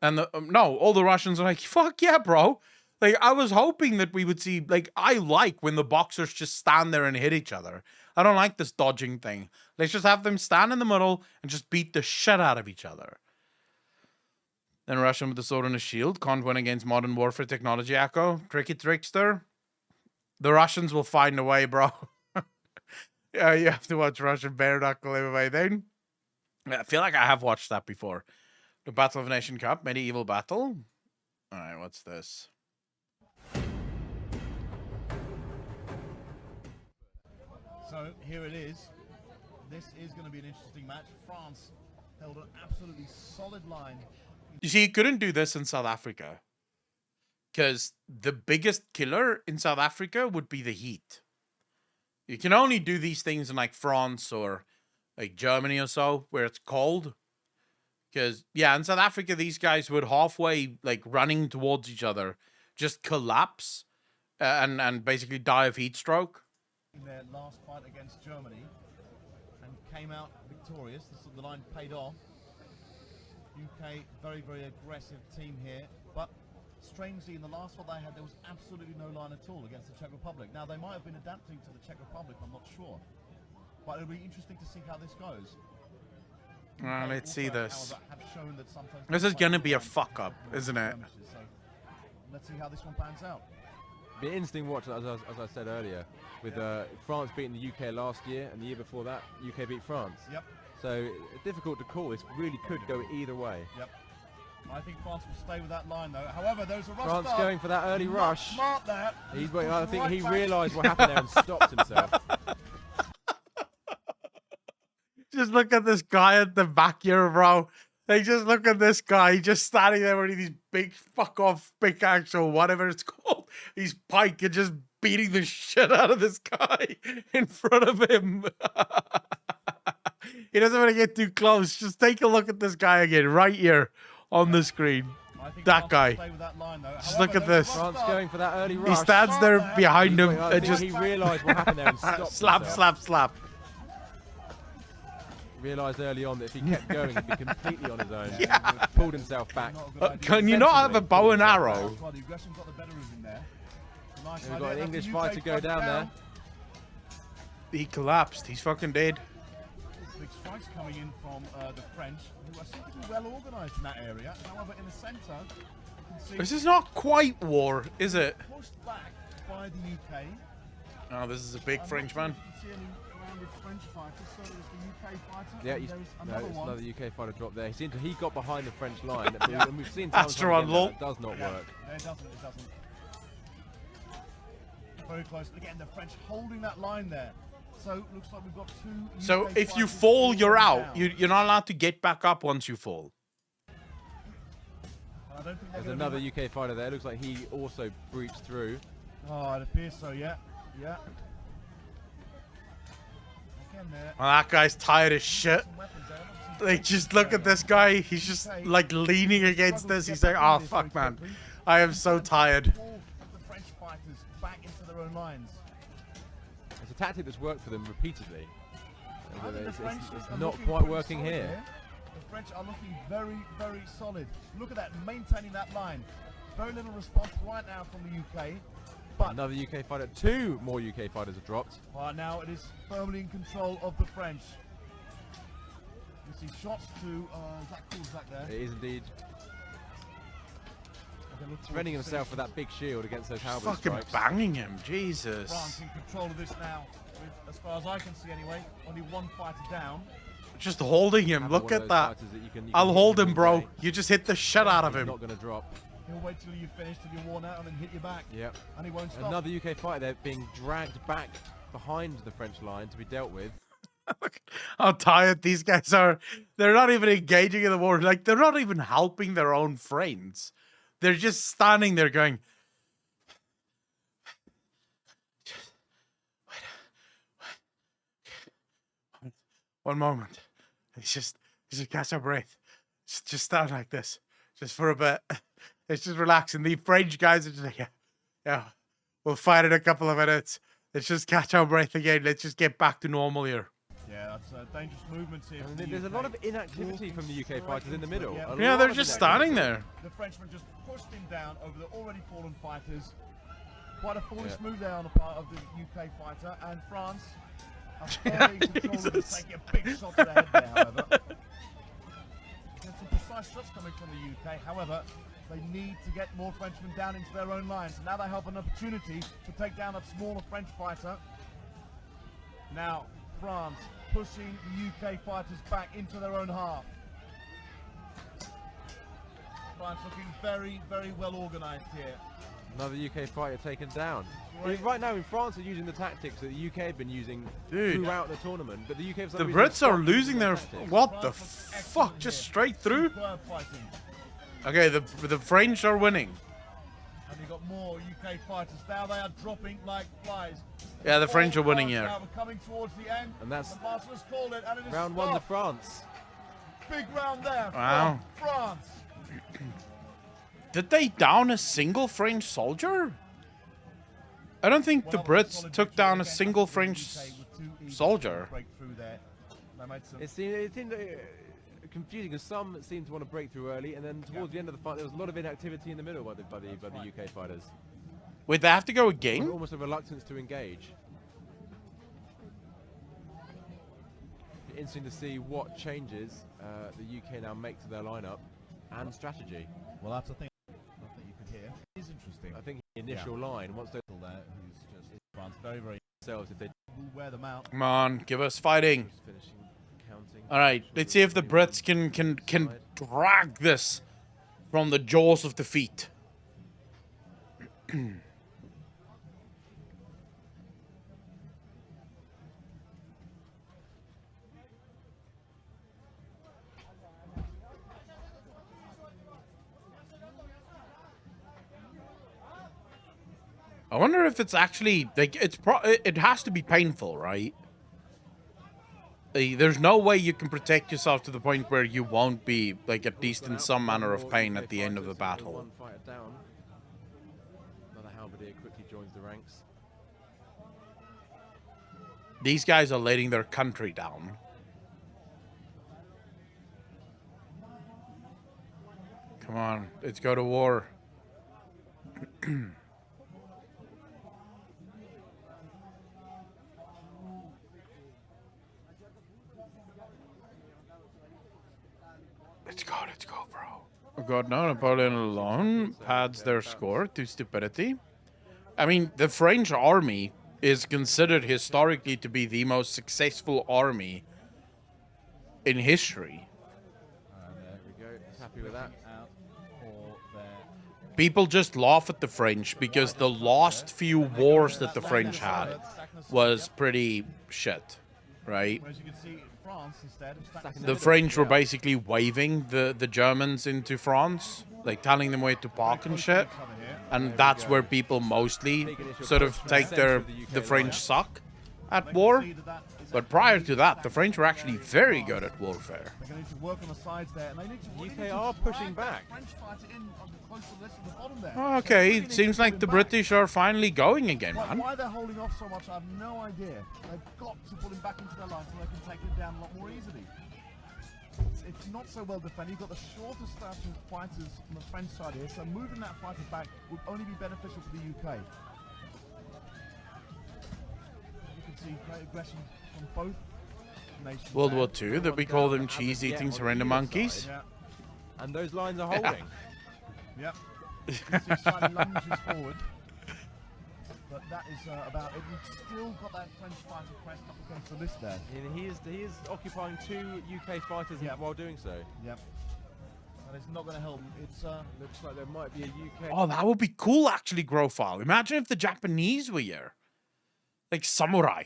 And no, all the Russians are like, fuck yeah, bro. Like, I was hoping that we would see, like, I like when the boxers just stand there and hit each other. I don't like this dodging thing. Let's just have them stand in the middle and just beat the shit out of each other. Then Russian with the sword and a shield can't win against modern warfare technology, Echo. Tricky trickster. The Russians will find a way, bro. Yeah, you have to watch Russian bare knuckle MMA then. I feel like I have watched that before. The Battle of the Nation Cup, medieval battle. Alright, what's this? So here it is. This is going to be an interesting match. France held an absolutely solid line. You see, you couldn't do this in South Africa. Because the biggest killer in South Africa would be the heat. You can only do these things in like France or like Germany or so, where it's cold. Because, yeah, in South Africa, these guys would halfway, like, running towards each other, just collapse and basically die of heat stroke. In their last fight against Germany and came out victorious. The line paid off. UK, very, very aggressive team here, but strangely in the last one they had, there was absolutely no line at all against the Czech Republic. Now they might have been adapting to the Czech Republic, I'm not sure, but it'll be interesting to see how this goes. Let's see this. Have shown that sometimes This is going to be a fuck up, isn't it? So let's see how this one pans out. Be an interesting watch, as I said earlier, with France beating the UK last year, and the year before that, UK beat France. Yep. So difficult to call. This really could go either way. Yep. I think France will stay with that line though. However, there's a rush. France start. going for that early rush. Smart there. I think he realised what happened there and stopped himself. Just look at this guy at the back here, bro. Like, just look at this guy just standing there with these big fuck off pickaxe or whatever it's called. He's pike and just beating the shit out of this guy in front of him. He doesn't want to get too close. Just take a look at this guy again, right here on the screen. That guy. Just look at this. France going for that early rush. He stands there behind him and just he realised what happened there and stopped slap, himself. slap. Realised early on that if he kept going, he'd be completely on his own. Yeah. Pulled himself back. Can you not have a bow and arrow? We've got an English fighter go down there. He collapsed. He's fucking dead. Big strikes coming in from the French, who are seem to be well organised in that area. However, in the centre, you can see This is not quite war, is it? pushed back by the UK. Oh, this is a big Frenchman. You can see any rounded French fighters, so there's the UK fighter. Yeah, and there's another one. another UK fighter drop there. He got behind the French line, and we've seen times Astro again unlock. that does not work. No, it doesn't. Very close. Again, the French holding that line there. So looks like we've got two. So UK if you fighters fall, you're down. out. You're not allowed to get back up once you fall. I don't think There's another UK fighter there. Looks like he also breached through. Oh, it appears so, yeah. Yeah. Again there. Well, that guy's tired as shit. Like, just look at this guy. He's just, like, leaning against this. He's like, oh, fuck, man. I am so tired. All the French fighters back into their own lines. It's a tactic that's worked for them repeatedly. I think the French are not looking quite pretty working solid here. The French are looking very, very solid. Look at that, maintaining that line. Very little response right now from the UK. But Another UK fighter. 2 more UK fighters have dropped. now it is firmly in control of the French. You see shots to Zach Zach there. It is indeed. Defending himself with that big shield against those halberd Fucking strikes. banging him, Jesus. France in control of this now. With, as far as I can see anyway, only one fighter down. Just holding him. Look at that. I'll hold him, bro. You just hit the shit out of him. Not going to drop. He'll wait till you finish, till you're worn out, and then hit you back. Yep. And he won't stop. Another UK fighter there being dragged back behind the French line to be dealt with. Look how tired these guys are. They're not even engaging in the war. Like, they're not even helping their own friends. They're just standing there going, one moment. It's just catch our breath. Just stand like this. Just for a bit. It's just relaxing. The French guys are just like, yeah, we'll fight in a couple of minutes. Let's just catch our breath again. Let's just get back to normal here. Yeah, that's dangerous movements here. And there's a lot of inactivity from the UK fighters in the middle. Yeah, they're just standing there. The Frenchman just pushed him down over the already fallen fighters. Quite a foolish move there on the part of the UK fighter. And France are fairly controlled of this, taking a big shot to the head there, however. There's some precise shots coming from the UK. However, they need to get more Frenchmen down into their own lines. Now they have an opportunity to take down a smaller French fighter. Now, France pushing the UK fighters back into their own half. France looking very, very well organised here. Another UK fighter taken down. Right now in France are using the tactics that the UK have been using throughout the tournament, but the UK have The Brits are losing their... What the fuck? Just straight through? Okay, the French are winning. And you got more UK fighters. Now they are dropping like flies. Yeah, the French are winning here. Now we're coming towards the end. And that's the master's called it, and it is round 1 to France. Big round there. Wow. From France. Did they down a single French soldier? I don't think the Brits took down a single French soldier. It seemed confusing because some seemed to want to break through early, and then towards the end of the fight there was a lot of inactivity in the middle by the UK fighters. Wait, they have to go again? Almost a reluctance to engage. Interesting to see what changes the UK now make to their lineup and strategy. Well, that's the thing. You could hear. It is interesting. I think the initial line, once they're there, who's just France, very, very themselves, if they will wear them out. Come on, give us fighting. All right, let's see if the Brits can drag this from the jaws of defeat. I wonder if it's actually like it has to be painful, right? There's no way you can protect yourself to the point where you won't be like at least in some manner of pain at the end of the battle. One fighter down. Another halberdier quickly joins the ranks. These guys are letting their country down. Come on, let's go to war. Let's go, bro. Oh god, no, Napoleon alone pads their score to stupidity. I mean, the French army is considered historically to be the most successful army in history. There we go. Happy with that. People just laugh at the French because the last few wars that the French had was pretty shit, right? Whereas you can see France instead. The French were basically waving the Germans into France. like telling them where to park and shit. And that's where people mostly sort of take the French suck at war. But prior to that, the French were actually very good at warfare. They're going to need to work on the sides there, and they need to. UK are pushing back. French fighter in on the close to the list of the bottom there. Okay, it seems like the British are finally going again, man. Why they're holding off so much, I have no idea. They've got to pull him back into their line so they can take him down a lot more easily. It's not so well defended. You've got the shortest stature fighters on the French side here, so moving that fighter back would only be beneficial for the UK. You can see great aggression from both nations. World War II, that we call them cheese-eating surrender monkeys. Yeah. And those lines are holding. Yep. You can see slightly lunges forward. But that is about it. We've still got that French fighter pressed up against the list there. And he is occupying 2 UK fighters while doing so. Yep. And it's not going to help. It's looks like there might be a UK. Oh, that would be cool, actually, Grofile. Imagine if the Japanese were here. Like samurai.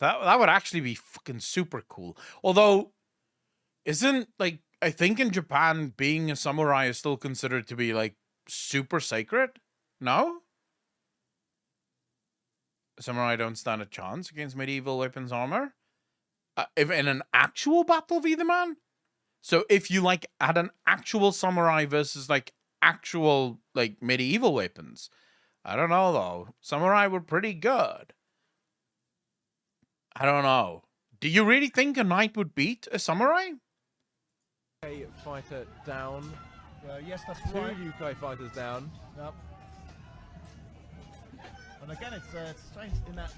That would actually be fucking super cool. Although, isn't, like, I think in Japan, being a samurai is still considered to be, like, super sacred? No? Samurai don't stand a chance against medieval weapons armor? If in an actual battle, V the man? So if you, like, had an actual samurai versus, like, actual, like, medieval weapons, I don't know, though. Samurai were pretty good. I don't know. Do you really think a knight would beat a samurai? UK fighter down. Yes, that's 2 right. UK fighters down. Yep. And again, it's strange in that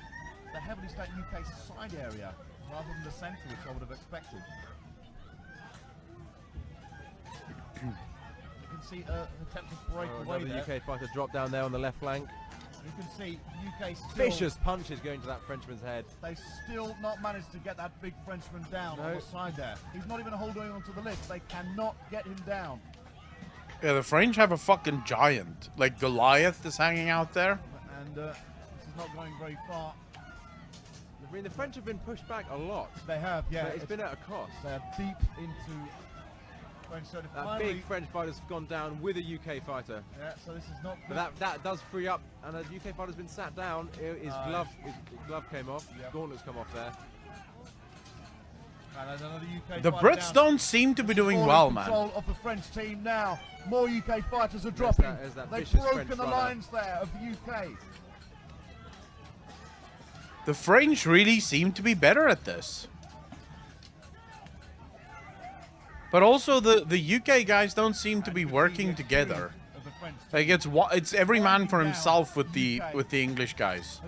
the heavily stacked UK side area rather than the centre, which I would have expected. You can see an attempt to break away another there. UK fighter dropped down there on the left flank. You can see UK still... Vicious punches going to that Frenchman's head. They still not managed to get that big Frenchman down on the side there. He's not even holding on to the list. They cannot get him down. Yeah, the French have a fucking giant. Like Goliath is hanging out there. And this is not going very far. I mean, the French have been pushed back a lot. They have, yeah. But it's been at a cost. They're deep into French. So that big French fighter's gone down with a UK fighter. Yeah, so this is not good. But that does free up, and a UK fighter's been sat down. His glove came off. Yep. Gauntlets come off there. And another UK the Brits don't seem to be doing well, man. Control of the French team now. More UK fighters are dropping. They've broken the lines there of the UK. The French really seem to be better at this. But also the UK guys don't seem to be working together. Like it's every man for himself with the English guys.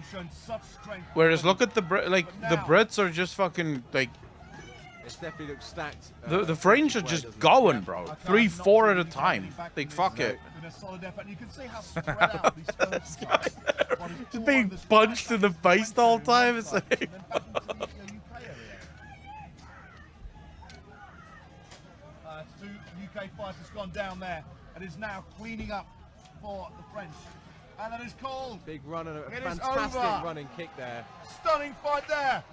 Whereas look at the Brits are just fucking like. It definitely looks stacked. The French are just going, bro. 3-4 at a time. Like fuck it. Just being punched in the face the whole time. It's like. UK fighters gone down there and is now cleaning up for the French. And that is called. Big run and a fantastic running kick there. Stunning fight there.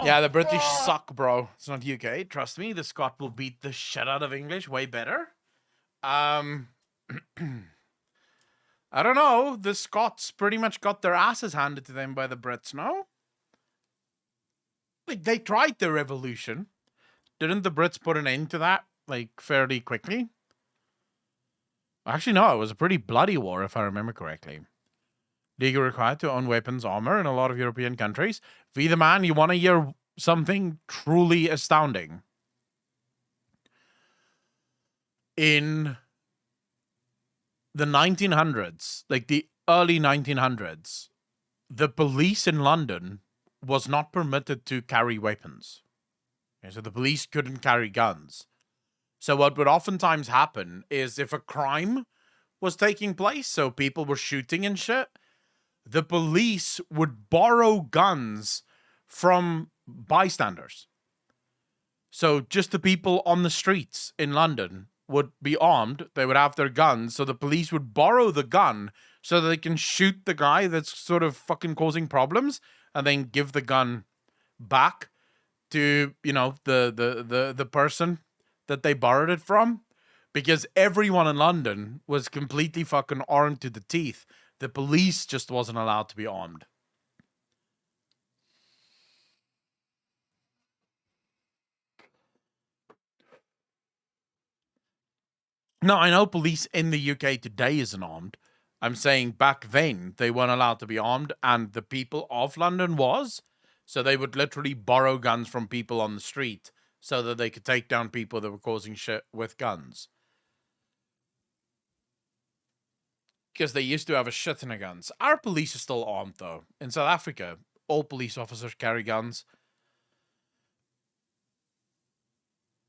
Yeah, the British suck, bro. It's not UK. Trust me, the Scot will beat the shit out of English way better. I don't know. The Scots pretty much got their asses handed to them by the Brits, no? Like, they tried their revolution. Didn't the Brits put an end to that, like, fairly quickly? Actually, no. It was a pretty bloody war, if I remember correctly. League required to own weapons armor in a lot of European countries. V the man, you want to hear something truly astounding? In the 1900s, like the early 1900s, the police in London was not permitted to carry weapons. Okay, so the police couldn't carry guns. So what would oftentimes happen is if a crime was taking place, so people were shooting and shit, the police would borrow guns from bystanders. So just the people on the streets in London would be armed. They would have their guns. So the police would borrow the gun so that they can shoot the guy that's sort of fucking causing problems and then give the gun back to, you know, the person that they borrowed it from. Because everyone in London was completely fucking armed to the teeth. The police just wasn't allowed to be armed. No, I know police in the UK today isn't armed. I'm saying back then they weren't allowed to be armed, and the people of London was. So they would literally borrow guns from people on the street so that they could take down people that were causing shit with guns. Because they used to have a shit ton of guns. Our police is still armed, though. In South Africa, all police officers carry guns.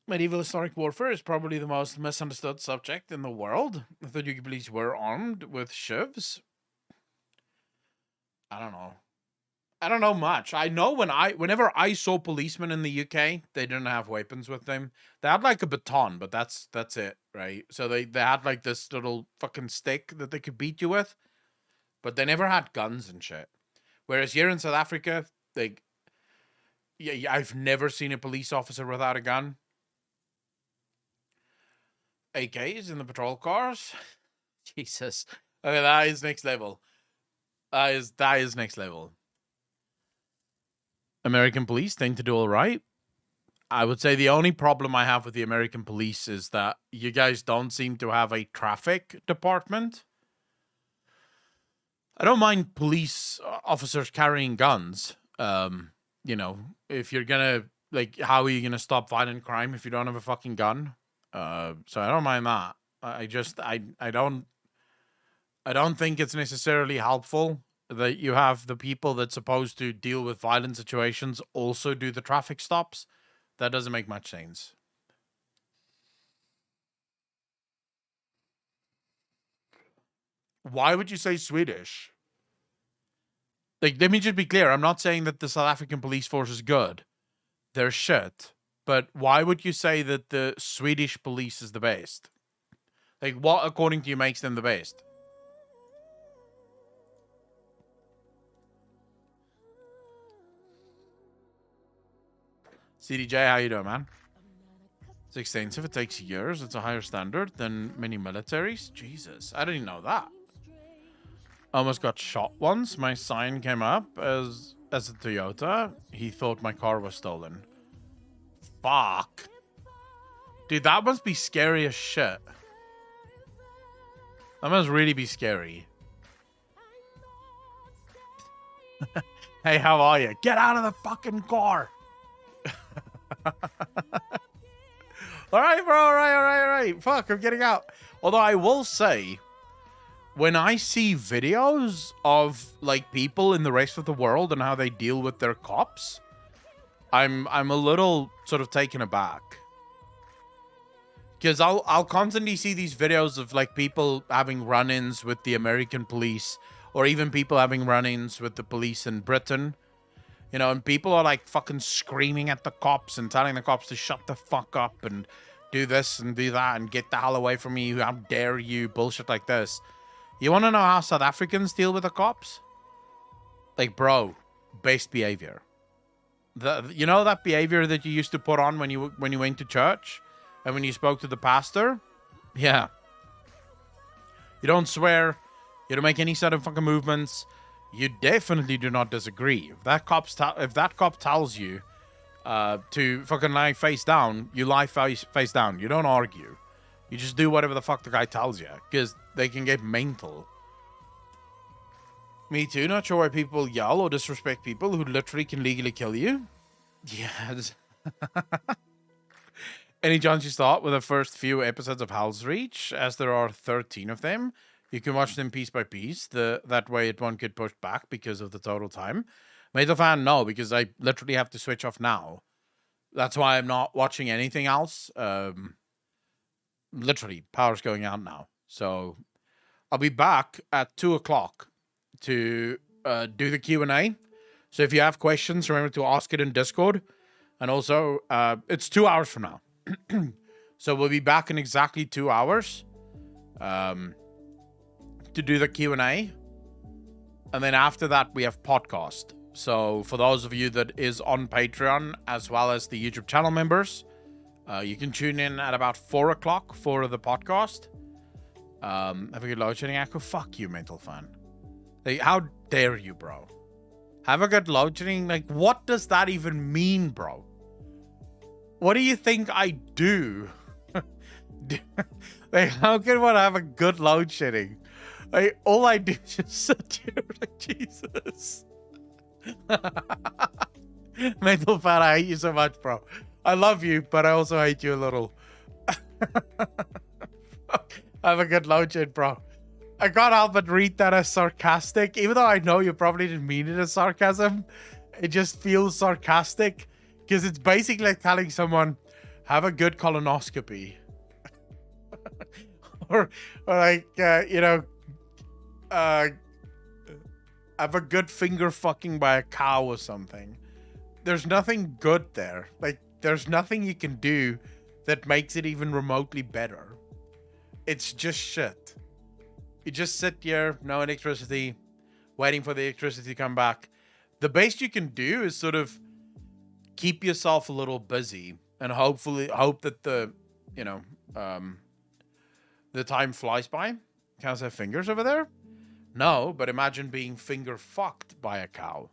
Medieval historic warfare is probably the most misunderstood subject in the world. I thought UK police were armed with shivs. I don't know. I don't know much. I know whenever I saw policemen in the UK, they didn't have weapons with them. They had like a baton, but that's it, right? So they had like this little fucking stick that they could beat you with, but they never had guns and shit. Whereas here in South Africa, I've never seen a police officer without a gun. AKs in the patrol cars. Jesus. Okay, that is next level. That is next level. American police tend to do all right. I would say the only problem I have with the American police is that you guys don't seem to have a traffic department. I don't mind police officers carrying guns. You know, if you're gonna, like, how are you gonna stop violent crime if you don't have a fucking gun? So I don't mind that. I don't think it's necessarily helpful that you have the people that's supposed to deal with violent situations also do the traffic stops. That doesn't make much sense. Why would you say Swedish? Like, let me just be clear. I'm not saying that the South African police force is good. They're shit. But why would you say that the Swedish police is the best? Like, what, according to you, makes them the best? CDJ, how you doing, man? It's extensive. It takes years. It's a higher standard than many militaries. Jesus, I didn't know that. Almost got shot once. My sign came up as a Toyota. He thought my car was stolen. Fuck. Dude, that must be scary as shit. That must really be scary. Hey, how are you? Get out of the fucking car. Alright, bro. Alright. Fuck, I'm getting out. Although I will say, when I see videos of, like, people in the rest of the world and how they deal with their cops, I'm a little sort of taken aback. Because I'll constantly see these videos of, like, people having run-ins with the American police, or even people having run-ins with the police in Britain. You know, and people are, like, fucking screaming at the cops and telling the cops to shut the fuck up and do this and do that and get the hell away from me. How dare you? Bullshit like this. You want to know how South Africans deal with the cops? Like, bro, best behavior. You know that behavior that you used to put on when you went to church and when you spoke to the pastor? Yeah. You don't swear. You don't make any sort of fucking movements. You definitely do not disagree. If that cop tells you to fucking lie face down, you lie face down. You don't argue. You just do whatever the fuck the guy tells you, because they can get mental. Me too. Not sure why people yell or disrespect people who literally can legally kill you. Yes. Any chance you start with the first few episodes of Hell's Reach, as there are 13 of them? You can watch them piece by piece. That way it won't get pushed back because of the total time. Metal fan, no, because I literally have to switch off now. That's why I'm not watching anything else. Literally, power's going out now. So I'll be back at 2 o'clock to do the Q&A. So if you have questions, remember to ask it in Discord. And also, it's 2 hours from now. So we'll be back in exactly 2 hours to do the Q&A. And then after that, we have podcast. So for those of you that is on Patreon, as well as the YouTube channel members, You can tune in at about 4 o'clock for the podcast. Have a good load shedding, Echo. Fuck you, mental fan. Like, how dare you, bro? Have a good load shedding? Like, what does that even mean, bro? What do you think I do? Like, how can one have a good load shedding? Like, all I do is just sit here like, Jesus. Mental fan, I hate you so much, bro. I love you, but I also hate you a little. Have a good load shed, bro. I can't help but read that as sarcastic, even though I know you probably didn't mean it as sarcasm. It just feels sarcastic because it's basically like telling someone, have a good colonoscopy. or like, have a good finger fucking by a cow or something. There's nothing good there. Like, there's nothing you can do that makes it even remotely better. It's just shit. You just sit here, no electricity, waiting for the electricity to come back. The best you can do is sort of keep yourself a little busy and hopefully hope that the time flies by. Can I say fingers over there? No, but imagine being finger fucked by a cow.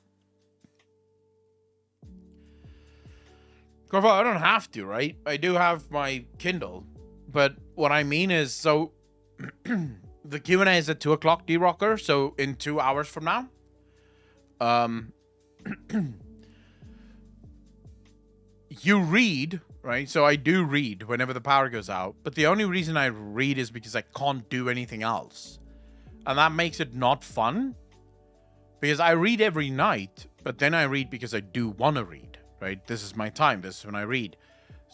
Corvo, I don't have to, right? I do have my Kindle. But what I mean is, so the Q&A is at 2 o'clock, D-Rocker, so in 2 hours from now. You read, right? So I do read whenever the power goes out, but the only reason I read is because I can't do anything else. And that makes it not fun. Because I read every night, but then I read because I do want to read, right? This is my time. This is when I read.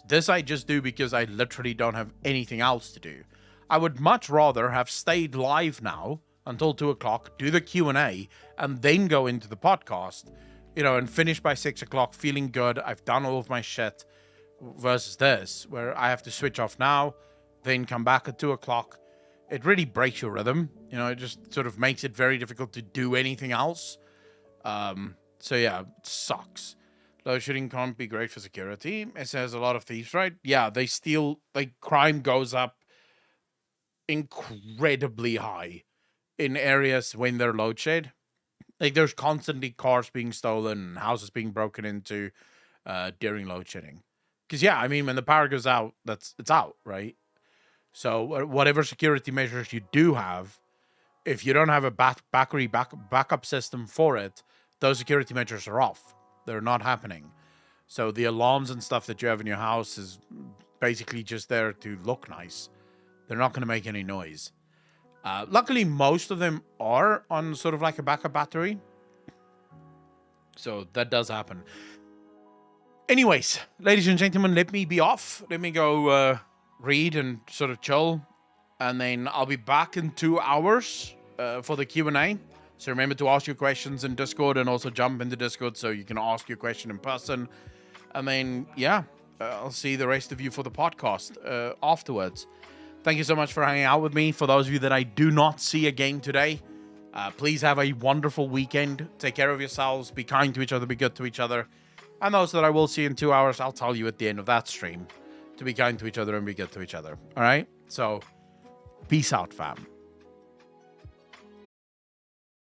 This I just do because I literally don't have anything else to do. I would much rather have stayed live now until 2 o'clock, do the Q&A, and then go into the podcast, and finish by 6 o'clock feeling good. I've done all of my shit versus this, where I have to switch off now, then come back at 2 o'clock. It really breaks your rhythm. It just sort of makes it very difficult to do anything else. So yeah, it sucks. Load shedding can't be great for security. It says a lot of thieves, right? Yeah, they steal, like, crime goes up incredibly high in areas when they're load shed. Like, there's constantly cars being stolen, houses being broken into during load shedding. Because, yeah, I mean, when the power goes out, it's out, right? So whatever security measures you do have, if you don't have a battery backup system for it, those security measures are off. They're not happening. So the alarms and stuff that you have in your house is basically just there to look nice. They're not going to make any noise. Luckily, most of them are on sort of like a backup battery. So that does happen. Anyways, ladies and gentlemen, let me be off. Let me go read and sort of chill. And then I'll be back in 2 hours for the Q&A. So remember to ask your questions in Discord and also jump into Discord so you can ask your question in person. And then, yeah, I'll see the rest of you for the podcast afterwards. Thank you so much for hanging out with me. For those of you that I do not see again today, please have a wonderful weekend. Take care of yourselves. Be kind to each other. Be good to each other. And those that I will see in 2 hours, I'll tell you at the end of that stream to be kind to each other and be good to each other. All right? So, peace out, fam.